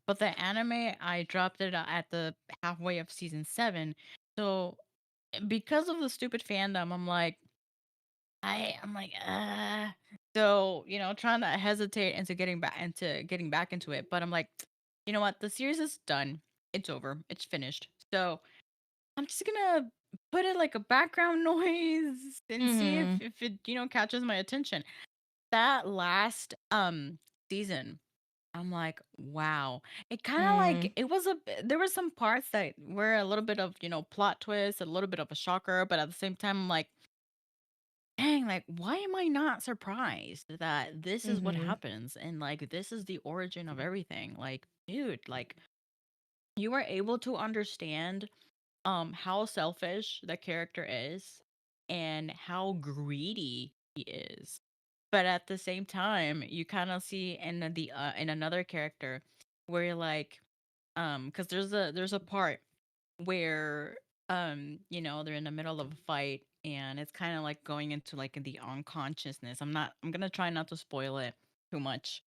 but the anime I dropped it at the halfway of season 7. So because of the stupid fandom, I'm like so, trying to hesitate into getting back into it, but I'm like, you know what? The series is done. It's over. It's finished. So, I'm just gonna put it like a background noise and see if Mhm. if it, catches my attention. That last season, I'm like, wow. It kind of like Mm. it was there were some parts that were a little bit of, plot twist, a little bit of a shocker, but at the same time I'm like, dang, like why am I not surprised that this is what Mhm. happens and like this is the origin of everything? Like, dude, like you were able to understand how selfish the character is and how greedy he is, but at the same time you kind of see in another character where you're like, because there's a part where they're in the middle of a fight and it's kind of like going into like the unconsciousness. I'm gonna try not to spoil it too much,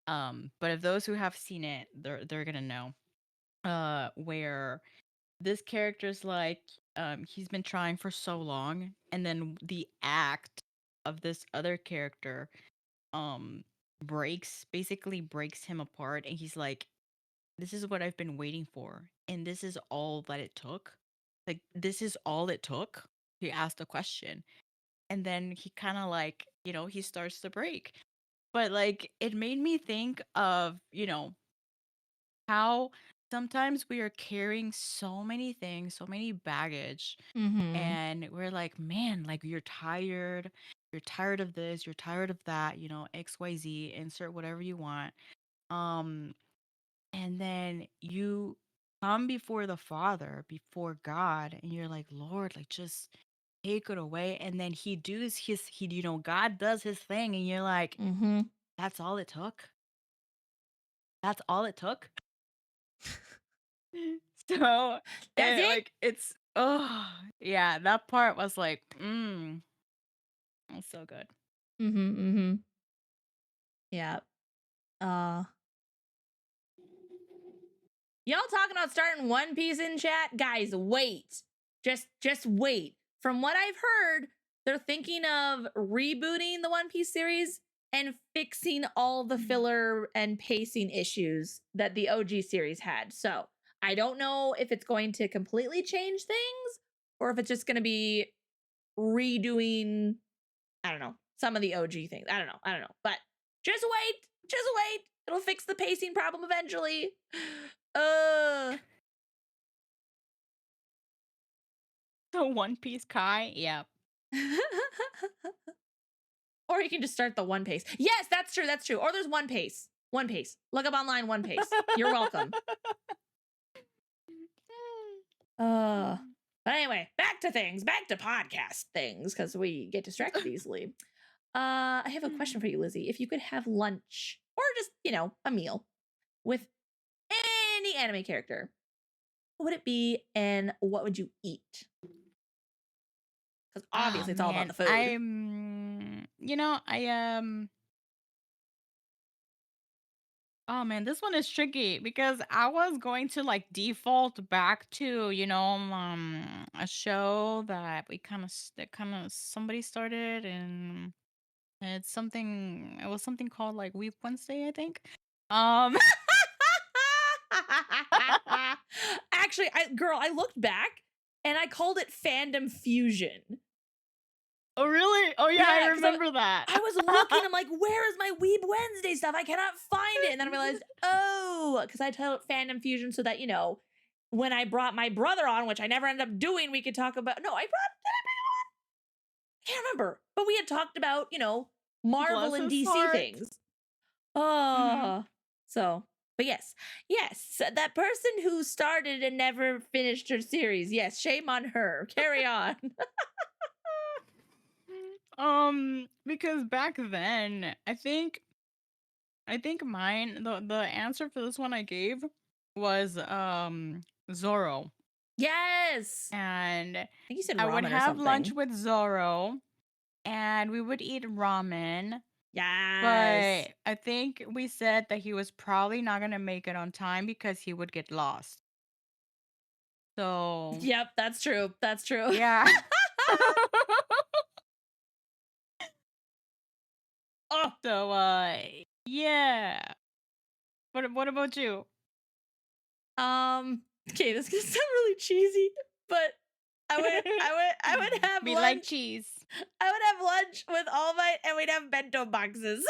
but if those who have seen it, they're gonna know where this character's like, he's been trying for so long, and then the act of this other character um breaks him apart, and he's like, this is what I've been waiting for, and this is all that it took. Like, this is all it took. He asked a question, and then he kind of like, he starts to break. but like it made me think of, how sometimes we are carrying so many things, so many baggage, Mm-hmm. and we're like, man, like you're tired of this, you're tired of that, XYZ, insert whatever you want. Um, and then you come before the Father, before God, and you're like, Lord, like just take it away. And then God does his thing, and you're like, Mm-hmm. that's all it took. That's all it took. So, That's it. like it's oh yeah, that part was like, that's so good. Mm-hmm. Mm-hmm. Yeah. Uh Y'all talking about starting One Piece in chat? Guys, wait. Just wait. From what I've heard, they're thinking of rebooting the One Piece series and fixing all the filler and pacing issues that the OG series had. So, I don't know if it's going to completely change things or if it's just going to be redoing, I don't know, some of the OG things. I don't know. But just wait. Just wait. It'll fix the pacing problem eventually. Uh So One Piece Kai, yeah. Or you can just start the One Pace. Yes, that's true. That's true. Or there's One Pace. One Pace. Look up online One Pace. You're welcome. Uh but anyway, back to things, back to podcast things, because we get distracted easily. I have a question for you, Lizzie. If you could have lunch or just, a meal with any anime character, what would it be and what would you eat? Because Oh obviously it's all about man, the food. oh man, this one is tricky because I was going to like default back to, a show that somebody started, and it was something called like Weep Wednesday, I think. Um Actually, I looked back and I called it fandom fusion. Oh really? Oh yeah, I Yeah, because remember that. I was looking, I'm like, where is my Weeb Wednesday stuff? I cannot find it. And then I realized, because I titled it fandom fusion so that, when I brought my brother on, which I never ended up doing, we could talk about, no, I can't remember. But we had talked about, Marvel Bless and his DC heart. things. Mhm. So, but yes, that person who started and never finished her series. Yes, shame on her. Carry on. Because back then, I think mine the answer for this one I gave was Zoro. Yes. And I think you said I would ramen or have lunch something. with Zoro, and we would eat ramen. Yes. But I think we said that he was probably not gonna make it on time because he would get lost. So Yep, that's true. That's true. yeah. Oh, So yeah. What about you? okay, this is gonna sound really cheesy, but I would have We like lunch. cheese. I would have lunch with All Might and we'd have bento boxes.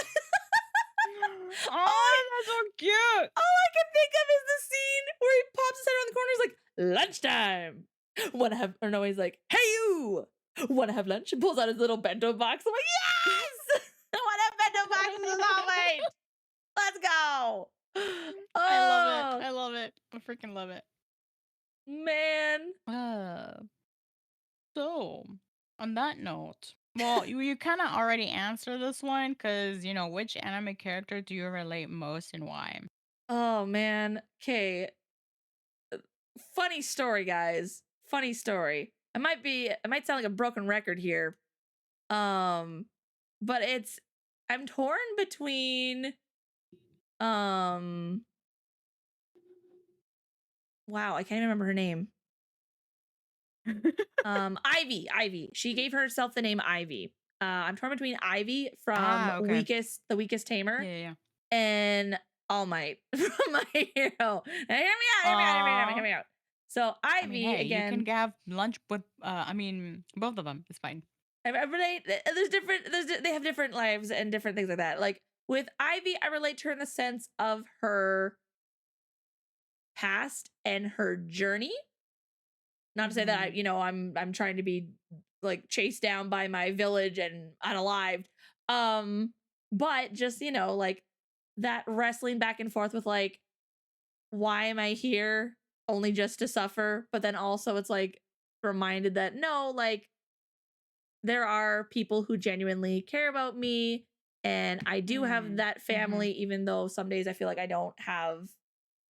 Oh, that's so cute. All I can think of is the scene where he pops his head around the corner. He's like, lunchtime. Wanna have, or no, he's like, hey, you. Wanna have lunch? And pulls out his little bento box. I'm like, yes. I wanna have bento boxes with All Might. Let's go. I love it. Oh, I love it. I freaking love it. man. So, on that note, well, you kind of already answered this one because, which anime character do you relate most and why? Oh, man. Okay. Funny story, guys. Funny story. It might sound like a broken record here. But I'm torn between, um, wow, I can't even remember her name. Ivy. She gave herself the name Ivy. I'm torn between Ivy from Okay. The Weakest Tamer Yeah. and All Might from My Hero. Now, hear me out. So I mean, Ivy hey, you can again. have lunch with, both of them. It's fine. They have different lives and different things like that. Like With Ivy, I relate to her in the sense of her past and her journey. Not to say that Mm-hmm. I'm trying to be like chased down by my village and unalived. But just, like that wrestling back and forth with like, why am I here? Only just to suffer. But then also it's like reminded that no, like there are people who genuinely care about me. And I do have that Mm-hmm. family, even though some days I feel like I don't have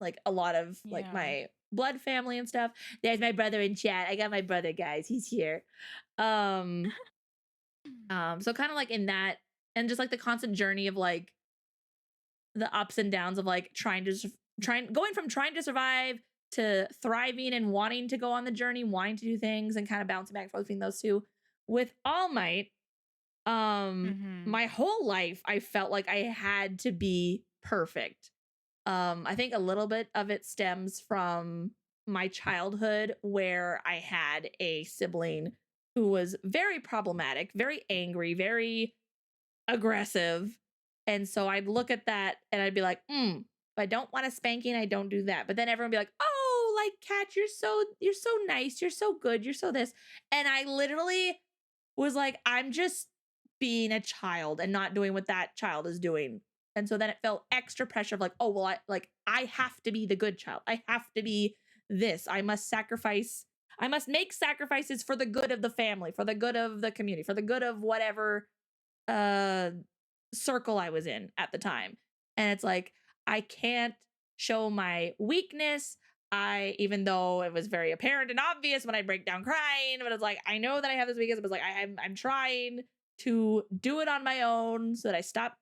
like a lot of like Yeah. my blood family and stuff. There's my brother in chat. I got my brother, guys. He's here. Um, so kind of like in that, and just like the constant journey of like the ups and downs of like going from trying to survive to thriving and wanting to go on the journey, wanting to do things and kind of bouncing back and forth between those two. With All Might, Mm-hmm. my whole life I felt like I had to be perfect. I think a little bit of it stems from my childhood where I had a sibling who was very problematic, very angry, very aggressive. And so I'd look at that and I'd be like, if I don't want a spanking, I don't do that. But then everyone would be like, oh, like Kat, you're so nice, you're so good, you're so this. And I literally was like, I'm just being a child and not doing what that child is doing. And so then it felt extra pressure of like, oh, well, I have to be the good child. I have to be this. I must make sacrifices for the good of the family, for the good of the community, for the good of whatever uh circle I was in at the time. And it's like I can't show my weakness. Even though it was very apparent and obvious when I break down crying, but it's like I know that I have this weakness, but it's like I'm trying to do it on my own so that I stop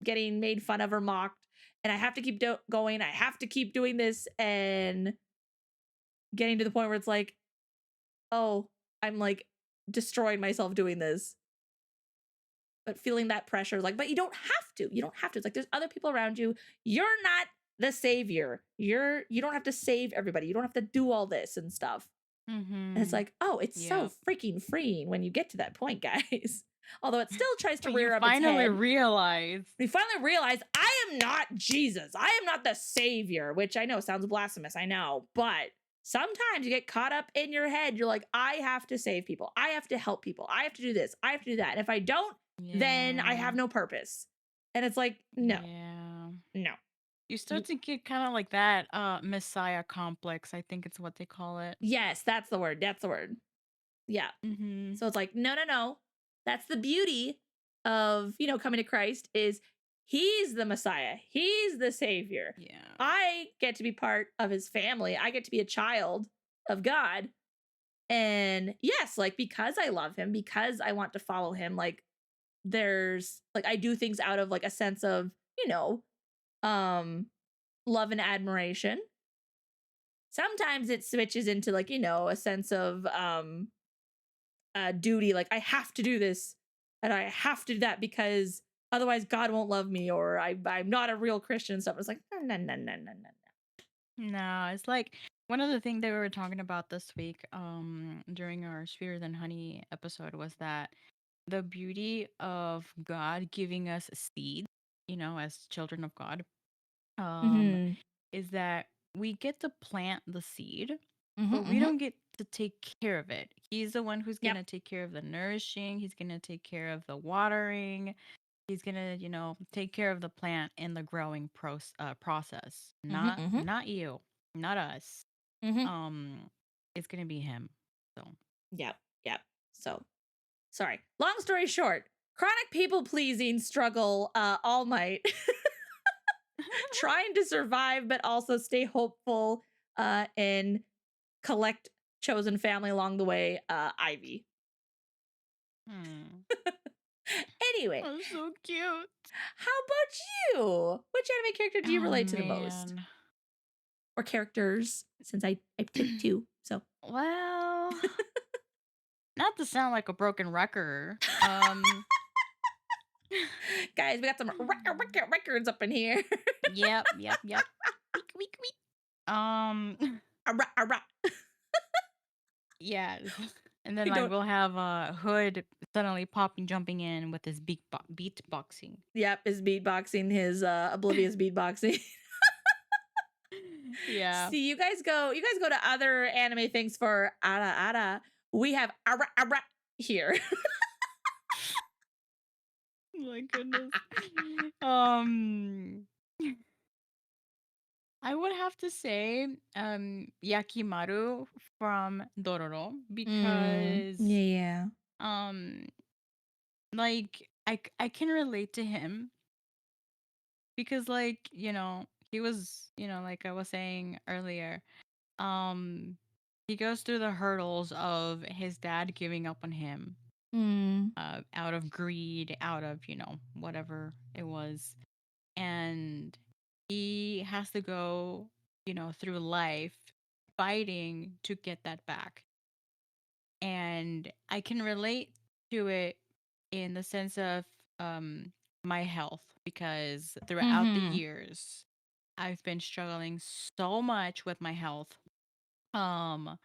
getting made fun of or mocked. And I have to keep going. I have to keep doing this and getting to the point where it's like, oh, I'm like destroying myself doing this. But feeling that pressure, like, but you don't have to. You don't have to. It's like there's other people around you. You're not the savior. You don't have to save everybody. You don't have to do all this and stuff. And it's Mm-hmm. like, oh, it's so Yep. freaking freeing when you get to that point, guys. Although it still tries to When you rear up its finally head. realize. We finally realize I am not Jesus. I am not the savior, which I know sounds blasphemous. I know. But sometimes you get caught up in your head. You're like, I have to save people. I have to help people. I have to do this. I have to do that. And if I don't, then I Yeah. have no purpose. And it's like, no, Yeah. no. You start to get kind of like that messiah complex, I think it's what they call it. Yes, that's the word. That's the word. Yeah. Mm-hmm. So it's like, no, no, no. That's the beauty of, coming to Christ is he's the Messiah. He's the savior. Yeah. I get to be part of his family. I get to be a child of God. And yes, like because I love him, because I want to follow him, like there's like I do things out of like a sense of, um love and admiration. Sometimes it switches into like, a sense of duty, like I have to do this and I have to do that because otherwise God won't love me or I'm not a real Christian and stuff. It's like, no, no, no, no, no, no. No, it's like one of the things that we were talking about this week, during our Spheres and Honey episode was that the beauty of God giving us a seed, as children of God, um, Mm-hmm. is that we get to plant the seed, Mm-hmm, but we mm-hmm. don't get to take care of it. He's the one who's Yep. gonna take care of the nourishing, he's gonna take care of the watering, he's gonna, take care of the plant in the growing process. Mm-hmm, Not mm-hmm, not you, not us. mm-hmm. Um, it's gonna be him. So Yep. Yep. So sorry. Long story short, chronic people pleasing struggle all might trying to survive, but also stay hopeful and collect chosen family along the way, Ivy. hmm. Anyway, That's so cute. how about you? Which anime character do you Oh relate to the most? man. Or characters, since I picked two. So Well, not to sound like a broken record. guys, we got some records up in here. Yep, yep, yep. Week, week, week. Arra, arra. Yeah. And then I like don't. we'll have Hood suddenly popping, jumping in with his beatboxing. Yep, is beatboxing his oblivious beatboxing. Yeah. See, you guys go to other anime things for ara ara. We have ara ara here. My goodness. Um, I would have to say Yakimaru from Dororo because Yeah. um like I can relate to him because like, he was, like I was saying earlier, um he goes through the hurdles of his dad giving up on him Mm. out of greed, out of, whatever it was. And he has to go, through life fighting to get that back. And I can relate to it in the sense of um, my health because throughout the Mhm. years, I've been struggling so much with my health. Um,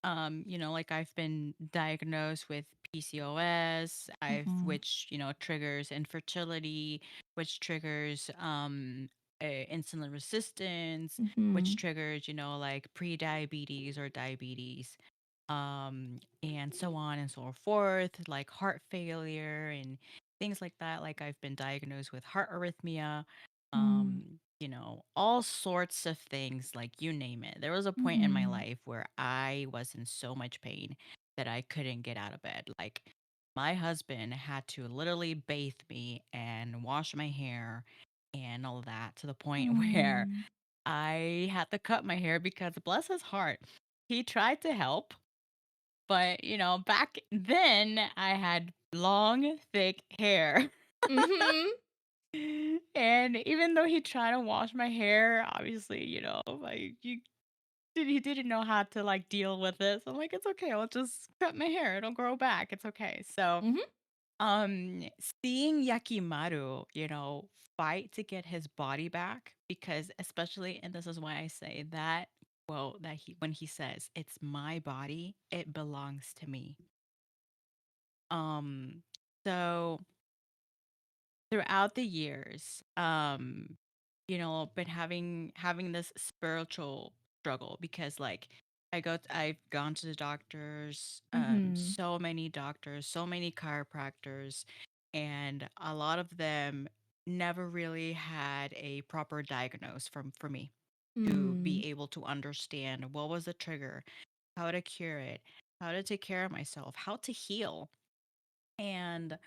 like I've been diagnosed with PCOS, Mhm. which, triggers infertility, which triggers insulin resistance, which Mhm. triggers, like pre-diabetes or diabetes, and so on and so forth, like heart failure and things like that. Like I've been diagnosed with heart arrhythmia, Mm. all sorts of things, like you name it. There was a point in my Mhm. life where I was in so much pain that I couldn't get out of bed. Like my husband had to literally bathe me and wash my hair and all that to the point where Mm. I had to cut my hair because bless his heart, he tried to help. But, back then I had long, thick hair. Mhm. And even though he tried to wash my hair, obviously, like he didn't know how to like deal with it. So I'm like, it's okay. I'll just cut my hair. It'll grow back. It's okay. So, Mhm. um, seeing Yakimaru, fight to get his body back, because especially, and this is why I say that quote that when he says, "It's my body, it belongs to me." Um, so throughout the years, been having this spiritual struggle because like I've gone to the doctors, Mhm. so many doctors, so many chiropractors, and a lot of them never really had a proper diagnose for me to be Mm. able to understand what was the trigger, how to cure it, how to take care of myself, how to heal. And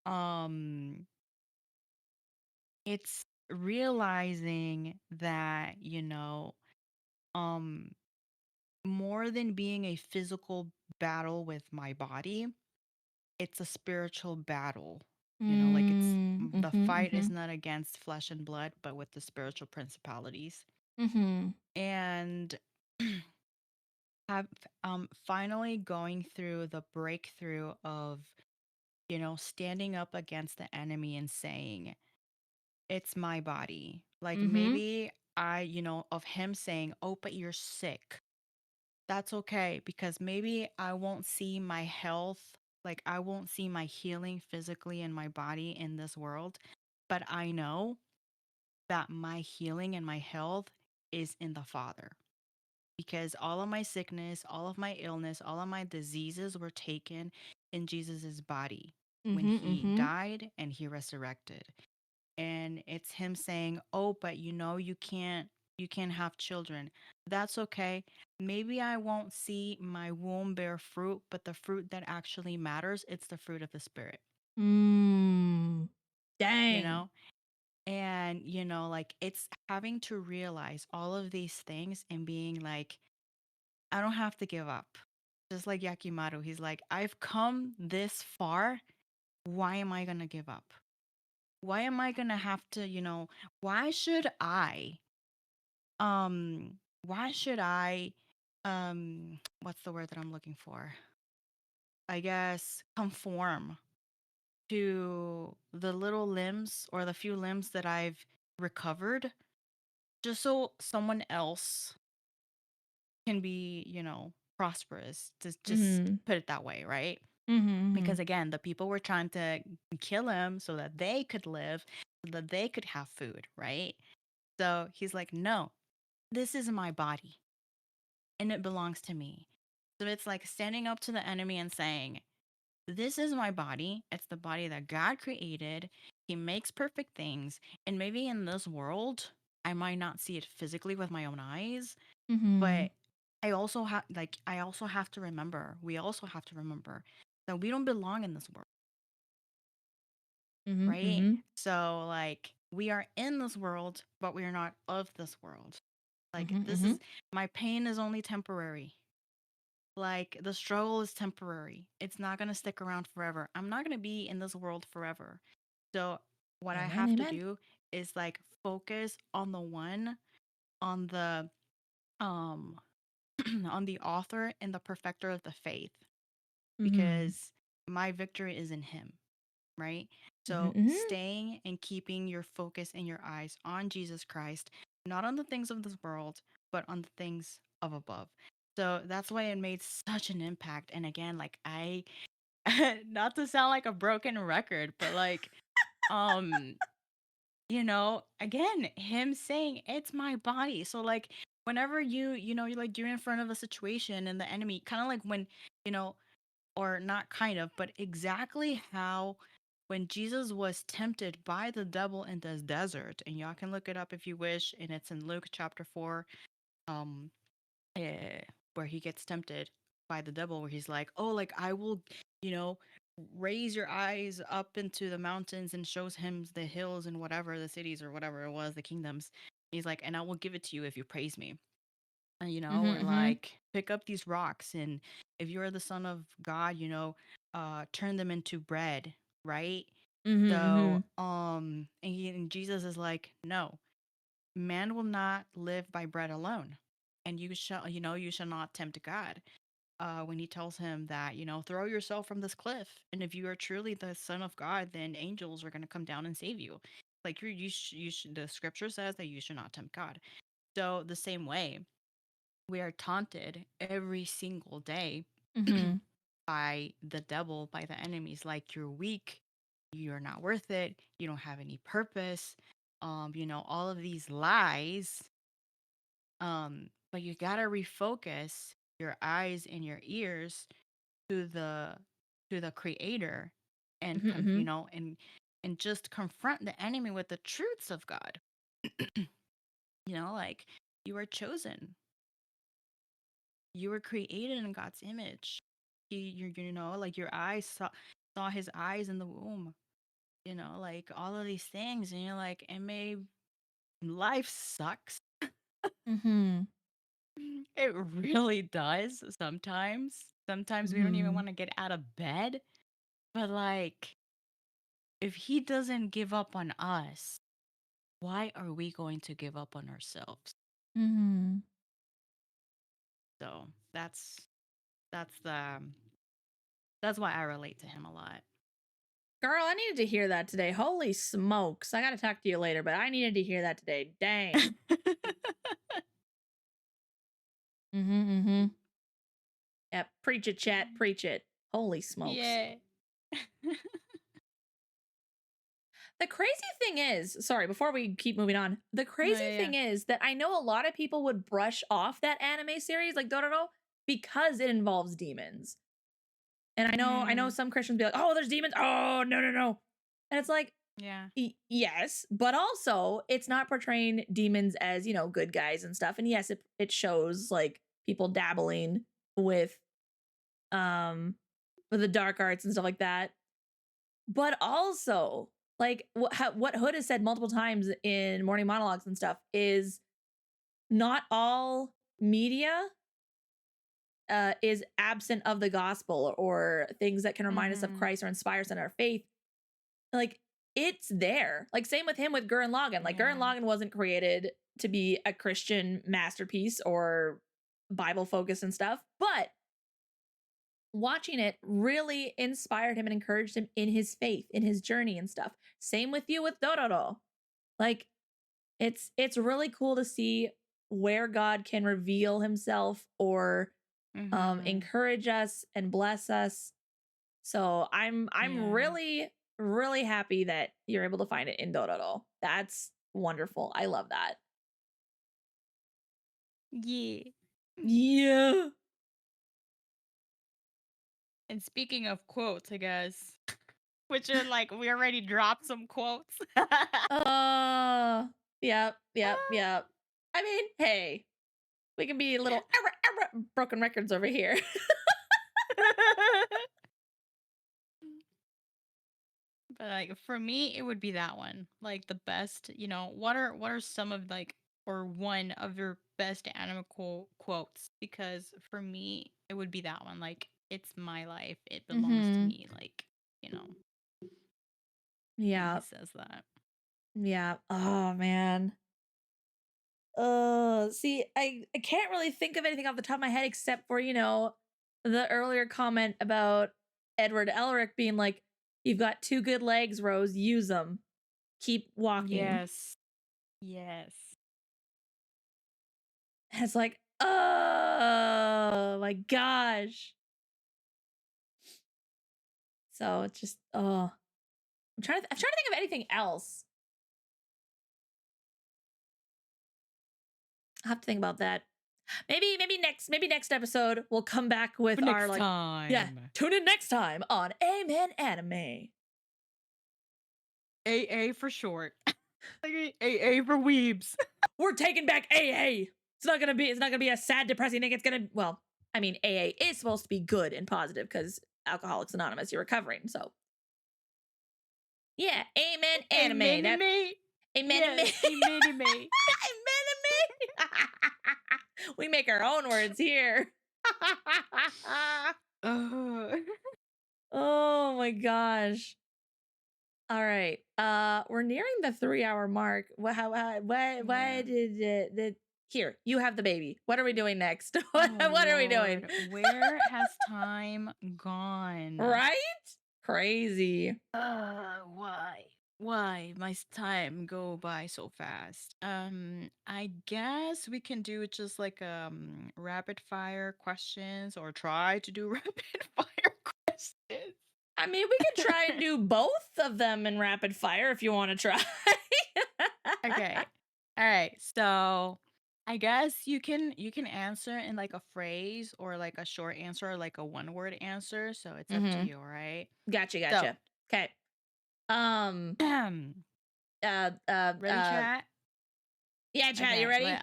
um it's realizing that, um, more than being a physical battle with my body, it's a spiritual battle. Like Mm. the Mhm. fight is Mhm. not against flesh and blood, but with the spiritual principalities. Mhm. And have finally going through the breakthrough of, standing up against the enemy and saying, it's my body. Like Mhm. maybe of him saying, "Oh, but you're sick." That's okay because maybe I won't see my health, like I won't see my healing physically in my body in this world, but I know that my healing and my health is in the Father. Because all of my sickness, all of my illness, all of my diseases were taken in Jesus's body when Mhm. he Mhm. died and he resurrected. And it's him saying, "Oh, but you can't have children. That's okay. Maybe I won't see my womb bear fruit, but the fruit that actually matters, it's the fruit of the spirit." Mm. You Dang. know? And like it's having to realize all of these things and being like, I don't have to give up. Just like Yakimaru, he's like, I've come this far. Why am I going to give up? Why am I going to have to, why should I why should I what's the word that I'm looking for? I guess conform to the little limbs or the few limbs that I've recovered just so someone else can be, prosperous, to just Mhm. put it that way, right? Because Mhm. again, the people were trying to kill him so that they could live, so that they could have food, right? So he's like, no, this is my body and it belongs to me. So it's like standing up to the enemy and saying, this is my body. It's the body that God created. He makes perfect things. And maybe in this world, I might not see it physically with my own eyes, Mhm. but I also have to remember, we also have to remember that we don't belong in this world, Mhm. right? Mhm. So like we are in this world, but we are not of this world. Like Mhm. this is Mhm. my pain is only temporary. Like the struggle is temporary. It's not going to stick around forever. I'm not going to be in this world forever. So what I Amen. have to Amen. do is like focus on the one, on the um on the author and the perfecter of the faith, Mhm. because my victory is in him, right? Mhm. So Mhm. staying and keeping your focus and your eyes on Jesus Christ, not on the things of this world, but on the things of above. So that's why it made such an impact. And again, like I not to sound like a broken record, but like um again, him saying it's my body. So like whenever you're like you're in front of a situation and the enemy kind of like when, you know, or not kind of, but exactly how when Jesus was tempted by the devil in the desert, and y'all can look it up if you wish, and it's in Luke chapter 4, um, eh, where he gets tempted by the devil, where he's like, oh, like I will, you know, raise your eyes up into the mountains, and shows him the hills and whatever, the cities or whatever it was, the kingdoms. He's like, and I will give it to you if you praise me. Or Mhm. Mhm. like pick up these rocks, and if you're the son of God, turn them into bread, right? Mhm. So, Mhm. and Jesus is like, no, man will not live by bread alone, and you shall not tempt God. When he tells him that, throw yourself from this cliff, and if you are truly the son of God, then angels are going to come down and save you. Like you should, the scripture says that you should not tempt God. So the same way, we are taunted every single day Mhm. by the devil, by the enemies, like you're weak, you're not worth it, you don't have any purpose, all of these lies. But you gotta refocus your eyes and your ears to the creator, and Mhm. Mhm. and just confront the enemy with the truths of God. Like you are chosen, you were created in God's image. Like your eyes saw his eyes in the womb, like all of these things. And you're like, it may life sucks. Mhm. It really does sometimes. Sometimes we don't even Mhm. want to get out of bed. But like, if he doesn't give up on us, why are we going to give up on ourselves? Mhm. So that's the that's why I relate to him a lot. Girl, I needed to hear that today. Holy smokes. I got to talk to you later, but I needed to hear that today. Dang. Mhm. Mhm. Yep. Preach it, chat. Preach it. Holy smokes. Yeah. The crazy thing is, sorry, before we keep moving on, the No, crazy yeah, yeah. thing is that I know a lot of people would brush off that anime series like Dororo because it involves demons. And I know Mm, some Christians be like, "Oh, there's demons." Oh, no, no, no. And it's like, yeah. yes, but also it's not portraying demons as, good guys and stuff. And yes, it shows like people dabbling with um with the dark arts and stuff like that. But also, like what Hood has said multiple times in morning monologues and stuff is not all media is absent of the gospel or things that can remind us of Mhm. Christ or inspire us in our faith. Like it's there. Like same with him with Gurren Lagann. Like Gurren Yeah. Lagann wasn't created to be a Christian masterpiece or Bible focused and stuff, but watching it really inspired him and encouraged him in his faith, in his journey and stuff. Same with you with Dororo. Like it's really cool to see where God can reveal himself or Mm-hmm. encourage us and bless us. So I'm Yeah. really, really happy that you're able to find it in Dororo. That's wonderful. I love that. Yeah. Yeah. And speaking of quotes, I guess, which are like we already dropped some quotes. Yep. I mean, hey, we can be a little broken records over here. But like for me, it would be that one. Like the best, what are some of like or one of your best anime quotes? Because for me, it would be that one. Like it's my life. It belongs to Mm-hmm. me. Like, you know, when he Yeah. says that. Yeah. Oh man. See, I can't really think of anything off the top of my head except for, the earlier comment about Edward Elric being like, you've got two good legs, Rose, use them. Keep walking. Yes. Yes. And it's like, oh my gosh. So it's just, I'm trying to think of anything else. I'll have to think about that. Maybe next episode we'll come back with Next our time. tune in next time on Amen Anime. AA for short. AA for Weebs. We're taking back AA. It's not gonna be a sad, depressing thing. It's gonna, well, I mean, AA is supposed to be good and positive because Alcoholics Anonymous, you're recovering. So yeah, Amen Anime. Amen. Amen Yes, amen. Amen. We make our own words here. Oh my gosh. All right. We're nearing the 3-hour mark. Why did it here, you have the baby. What are we doing next? What are we doing? Lord, where has time gone? Right? Crazy. Why? Why must time go by so fast? I guess we can do just like rapid fire questions or try to do rapid fire questions. I mean, we could try and do both of them in rapid fire if you want to try. Okay. All right. So I guess you can answer in like a phrase or like a short answer or like a one word answer. So it's up to Mm-hmm. you, all right? Gotcha. Okay. Um. So ready, chat? Yeah, chat. Okay. You ready?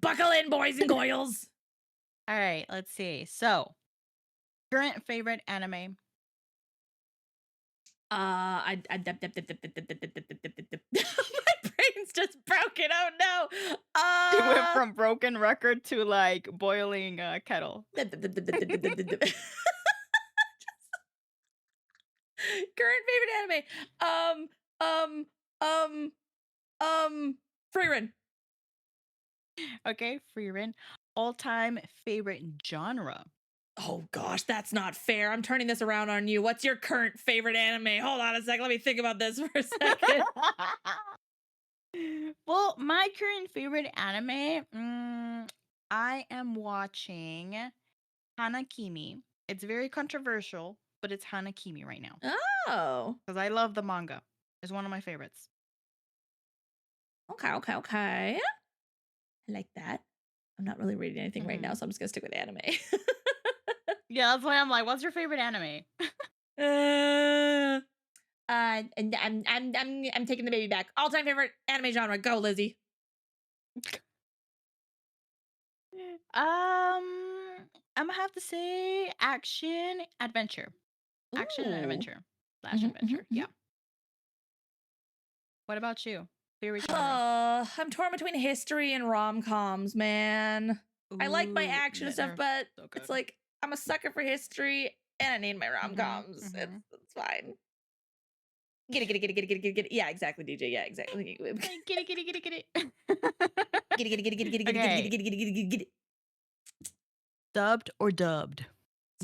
Buckle in, boys and girls. All right. Let's see. So current favorite anime. My brain's just broken. Oh no. It went from broken record to like boiling kettle. Current favorite anime. Freerun. Okay, Freerin. All-time favorite genre. Oh gosh, that's not fair. I'm turning this around on you. What's your current favorite anime? Hold on a sec. Let me think about this for a second. Well, my current favorite anime, I am watching Hanakimi. It's very controversial, but it's Hanakimi right now Oh. because I love the manga. It's one of my favorites. Okay. I like that. I'm not really reading anything right now, so I'm just gonna stick with anime. Yeah, that's why I'm like, what's your favorite anime? And I'm taking the baby back. All-time favorite anime genre. Go, Lizzie. I'm gonna have to say action adventure. Action and Ooh. adventure. Slash adventure. Yeah. What about you? Favorite genre? I'm torn between history and rom-coms, man. I like my Ooh, action and stuff, they're but so it's good. like I'm a sucker for history and I need my rom-coms. It's fine. Get it. Yeah, exactly, DJ. Yeah, exactly. Get it. Get it. Okay. Subbed or dubbed?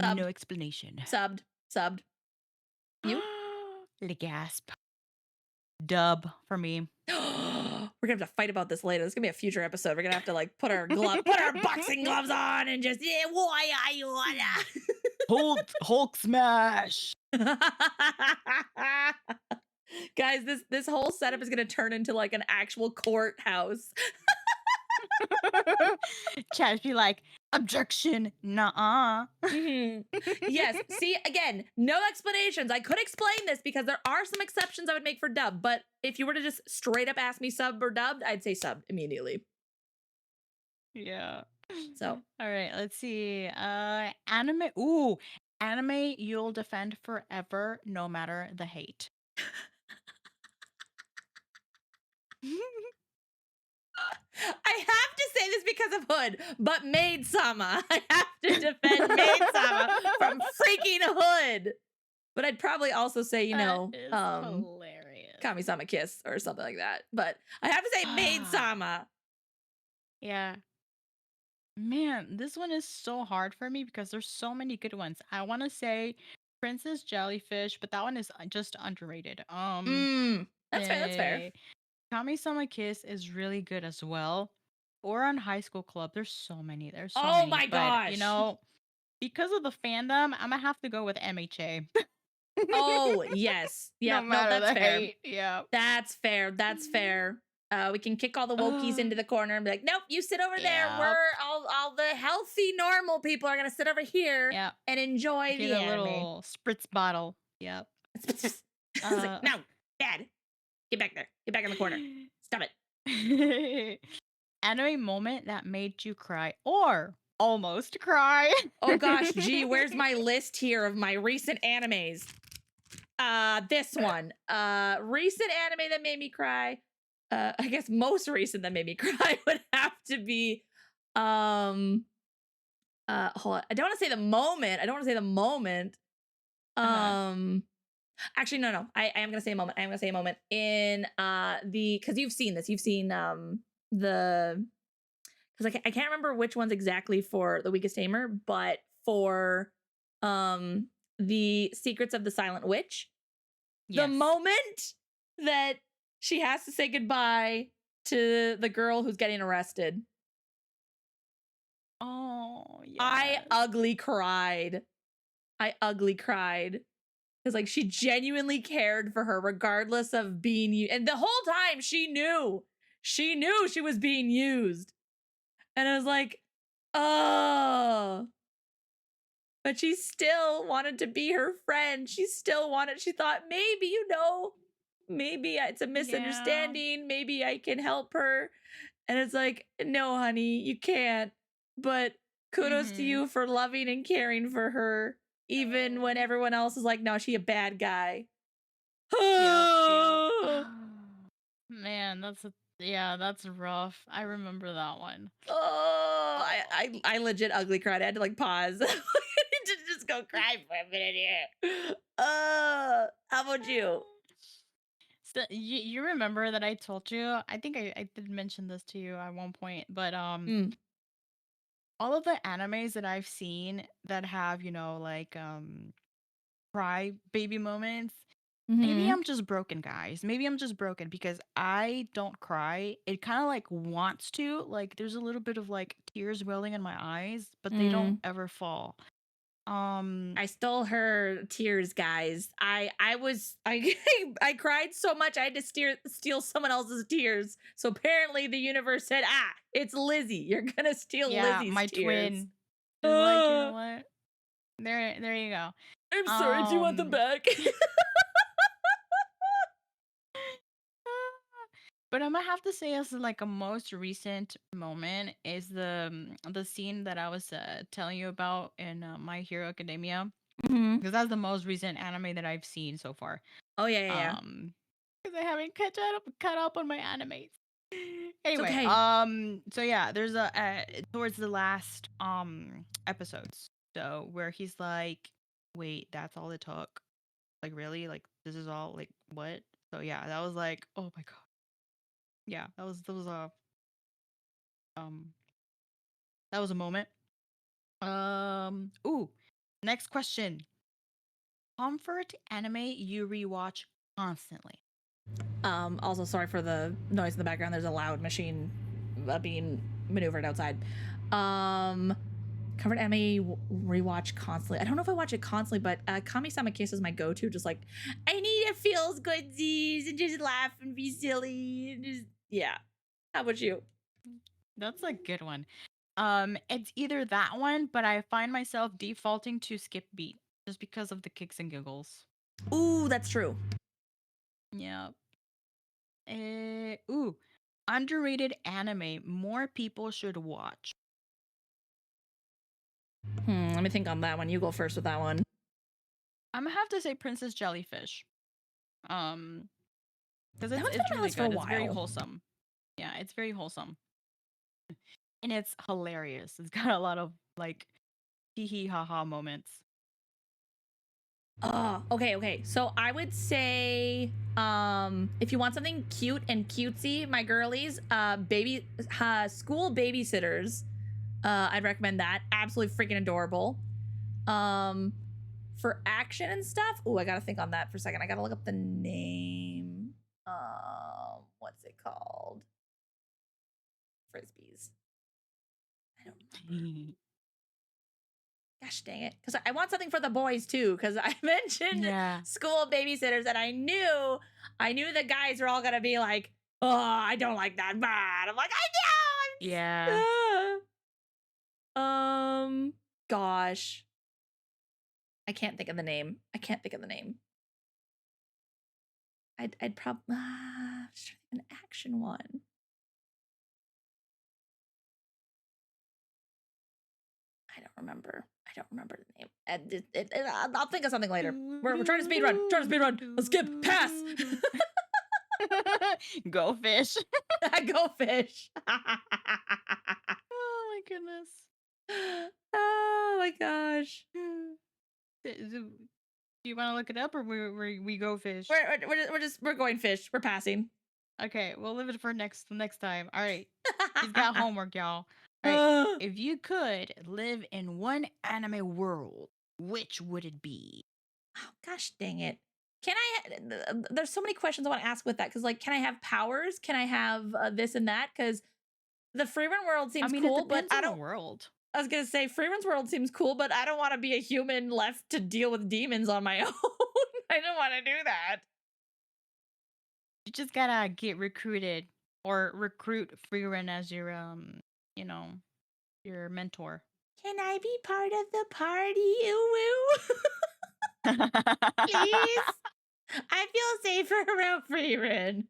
Subbed. No explanation. Subbed. You? The gasp. Dub for me. we're gonna have to fight about this later. It's gonna be a future episode. We're gonna have to like put our boxing gloves on and just why are you wanna Hulk smash. Guys, this whole setup is gonna turn into like an actual courthouse. Chat be like, objection, nuh-uh. Yes. See, again, no explanations. I could explain this because there are some exceptions I would make for dub, but if you were to just straight up ask me sub or dubbed, I'd say sub immediately. Yeah. So, all right, let's see. Anime. Ooh, anime you'll defend forever, no matter the hate. I have to say this because of Hood, but Maid Sama. I have to defend Maid Sama from freaking Hood. But I'd probably also say, That is hilarious. Kami-sama Kiss or something like that. But I have to say Maid Sama. Yeah. Man, this one is so hard for me because there's so many good ones. I want to say Princess Jellyfish, but that one is just underrated. That's fair. That's fair. Kami-sama Kiss is really good as well. Or on High School Club, there's so many. There's so Oh many. my But, you gosh. know, because of the fandom, I'm gonna have to go with MHA. Oh, yes. Yeah, No no, matter that's the fair. hate. Yeah. That's fair. That's fair. We can kick all the wokies into the corner and be like, nope, you sit over there. Yep. We're all the healthy, normal people are gonna sit over here Yeah. and enjoy Get the a anime. little spritz bottle. Yep. It's like, no, bad. Get back there. Get back in the corner. Stop it. Anime moment that made you cry or almost cry. Oh gosh, gee, where's my list here of my recent animes? This one. Recent anime that made me cry. I guess most recent that made me cry would have to be hold on. I don't want to say the moment. Actually, no. I am gonna say a moment. I am gonna say a moment in because you've seen this. You've seen the because I can't remember which ones exactly for the weakest tamer, but for the Secrets of the Silent Witch. The Yes. moment that she has to say goodbye to the girl who's getting arrested. Oh, yes. I ugly cried. Because like she genuinely cared for her regardless of being used. And the whole time she knew she was being used. And I was like, oh. But she still wanted to be her friend. She thought maybe, maybe it's a misunderstanding. Yeah. Maybe I can help her. And it's like, no, honey, you can't. But kudos to you for loving and caring for her, even when everyone else is like, no, she a bad guy. Yep. Man, that's rough. I remember that one. Oh, I legit ugly cried. I had to like pause. Just go cry for a minute here. How about you? So you remember that I told you? I think I did mention this to you at one point, but all of the animes that I've seen that have, like cry baby moments, maybe I'm just broken, guys. Maybe I'm just broken because I don't cry. It kind of like wants to, like there's a little bit of like tears welling in my eyes, but they don't ever fall. I stole her tears, guys. I cried so much I had to steal someone else's tears. So apparently the universe said, it's Lizzie. You're gonna steal Lizzie's my tears. Twin. Like, you know what? There you go. I'm sorry. Do you want them back? But I'm gonna have to say, as like a most recent moment, is the scene that I was telling you about in My Hero Academia, because that's the most recent anime that I've seen so far. Oh yeah. Because I haven't caught up on my animes. Anyway, okay. So yeah, there's towards the last episodes, so where he's like, wait, that's all it took? Like really? Like this is all? Like what? So yeah, that was like, oh my god. Yeah, that was a that was a moment. Ooh, next question. Comfort anime you rewatch constantly. Also, sorry for the noise in the background. There's a loud machine being maneuvered outside. Covered anime rewatch constantly. I don't know if I watch it constantly, but Kami-sama Kiss is my go-to. Just like, I need a feels goodsies and just laugh and be silly. And just, yeah. How about you? That's a good one. It's either that one, but I find myself defaulting to Skip Beat just because of the kicks and giggles. Ooh, that's true. Yeah. Underrated anime more people should watch. Let me think on that one. You go first with that one. I'm gonna have to say Princess Jellyfish. Because That one's been it's on my really list for a good. It's very while. wholesome. Yeah, it's very wholesome. And it's hilarious. It's got a lot of like hee hee ha ha moments. Okay. So I would say, if you want something cute and cutesy, my girlies, school babysitters. I'd recommend that. Absolutely freaking adorable. For action and stuff. Oh, I gotta think on that for a second. I gotta look up the name. What's it called? Frisbees. I don't remember. Gosh dang it. Because I want something for the boys too. Because I mentioned school babysitters and I knew the guys were all gonna be like, oh, I don't like that. Bad. I'm like, I know. Yeah. Gosh. I can't think of the name. I'd probably an action one. I don't remember the name. I'll think of something later. We're trying to speed run. Let's skip. Pass. Go fish. Go fish. Oh my goodness. Oh my gosh. Do you want to look it up or we go fish? We're going fish. We're passing. Okay, we'll leave it for next time. All right. He's got homework, y'all. All right. If you could live in one anime world, which would it be? Oh gosh dang it. Can I there's so many questions I want to ask with that cuz like can I have powers? Can I have this and that cuz the Freerun world seems cool, but I don't world. I was going to say Freerun's world seems cool, but I don't want to be a human left to deal with demons on my own. I don't want to do that. You just gotta get recruited or recruit Freerun as your your mentor. Can I be part of the party? Please. I feel safer around Freerun.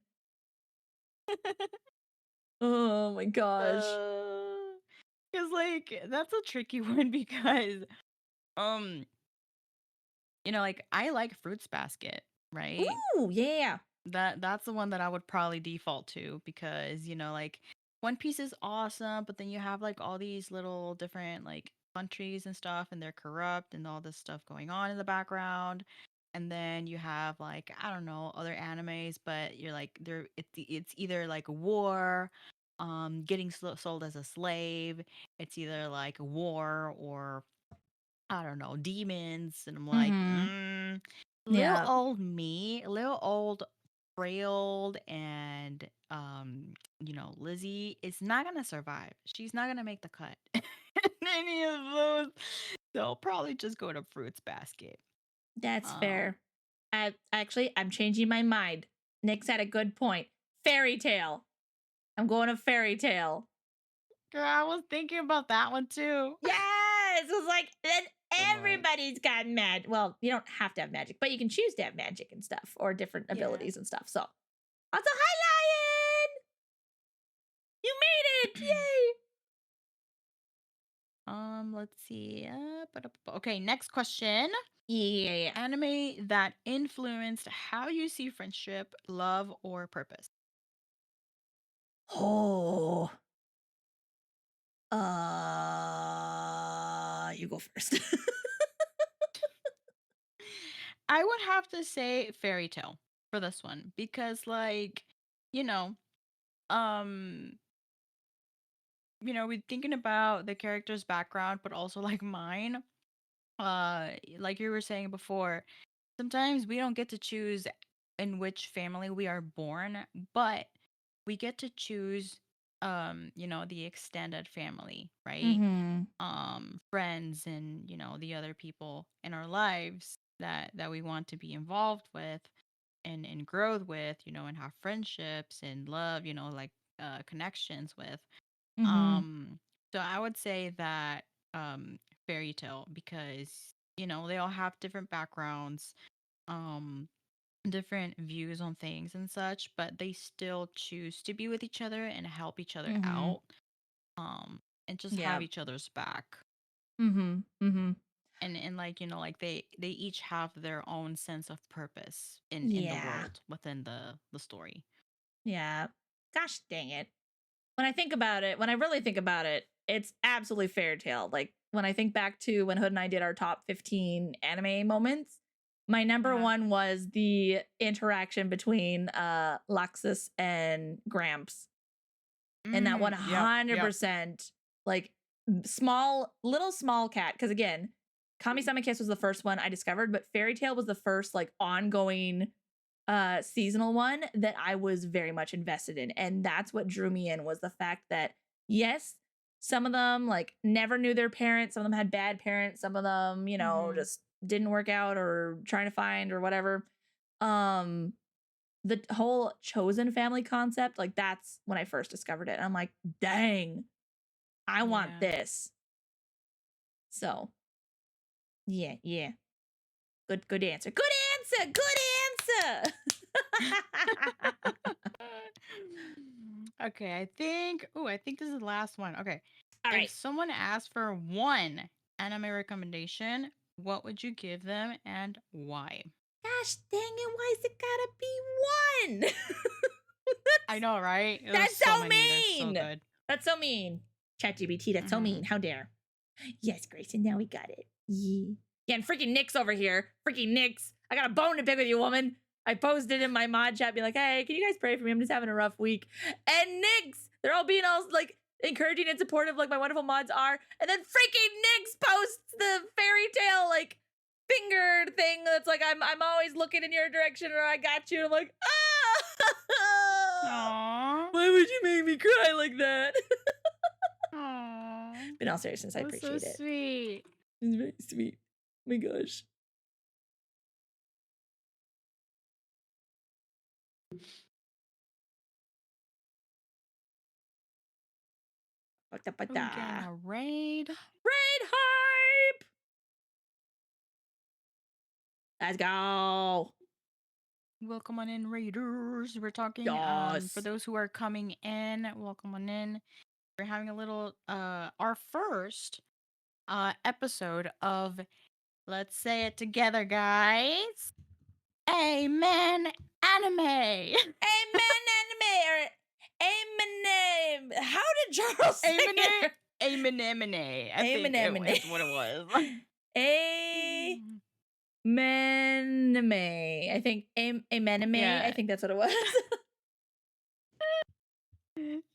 Oh my gosh. Cause like that's a tricky one because like I like Fruits Basket, right? Ooh, yeah. That's the one that I would probably default to because like One Piece is awesome, but then you have like all these little different like countries and stuff, and they're corrupt and all this stuff going on in the background. And then you have like I don't know other animes, but you're like it's either like war, getting sold as a slave. It's either like war or I don't know demons, and I'm like, little old me, little old frail and Lizzie is not gonna survive. She's not gonna make the cut in any of those. They'll probably just go to Fruits Basket. That's fair. I'm changing my mind. Nick's had a good point. Fairy Tale. I'm going to Fairy Tale. Girl, I was thinking about that one too. Yes, it was like then everybody's got magic. Well, you don't have to have magic, but you can choose to have magic and stuff or different abilities and stuff. So, also, hi, Lion! You made it! Yay! Let's see. Okay, next question. Yeah. Anime that influenced how you see friendship, love, or purpose. Oh. You go first. I would have to say Fairy Tale for this one because like, um, we're thinking about the character's background, but also like mine. Like you were saying before, sometimes we don't get to choose in which family we are born, but we get to choose the extended family, right? Mm-hmm. Friends and the other people in our lives that we want to be involved with and growth with, and have friendships and love, like connections with. Mm-hmm. Um, so I would say that fairy tale because they all have different backgrounds, um, different views on things and such, but they still choose to be with each other and help each other Mm-hmm. out, um, and just have Yeah. each other's back. Mm-hmm. Mm-hmm. And like like they each have their own sense of purpose in the Yeah. world within the story. Yeah. Gosh dang it. When I think about it, when I really think about it, it's absolutely fairy tale. Like when I think back to when Hood and I did our top 15 anime moments, my number Uh-huh. one was the interaction between Laxus and Gramps. And that Yep, yep. 100% like small cat. Because again, Kami-sama Kiss was the first one I discovered, but Fairy Tail was the first like ongoing seasonal one that I was very much invested in. And that's what drew me in, was the fact that yes, some of them like never knew their parents, some of them had bad parents, some of them, just didn't work out or trying to find or whatever. Um the whole chosen family concept, like that's when I first discovered it. And I'm like, dang, I want Yeah. this. So yeah, yeah. Good answer. Good answer. Good answer. Okay, I think this is the last one. Okay. All If right. someone asked for one anime recommendation, what would you give them and why? Gosh dang it, why's it gotta be one? I know, right? There's That's so so many. They're so mean. good. That's so mean. ChatGPT, that's so mean. How dare. Yes, Grayson, now we got it. Yeah. Yeah, and freaking Nick's over here. Freaking Nick's. I got a bone to pick with you, woman. I posted in my mod chat, be like, hey, can you guys pray for me? I'm just having a rough week. And Nick's, they're all being all like encouraging and supportive, like my wonderful mods are. And then freaking Nick's posts the fairy tale like finger thing that's like, I'm always looking in your direction, or I got you. And I'm like, Aww. why would you make me cry like that? Aww. But in all seriousness, I That's so appreciate it. sweet. It's very sweet. Oh my gosh. Are we getting a raid? Raid hype! Let's go. Welcome on in, Raiders. We're talking for Yes. those who are coming in, welcome on in. We're having a little our first episode of, let's say it together, guys. Amen anime. Amen anime or Amen. How did Charles say it? Amen. I think Amen. it's what it was. Amen. I think Amen. Yeah. I think that's what it was.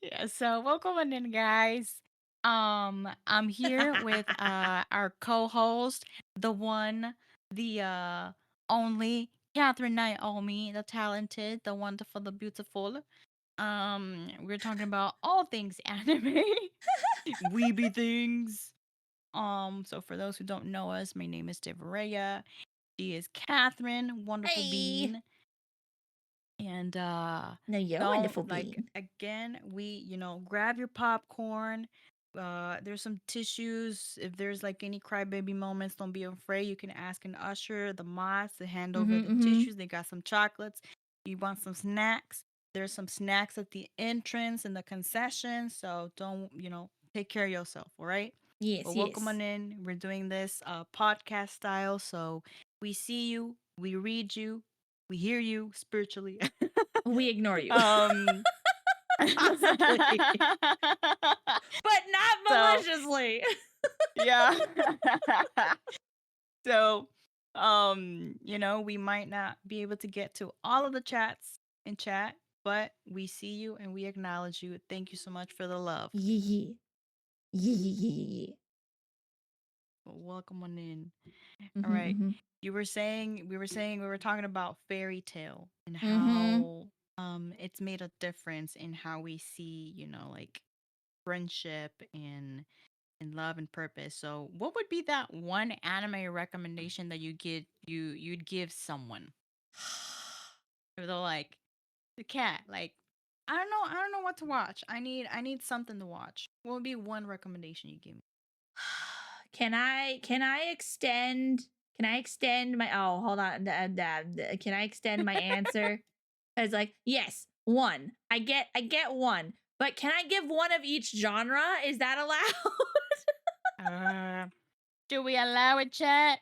Yeah, so welcome on in, guys. I'm here with our co-host, the one, the only Catherine Naomi, the talented, the wonderful, the beautiful. We're talking about all things anime, weeby things. So for those who don't know us, my name is Devareya. She is Catherine, wonderful Hey. bean. And No, you're a wonderful being. again, we grab your popcorn. There's some tissues. If there's like any crybaby moments, don't be afraid. You can ask an usher, the mods, to hand over the tissues. They got some chocolates. You want some snacks? There's some snacks at the entrance and the concession. So don't take care of yourself. All right. Yes, Well, yes. welcome on in. We're doing this podcast style. So we see you, we read you, we hear you spiritually. We ignore you. Possibly. But not maliciously. Yeah. So, we might not be able to get to all of the chats in chat, but we see you and we acknowledge you. Thank you so much for the love. Yeah. welcome on in. All right. Mm-hmm, We were talking about fairy tale and mm-hmm. how it's made a difference in how we see, like friendship and love and purpose. So, what would be that one anime recommendation that you'd give someone? If they're like the cat, like I don't know what to watch. I need something to watch. What would be one recommendation you give me? Can I extend my hold on can I extend my answer? It's like, yes, one. I get one. But can I give one of each genre? Is that allowed? Uh, do we allow it, chat?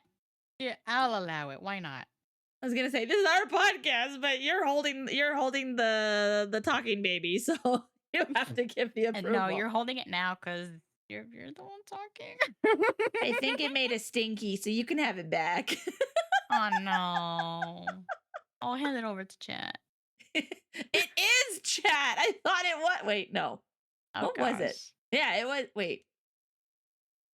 Yeah, I'll allow it. Why not? I was gonna say this is our podcast, but you're holding the talking baby, so you have to give the And no, approval. you're holding it now because you're the one talking. I think it made a stinky, so you can have it back. Oh no. I'll hand it over to chat. It is chat. I thought it was. Wait, no. Oh What was it? gosh. Yeah, it was. Wait,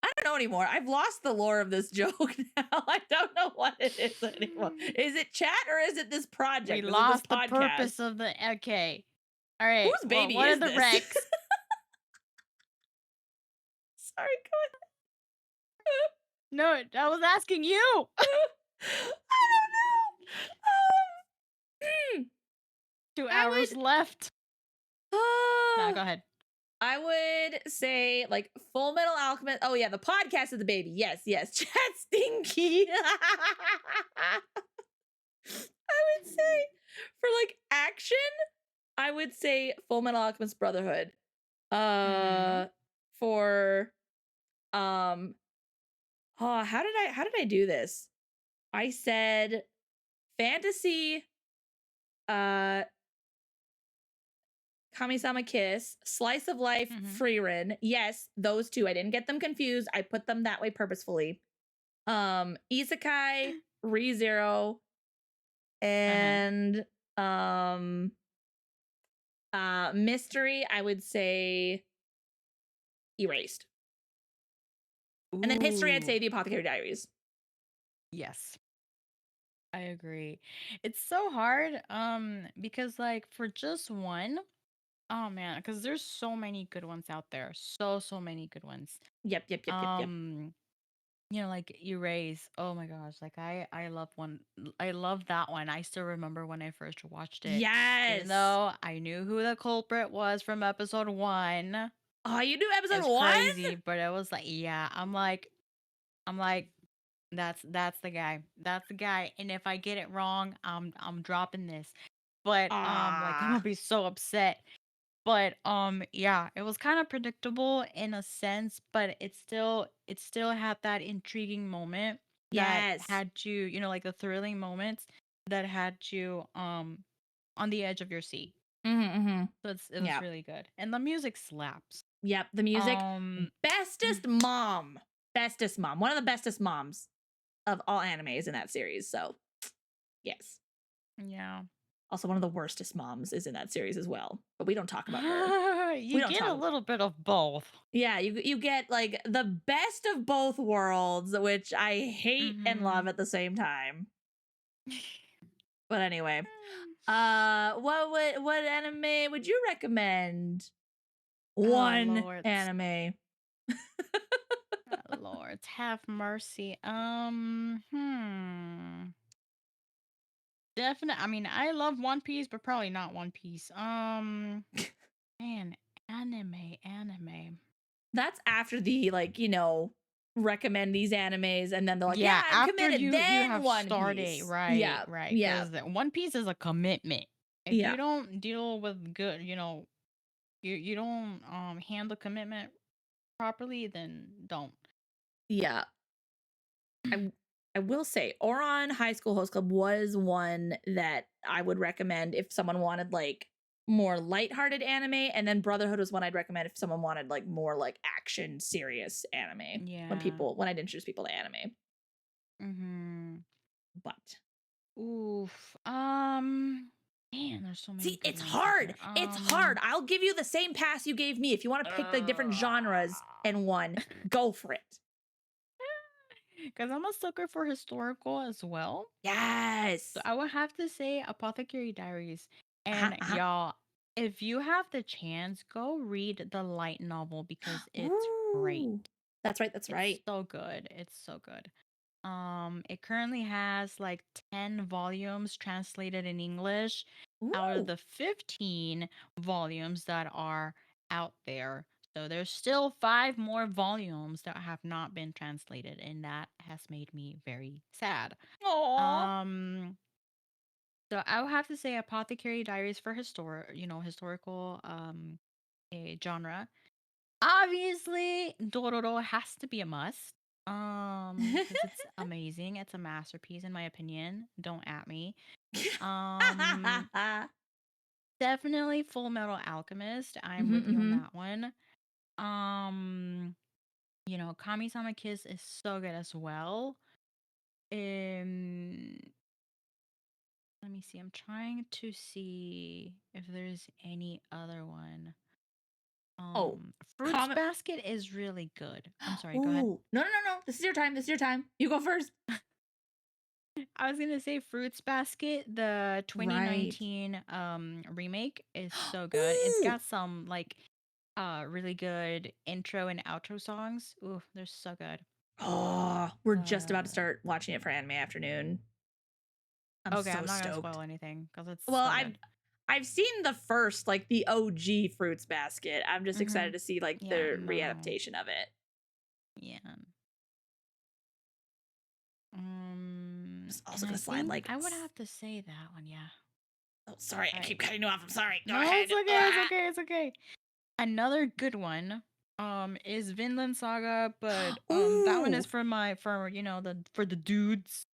I don't know anymore. I've lost the lore of this joke now. I don't know what it is anymore. Is it chat or is it this We project? Is it this lost the podcast? purpose of the okay. All right. Whose Well, baby what are is the this? recs? Sorry, go No, I was asking you. ahead. I don't know. 2 I hours would. left. Nah, go Uh, ahead. I would say like Full Metal Alchemist. Oh yeah, the podcast of the baby. Yes, yes. Chat stinky. I would say for like action, I would say Full Metal Alchemist Brotherhood. Mm-hmm. For how did I do this? I said fantasy, uh, Kami-sama Kiss, Slice of Life, Mm-hmm. Frieren. Yes, those two. I didn't get them confused. I put them that way purposefully. Isekai, ReZero, Uh-huh. and mystery, I would say Erased. And then history, I'd Ooh. say The Apothecary Diaries. Yes. I agree. It's so hard because like for just one, oh man, because there's so many good ones out there. So many good ones. Yep, yep, yep, yep, yep. Like Erase. Oh my gosh, like I love one. I love that one. I still remember when I first watched it, even Yes. though I knew who the culprit was from episode 1. Oh, you do episode It's one? crazy, but it was like, yeah, I'm like, that's the guy. That's the guy. And if I get it wrong, I'm dropping this. But like I'm gonna Ah, be so upset. But yeah, it was kind of predictable in a sense, but it still had that intriguing moment that yes. had you, like the thrilling moments that had you on the edge of your seat. Mm-hmm. So it was Yep. really good. And the music slaps. Yep. The music. Um Bestest mom. Bestest mom. One of the bestest moms of all animes in that series. So, yes. yeah. Also, one of the worstest moms is in that series as well. But we don't talk about her. We You don't get a talk. little bit of both. Yeah, you get like the best of both worlds, which I hate and love Mhm. at the same time. But anyway, what anime would you recommend? Oh One Lord. anime. Oh, Lord, have mercy. Definitely. I mean, I love One Piece, but probably not One Piece. Man, anime. That's after the recommend these animes, and then they're like, yeah, Yeah, I'm after committed. you Then have One started, Piece. right, Yeah, right, yeah, because One Piece is a commitment. If yeah, you don't deal with good, you don't handle commitment properly, then don't. yeah. I will say, Oron High School Host Club was one that I would recommend if someone wanted like more lighthearted anime, and then Brotherhood was one I'd recommend if someone wanted like more like action serious anime. Yeah. When I'd introduce people to anime. Mhm. But Oof. Man, there's so many see, good it's ones out hard. there. It's hard. I'll give you the same pass you gave me. If you want to pick the different genres Uh, and one, go for it. Because I'm a sucker for historical as well. So Yes. I would have to say Apothecary Diaries. Uh-huh, And uh-huh. y'all, if you have the chance, go read the light novel because it's great. Ooh. That's right. That's It's right. so good. It's so good. It currently has like 10 volumes translated in English out of Ooh. the 15 volumes that are out there. So there's still 5 more volumes that have not been translated, and that has made me very sad. Aw. So I would have to say Apothecary Diaries for historical a genre. Obviously, Dororo has to be a must. Because it's amazing. It's a masterpiece in my opinion. Don't at me. Um, definitely Full Metal Alchemist. I'm Mhm, with you on mhm. that one. Kami-sama Kiss is so good as well. Um, Let me see. I'm trying to see if there's any other one. Oh, Fruits comment. Basket is really good. I'm sorry, go ahead. Ooh. No, no, no, no. This is your time. This is your time. You go first. I was gonna say Fruits Basket, the Right. 2019 remake is so good. It's Ooh. got some like really good intro and outro songs. Ooh, they're so good. Oh, we're just about to Uh start watching it for Anime Afternoon. I'm okay, so I'm not gonna stoked. spoil anything because it's Well, so I've good. I've seen the first, like the OG Fruits Basket. I'm just Mm-hmm. excited to see like Yeah, the no. readaptation of it. Yeah. Just And also I gonna slide think like. I would have to say that one, yeah. Oh, sorry, I All right. keep cutting you off. I'm sorry. Go No, ahead. it's okay, it's okay, it's okay. Another good one is Vinland Saga, but that one Ooh, is for the dudes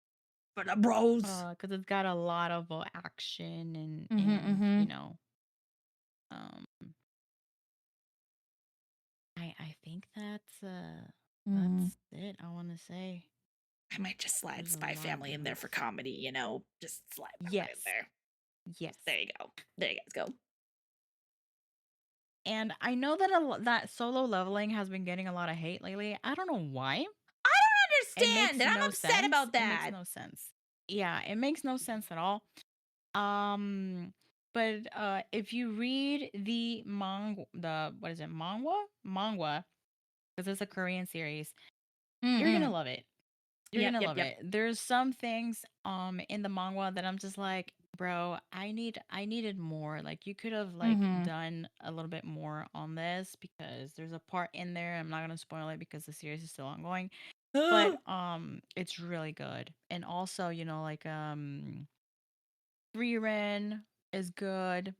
for the bros. cuz it's got a lot of action and Mm-hmm, mm-hmm. um I think Mm-hmm. that's it I want to say. I might just slide There's a Spy lot of Family good in there ones. for comedy. Just slide that in Yes. there. Yes. There you go. There you guys go. And I know that that Solo Leveling has been getting a lot of hate lately. I don't know why. I It don't understand, makes and I'm no upset sense. about It makes that. no sense. Yeah, it makes no sense at all. Um, but if you read the what is it, manga, because it's a Korean series, you're gonna Mm-mm. love it. You're Yep, gonna yep, love yep. it. There's some things in the manga that I'm just like, bro, I needed more. Like you could have like Mm-hmm. done a little bit more on this because there's a part in there. I'm not gonna spoil it because the series is still ongoing. But it's really good. And also, Frieren is good.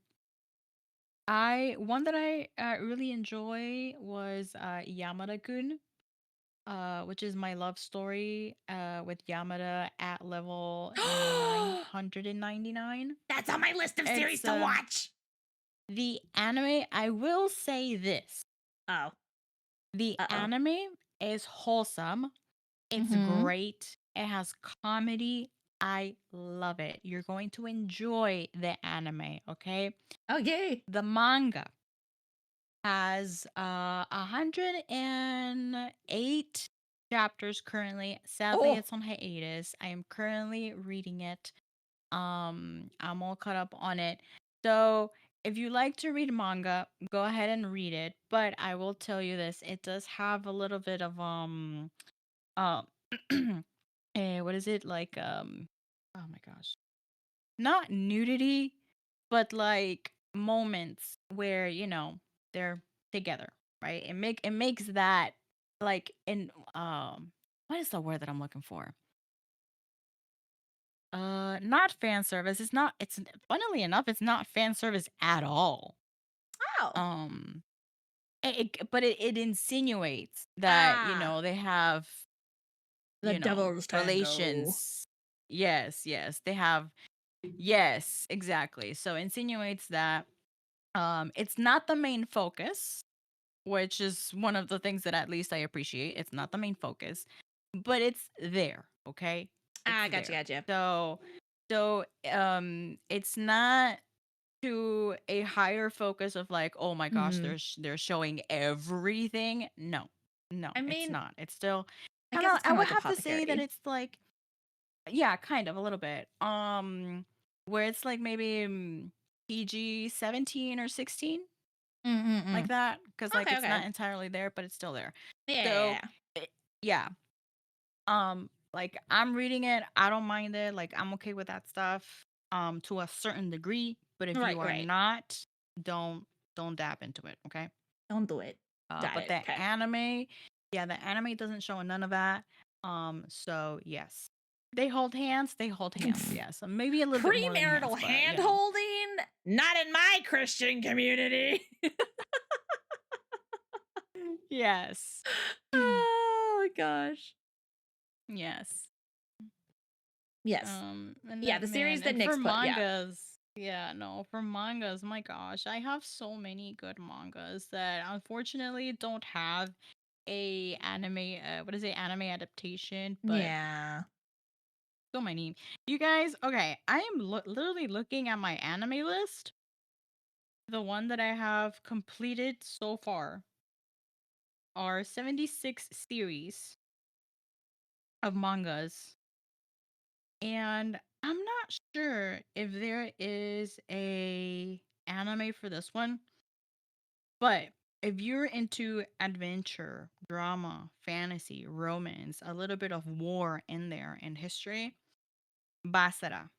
I one that I really enjoy was Yamada-kun, which is my love story with Yamada at level 999. That's on my list of series It's to watch. the anime. I will say this: Oh. the Uh-oh. anime is wholesome. It's Mm-hmm. great. It has comedy. I love it. You're going to enjoy the anime. Okay, Okay. the manga has 108 chapters currently. Sadly, Oh. it's on hiatus. I am currently reading it. I'm all caught up on it. So, if you like to read manga, go ahead and read it. But I will tell you this, it does have a little bit of uh what is it? Like oh my gosh. Not nudity, but like moments where they're together, right? It makes that like in what is the word that I'm looking for? Not fan service. It's funnily enough, it's not fan service at all. Oh. um but it insinuates that Ah. they have The Devil's Tango. relations. Yes, they have. Yes, exactly. So insinuates that it's not the main focus, which is one of the things that at least I appreciate. It's not the main focus, but it's there, okay? It's Ah, gotcha, there. gotcha. So it's not to a higher focus of like, oh my gosh, Mm-hmm. they're showing everything. No. No, I it's mean, not. It's still I guess it's I kind of would like have to say that Apothecary. it's like, yeah, kind of a little bit. Where it's like maybe PG 17 or 16, like Mm-mm-mm. that, because like Okay, it's okay. not entirely there, but it's still there. So Yeah. yeah, like I'm reading it, I don't mind it. Like I'm okay with that stuff, to a certain degree. But if Right, you are right. not, don't dab into it. Okay. Don't do it. Got But it. the Okay. anime, yeah, the anime doesn't show none of that. So yes, they hold hands. They hold hands. Yes, maybe a little bit more than hands, Premarital but hand holding? Not in my Christian community. yes, Oh my gosh. yes. Yes. And Yeah, that the series man, that and for Nick's put. Yeah. mangas, yeah, no, for mangas, my gosh, I have so many good mangas that unfortunately don't have a anime. What is it? Anime adaptation, but Yeah. so many. You guys, okay, I am literally looking at my anime list. The one that I have completed so far are 76 series of mangas. And I'm not sure if there is a anime for this one, but if you're into adventure, drama, fantasy, romance, a little bit of war in there and history, Basara.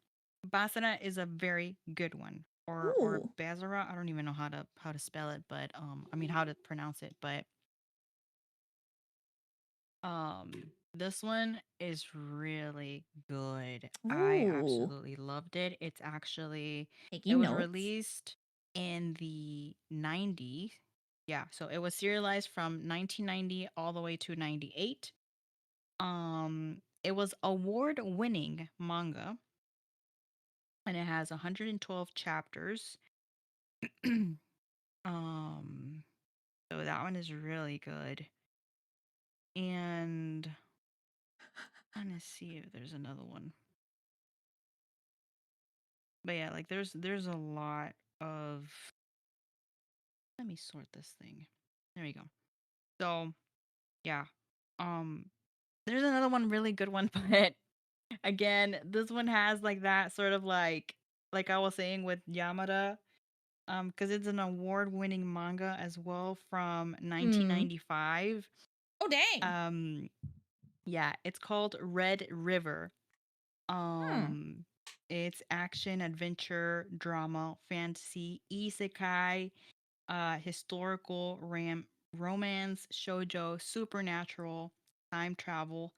Basara is a very good one. Or Ooh. Basara, I don't even know how to spell it, but I mean how to pronounce it, but um this one is really good. I Ooh. absolutely loved it. It Taking was notes. released in the 90s. Yeah, so it was serialized from 1990 all the way to 98. It was award-winning manga, and it has 112 chapters. um so that one is really good. And I'm trying to see if there's another one. But yeah, like there's a lot of, let me sort this thing. There we go. So yeah. Um there's another one really good one, but again, this one has like that sort of like I was saying with Yamada, because it's an award-winning manga as well from Hmm. 1995. Oh, dang. Um yeah, it's called Red River. Hmm. Um it's action, adventure, drama, fantasy, isekai, historical romance, shoujo, supernatural, time travel.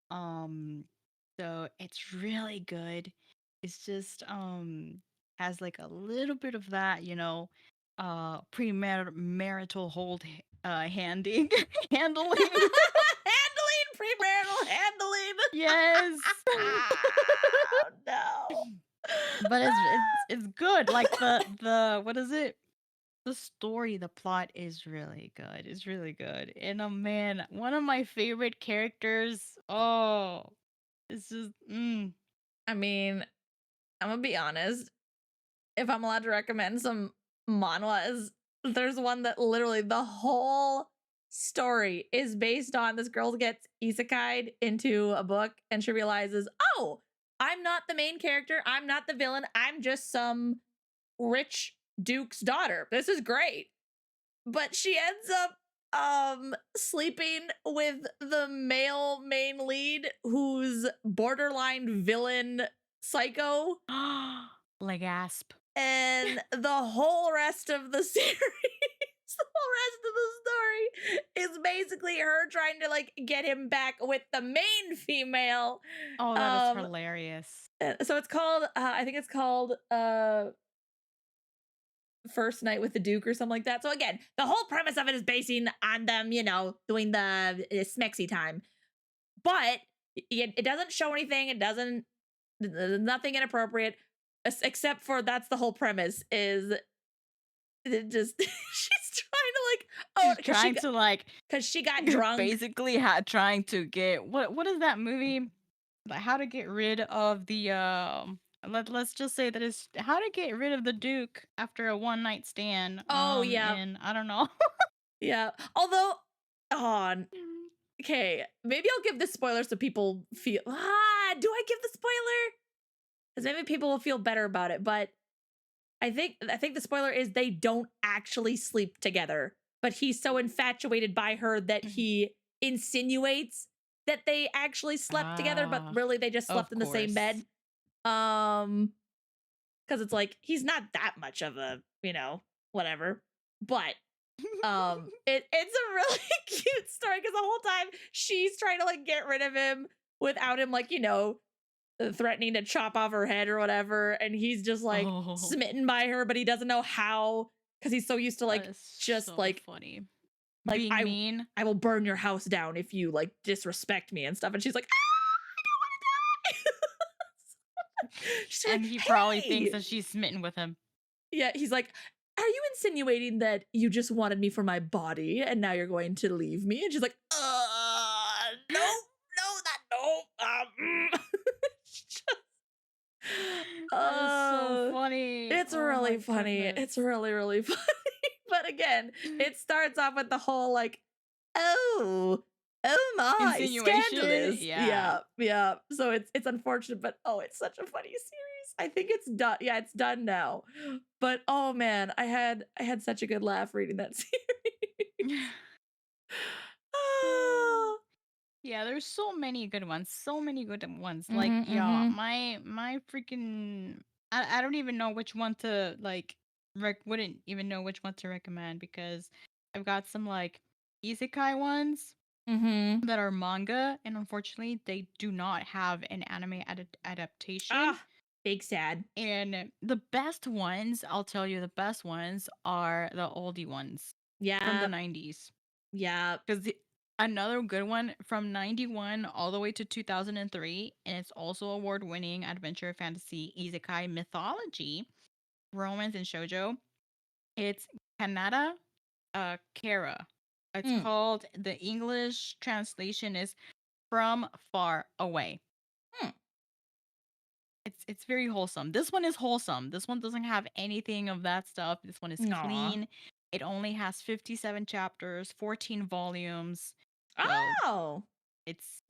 Um, so it's really good. It's just has like a little bit of that, premarital handing handling. Handling, premarital handling. Yes. Oh, no. But it's good. Like the what is it? The story, the plot is really good. It's really good. And man, one of my favorite characters. Oh, it's just I mean, I'm gonna be honest. If I'm allowed to recommend some manhwas, there's one that literally the whole story is based on this girl gets isekai'd into a book and she realizes, oh, I'm not the main character. I'm not the villain. I'm just some rich duke's daughter. This is great. But she ends up sleeping with the male main lead who's borderline villain psycho, like asp. and the whole rest of the series, the whole rest of the story is basically her trying to like get him back with the main female. Oh, that is um hilarious. so it's called I think it's called First Night with the Duke or something like that. So again, the whole premise of it is basing on them, doing the smexy time. But it doesn't show anything. It doesn't nothing inappropriate except for that's the whole premise is it just she's trying to like She's trying to like because she got drunk. basically trying to get what is that movie? Like how to get rid of the let's just say that it's how to get rid of the Duke after a one night stand. Oh yeah, And I don't know. yeah. Although, oh, okay, maybe I'll give the spoiler so people feel. Do I give the spoiler? Because maybe people will feel better about it. But I think the spoiler is they don't actually sleep together. But he's so infatuated by her that he insinuates that they actually slept together, but really they just slept Of in the same course. bed. Because it's like he's not that much of a, whatever. But it's a really cute story because the whole time she's trying to like get rid of him without him like, threatening to chop off her head or whatever, and he's just like Oh, smitten by her, but he doesn't know how because he's so used to like that is just so like funny. like Being mean. I will burn your house down if you like disrespect me and stuff. And she's like, I don't want to die. She's And like, he probably hey. thinks that she's smitten with him. Yeah, he's like, are you insinuating that you just wanted me for my body and now you're going to leave me? And she's like, no, That is so funny. It's Oh really my funny. goodness. It's really, really funny. But again, it starts off with the whole like, oh my, Insinuation? scandalous. Yeah. Yeah. So it's unfortunate, but it's such a funny series. I think it's done. Yeah, it's done now. But oh man, I had such a good laugh reading that series. Ah. Yeah, there's so many good ones. So many good ones. Like, Mhm, yeah, mhm. my freaking I don't even know which one to like wouldn't even know which one to recommend because I've got some like isekai ones Mhm. that are manga and unfortunately they do not have an anime adaptation. Big sad. And the best ones, I'll tell you, the best ones are the oldie ones from the Yeah. 90s. Yeah. Because another good one from 91 all the way to 2003, and it's also award winning adventure fantasy isekai mythology, romance, and shoujo. It's Kanata Kara. It's Mm. called, the English translation is From Far Away. Hmm. It's very wholesome. This one is wholesome. This one doesn't have anything of that stuff. This one is Aw. clean. It only has 57 chapters, 14 volumes. So Oh. it's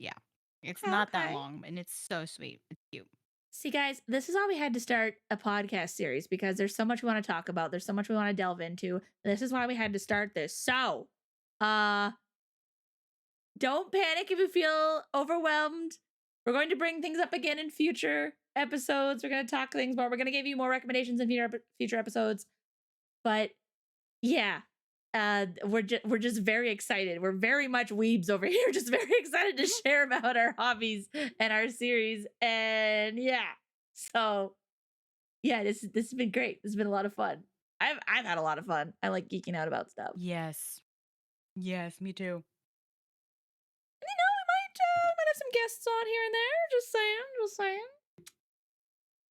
it's not that Okay. long and it's so sweet. It's cute. See, guys, this is why we had to start a podcast series because there's so much we want to talk about. There's so much we want to delve into. This is why we had to start this. So, don't panic if you feel overwhelmed. We're going to bring things up again in future episodes. We're going to talk things more. We're going to give you more recommendations in future episodes. But yeah, we're just very excited. We're very much weebs over here, just very excited to share about our hobbies and our series. And yeah, so yeah, this has been great. This has been a lot of fun. I've had a lot of fun. I like geeking out about stuff. Yes. Yes, me too. And we might have some guests on here and there. Just saying.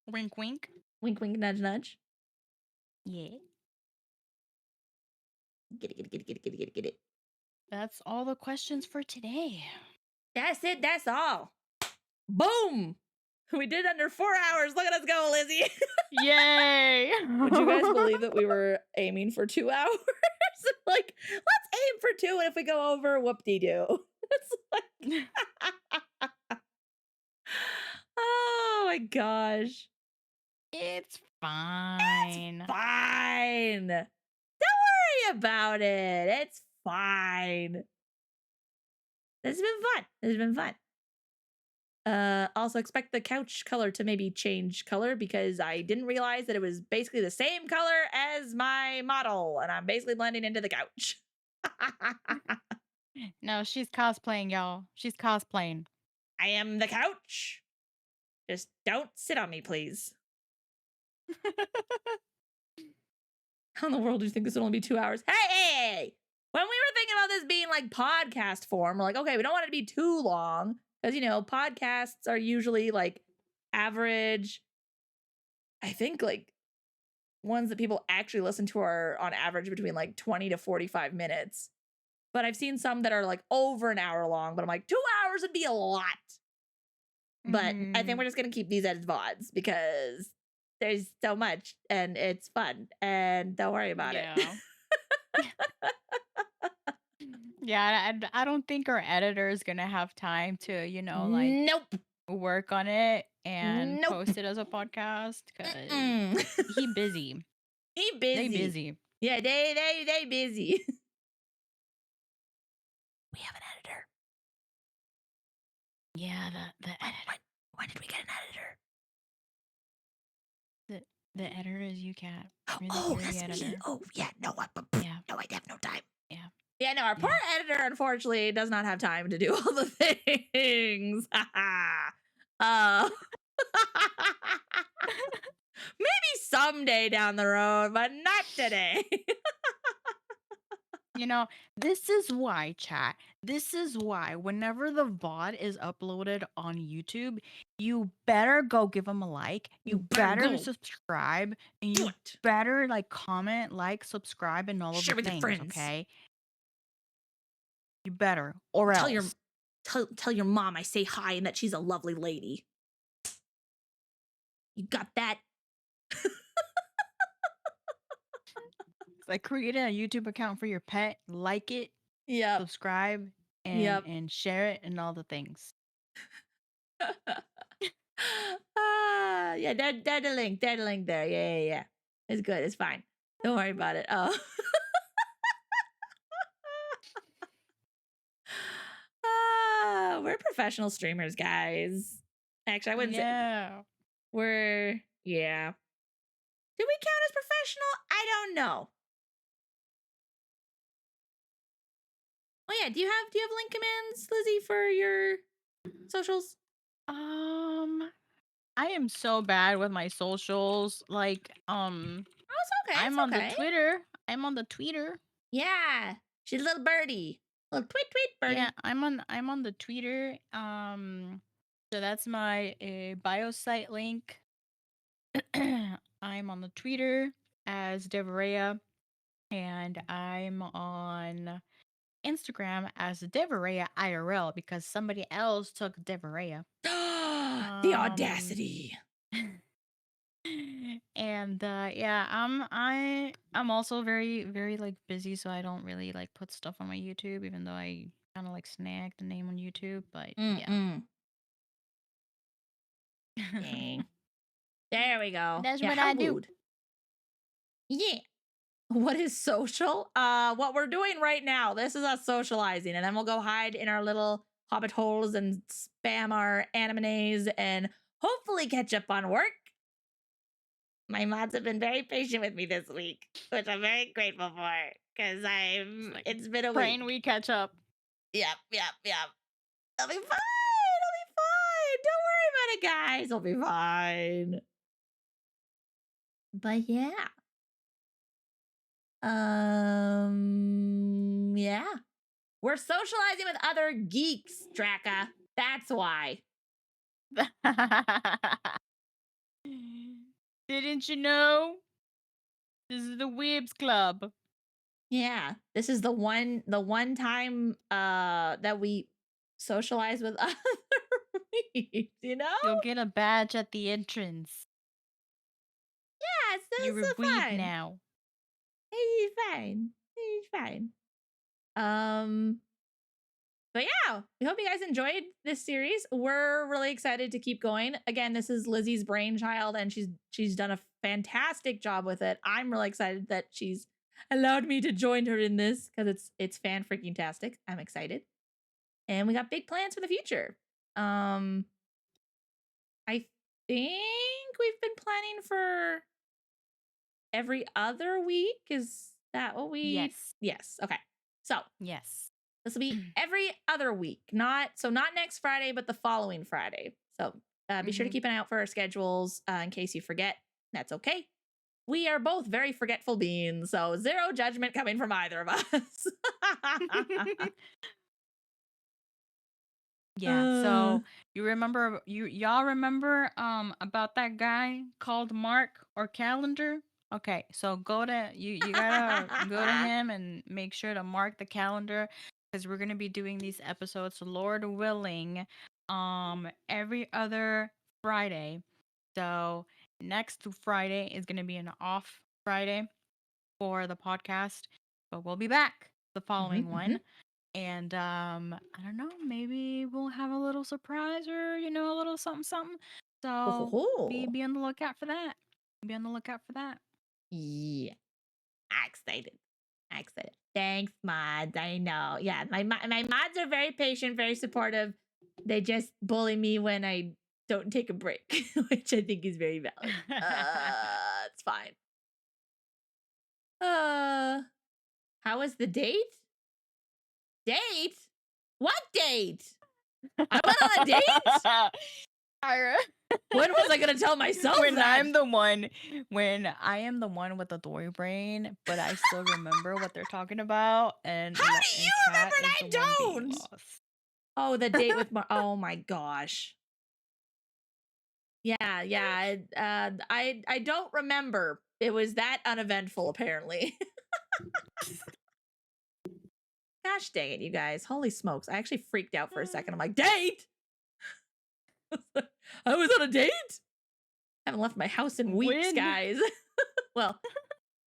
Wink wink. Wink, wink, nudge, nudge. Yeah. Get it. That's all the questions for today. That's it. That's all. Boom. We did under 4 hours. Look at us go, Lizzie. Yay! Would you guys believe that we were aiming for 2 hours? Like, let's aim for 2, and if we go over, whoop-de-doo. It's like, oh my gosh. It's fine. Fine. Don't worry about it. It's fine. This has been fun. Also expect the couch color to maybe change color because I didn't realize that it was basically the same color as my model, and I'm basically blending into the couch. No, she's cosplaying, y'all. She's cosplaying. I am the couch. Just don't sit on me, please. How in the world do you think this would only be 2 hours? Hey! When we were thinking about this being like podcast form, we're like, okay, we don't want it to be too long because, podcasts are usually like average. I think like ones that people actually listen to are on average between like 20 to 45 minutes. But I've seen some that are like over an hour long, but I'm like, 2 hours would be a lot. But I think we're just going to keep these as VODs because there's so much and it's fun and don't worry about it. Yeah, I don't think our editor is gonna have time to, like Nope. work on it and Nope. post it as a podcast because Mm-mm. he busy. He They busy. busy. Yeah, they busy. We have an editor. Yeah, the editor. When did we get an editor? The editor is you, Cat. Oh, You're the that's me. editor. Oh, yeah. No, Yeah, no, I have no time. yeah, Yeah, no, our poor yeah. editor unfortunately does not have time to do all the things. uh, maybe someday down the road, but not today. This is why, chat. This is why whenever the VOD is uploaded on YouTube, you better go give them a like. You better better go subscribe. And do you it. better comment, subscribe, and all of the Share with your things, friends. okay? You better. Or Tell else. tell your mom I say hi and that she's a lovely lady. You got that? Like create a YouTube account for your pet, like it, Yep. subscribe, Yep. and share it and all the things. Yeah, there's a link. There's a link there. Yeah. It's good. It's fine. Don't worry about it. Oh. We're professional streamers, guys. Actually, I wouldn't say Yeah. yeah. Do we count as professional? I don't know. Oh yeah, do you have link commands, Lizzie, for your socials? I am so bad with my socials. Like, Oh, it's okay. I'm It's on the okay. Twitter. I'm on the Twitter. Yeah. She's a little birdie. Little tweet birdie. Yeah, I'm on the Twitter. So that's my bio site link. I'm on the Twitter as Devarea, and I'm on Instagram as Devarea IRL because somebody else took Devarea. The audacity. And yeah, I'm also very very like busy, so I don't really like put stuff on my YouTube, even though I kind of like snag the name on YouTube. But yeah, Dang. There we go. that's Yeah, what how I do. rude. Yeah. What is social? What we're doing right now, this is us socializing, and then we'll go hide in our little hobbit holes and spam our animes and hopefully catch up on work. My mods have been very patient with me this week, which I'm very grateful for because it's been a Praying week. we catch up. Yep. I'll be fine. Don't worry about it, guys. I'll be fine. But yeah. Yeah. We're socializing with other geeks, Draka. That's why. Didn't you know? This is the Weebs Club. Yeah. This is the one time that we socialize with other weeks, you know? You'll get a badge at the entrance. Yeah, You're a it's weeb fine. now. He's fine. He's fine. But yeah, we hope you guys enjoyed this series. We're really excited to keep going. Again, this is Lizzie's brainchild, and she's done a fantastic job with it. I'm really excited that she's allowed me to join her in this because it's fan freaking tastic. I'm excited, and we got big plans for the future. I think we've been planning for every other week. Is that what we? Yes. Okay. So Yes. this will be every other week, not next Friday, but the following Friday. So be sure to keep an eye out for our schedules in case you forget. That's okay. We are both very forgetful beings, so zero judgment coming from either of us. Yeah. So y'all remember about that guy called Mark or Calendar? Okay, so you gotta go to him and make sure to mark the calendar because we're gonna be doing these episodes, Lord willing, every other Friday. So next Friday is gonna be an off Friday for the podcast, but we'll be back the following one. And I don't know, maybe we'll have a little surprise or a little something something. Ho, ho, So ho. be on the lookout for that. Be on the lookout for that. Yeah. Excited. Excited. Thanks, mods. I know. Yeah, my mods are very patient, very supportive. They just bully me when I don't take a break, which I think is very valid. It's fine. How was the date? Date? What date? I went on a date? Ira. When was I gonna tell myself when that? I am the one with the dory brain, but I still remember what they're talking about, and How do you Kat remember and is I the one being don't? lost. Oh, the date with oh my gosh. Yeah. I don't remember. It was that uneventful, apparently. Gosh dang it, you guys. Holy smokes. I actually freaked out for a second. I'm like, date? I was on a date? I haven't left my house in weeks, When? guys. Well,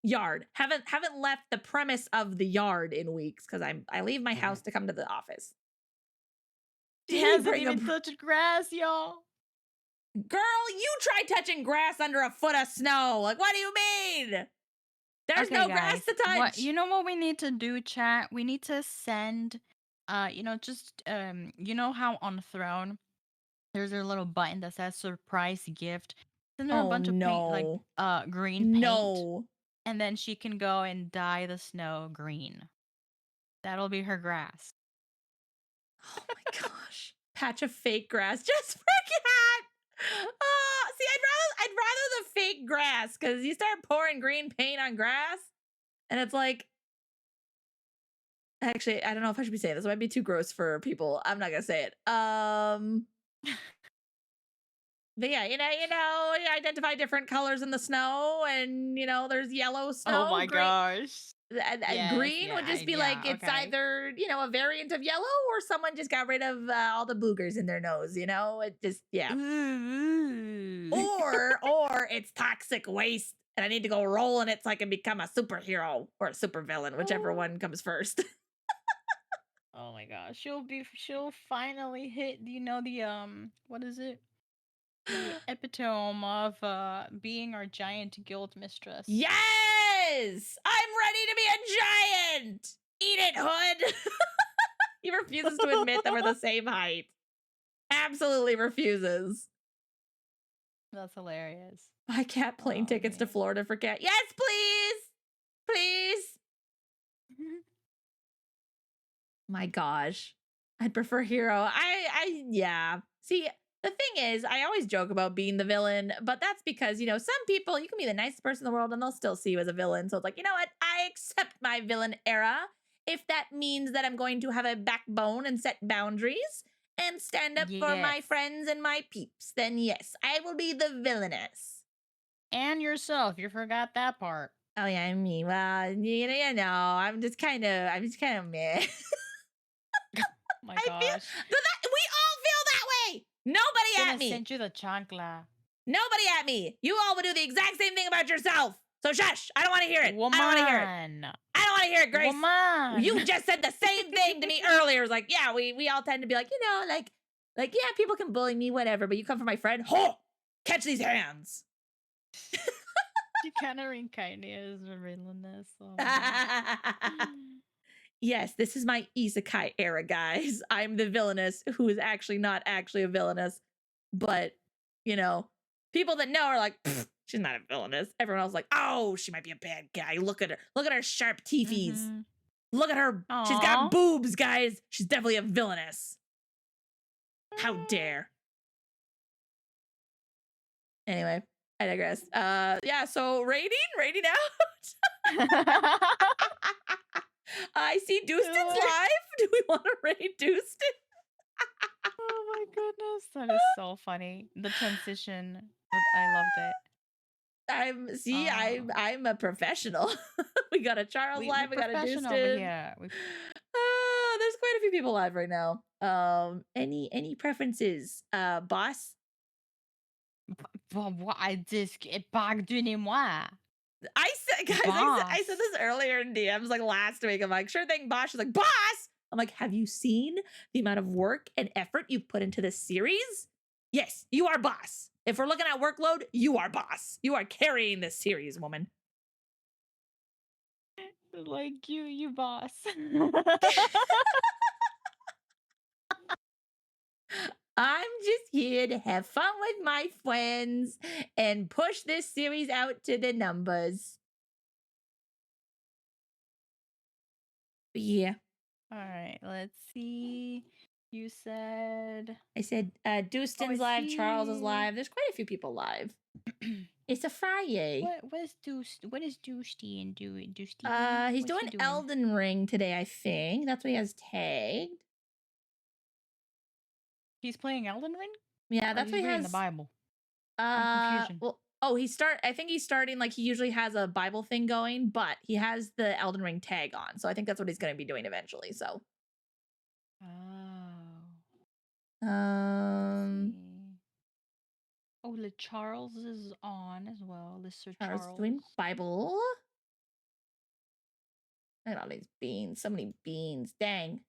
yard. Haven't left the premise of the yard in weeks because I leave my house to come to the office. She Did he hasn't bring even touched grass, y'all. Girl, you try touching grass under a foot of snow. Like, what do you mean? There's Okay, no grass guys. to touch. What what we need to do, chat? We need to send just how on Throne there's a little button that says surprise gift. Send her a Oh bunch of paint, like no. green paint, No. and then she can go and dye the snow green. That'll be her grass. Oh my gosh. Patch of fake grass. Just freaking hot. See, I'd rather the fake grass because you start pouring green paint on grass and it's like, actually, I don't know if I should be saying this. It might be too gross for people. I'm not gonna say it. But yeah, you identify different colors in the snow, and there's yellow snow. Oh my gosh. Green would just be like it's either a variant of yellow, or someone just got rid of all the boogers in their nose. It just or it's toxic waste, and I need to go roll in it so I can become a superhero or a supervillain, whichever one comes first. Oh my gosh, she'll finally hit the what is it? The epitome of being our giant guild mistress. Yes! I'm ready to be a giant! Eat it, Hood! He refuses to admit that we're the same height. Absolutely refuses. That's hilarious. Buy Cat plane tickets to Florida for Cat. Yes, please! Please! My gosh. I'd prefer Hero. Yeah. See, the thing is, I always joke about being the villain, but that's because, some people, you can be the nicest person in the world and they'll still see you as a villain. So it's like, you know what? I accept my villain era. If that means that I'm going to have a backbone and set boundaries and stand up for my friends and my peeps, then yes, I will be the villainess. And yourself. You forgot that part. Oh yeah, me. Well, I'm just kind of meh. Oh my gosh. We all feel that way. Nobody at me. Send you the chancla. Nobody at me. You all would do the exact same thing about yourself. So shush. I don't want to hear it. Woman. I don't want to hear it. I don't want to hear it, Grace. Woman. You just said the same thing to me earlier. It was like, yeah, we all tend to be like, yeah, people can bully me, whatever. But you come for my friend. Ho! Catch these hands. You kind of reincarnated as a villainess. Oh Yes, this is my isekai era, guys. I'm the villainess who is actually not actually a villainess. But, people that know are like, she's not a villainess. Everyone else is like, oh, she might be a bad guy. Look at her. Look at her sharp teethies. Mm-hmm. Look at her. Aww. She's got boobs, guys. She's definitely a villainess. How dare. Anyway, I digress. Yeah, so rating out. I see Dustin's live. Do we want to raid Dustin? Oh my goodness, that is so funny. The transition, I loved it. I'm a professional. We got a Charles live. We got a Dustin. Yeah. There's quite a few people live right now. Any preferences, boss? Pardonnez-moi. I said, guys, I said this earlier in DMs like last week. I'm like, sure thing, boss. She's like, boss. I'm like, have you seen the amount of work and effort you've put into this series? Yes, you are boss. If we're looking at workload, you are boss. You are carrying this series, woman. Like you boss. I'm just here to have fun with my friends and push this series out to the numbers. Yeah. All right, let's see. You said I said Dustin's I live, Charles is see. live. There's quite a few people live. It's a Friday. What is Dustin doing? He's What's doing he doing? Elden Ring today, I think. That's what he has tagged. He's playing Elden Ring? Yeah, Or that's he's what he reading has. the Bible. Confusion. Well, oh, I think he's starting, like, he usually has a Bible thing going, but he has the Elden Ring tag on. So I think that's what he's going to be doing eventually. So, Oh. um, Oh, the Charles is on as well. The Sir Charles Charles. doing Bible. Look at all these beans. So many beans. Dang.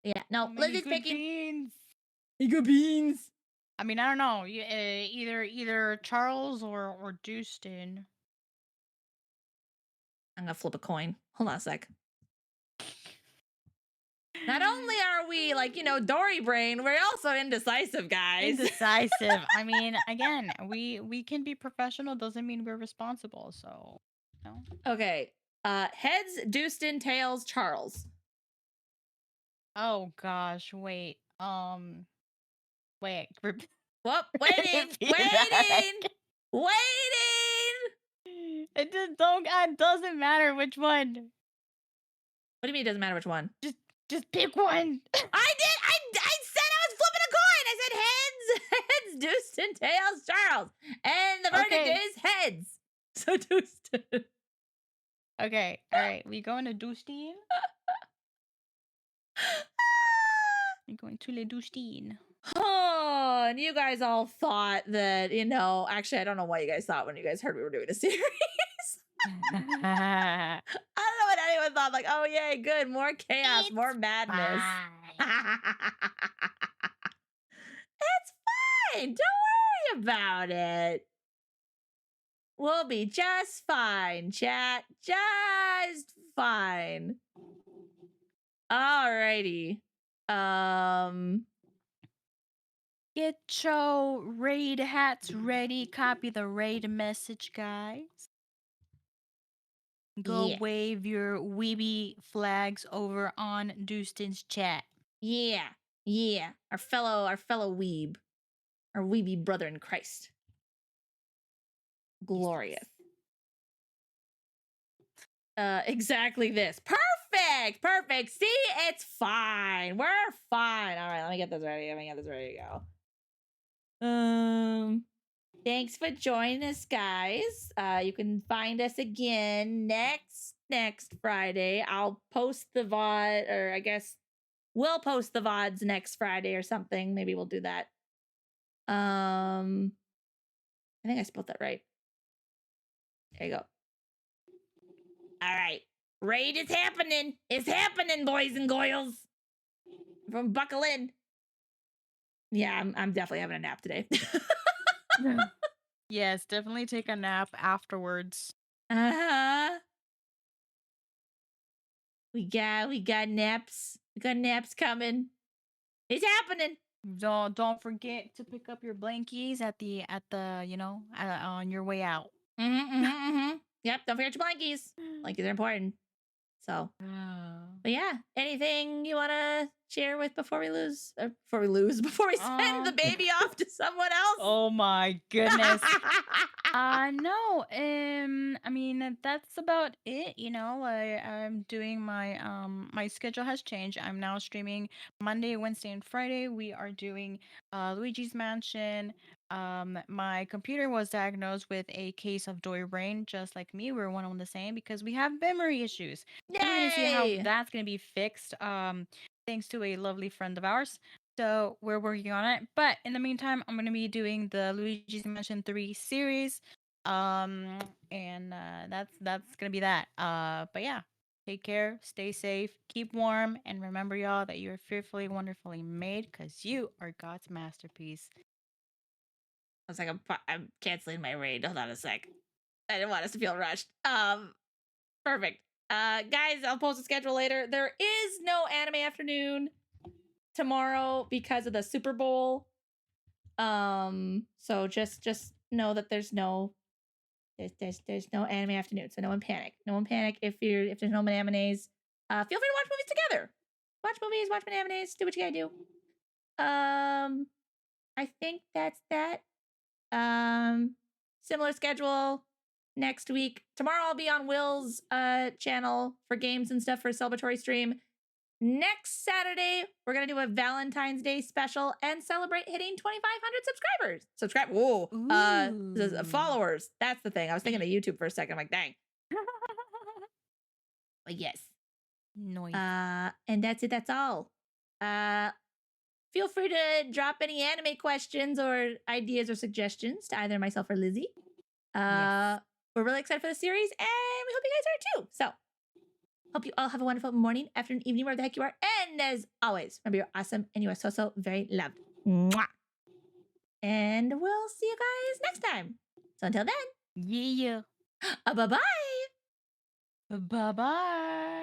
Yeah, no, Lizzie's picking. Beans. You got beans. I mean, I don't know. Either Charles or Dustin. I'm gonna flip a coin. Hold on a sec. Not only are we, like, Dory brain, we're also indecisive, guys. Indecisive. I mean, again, we can be professional. Doesn't mean we're responsible. So, no. Okay. Heads, Dustin, tails, Charles. Oh gosh, wait. Wait. Whoop, waiting, Repeat that. waiting. It doesn't matter which one. What do you mean it doesn't matter which one? Just pick one. I did. I said I was flipping a coin. I said heads, Dustin, tails, Charles, and the verdict Okay. is heads. So Dustin. Okay, all right. We going to Dustin. We're going to Le Dustin. Oh, and you guys all thought that, actually, I don't know what you guys thought when you guys heard we were doing a series. I don't know what anyone thought. Like, oh, yay, good. More chaos, more madness. It's fine. Don't worry about it. We'll be just fine, chat. Just fine. Alrighty. Get your raid hats ready. Copy the raid message, guys. Go Yeah. wave your weeby flags over on Dustin's chat. Yeah. Our fellow weeb. Our weeby brother in Christ. Glorious. Exactly this. Perfect. See, it's fine. We're fine. All right, let me get this ready. to go. Thanks for joining us, guys. You can find us again next Friday. I'll post the VOD, or I guess we'll post the VODs next Friday or something. Maybe we'll do that. I think I spelled that right. There you go. All right. Raid is happening. It's happening, boys and girls. Everyone buckle in. Yeah, I'm definitely having a nap today. Yes, definitely take a nap afterwards. Uh-huh. We got naps. We got naps coming. It's happening. Don't forget to pick up your blankies at the on your way out. Yep, don't forget your blankies. Blankies are important. So, but yeah, anything you want to share with before we before we send the baby off to someone else? Oh my goodness. No. I mean, that's about it. I'm doing my schedule has changed. I'm now streaming Monday, Wednesday, and Friday. We are doing Luigi's Mansion. My computer was diagnosed with a case of doy brain, just like me. We're one on the same because we have memory issues. We're going to see how Yay! that's going to be fixed. Thanks to a lovely friend of ours. So we're working on it. But in the meantime, I'm gonna be doing the Luigi's Mansion 3 series. And that's gonna be that. But yeah. Take care, stay safe, keep warm, and remember, y'all, that you're fearfully, wonderfully made because you are God's masterpiece. I was like, I'm canceling my raid. Hold on a sec. I didn't want us to feel rushed. Perfect. Guys, I'll post a schedule later. There is no anime afternoon tomorrow because of the Super Bowl. So just know that there's no anime afternoon. So no one panic. No one panic if there's no animes. Feel free to watch movies together. Watch movies, watch animes, do what you gotta do. I think that's that. Similar schedule next week. Tomorrow I'll be on Will's channel for games and stuff for a celebratory stream. Next Saturday, we're gonna do a Valentine's Day special and celebrate hitting 2,500 subscribers. Followers. That's the thing. I was thinking of YouTube for a second. I'm like, dang. But yes. Noise. And that's it. That's all. Feel free to drop any anime questions or ideas or suggestions to either myself or Lizzie. Yes. We're really excited for the series, and we hope you guys are too. So, hope you all have a wonderful morning, afternoon, evening, wherever the heck you are. And as always, remember you're awesome and you are so very loved. Mwah. And we'll see you guys next time. So until then, Yeah. bye-bye. Bye-bye.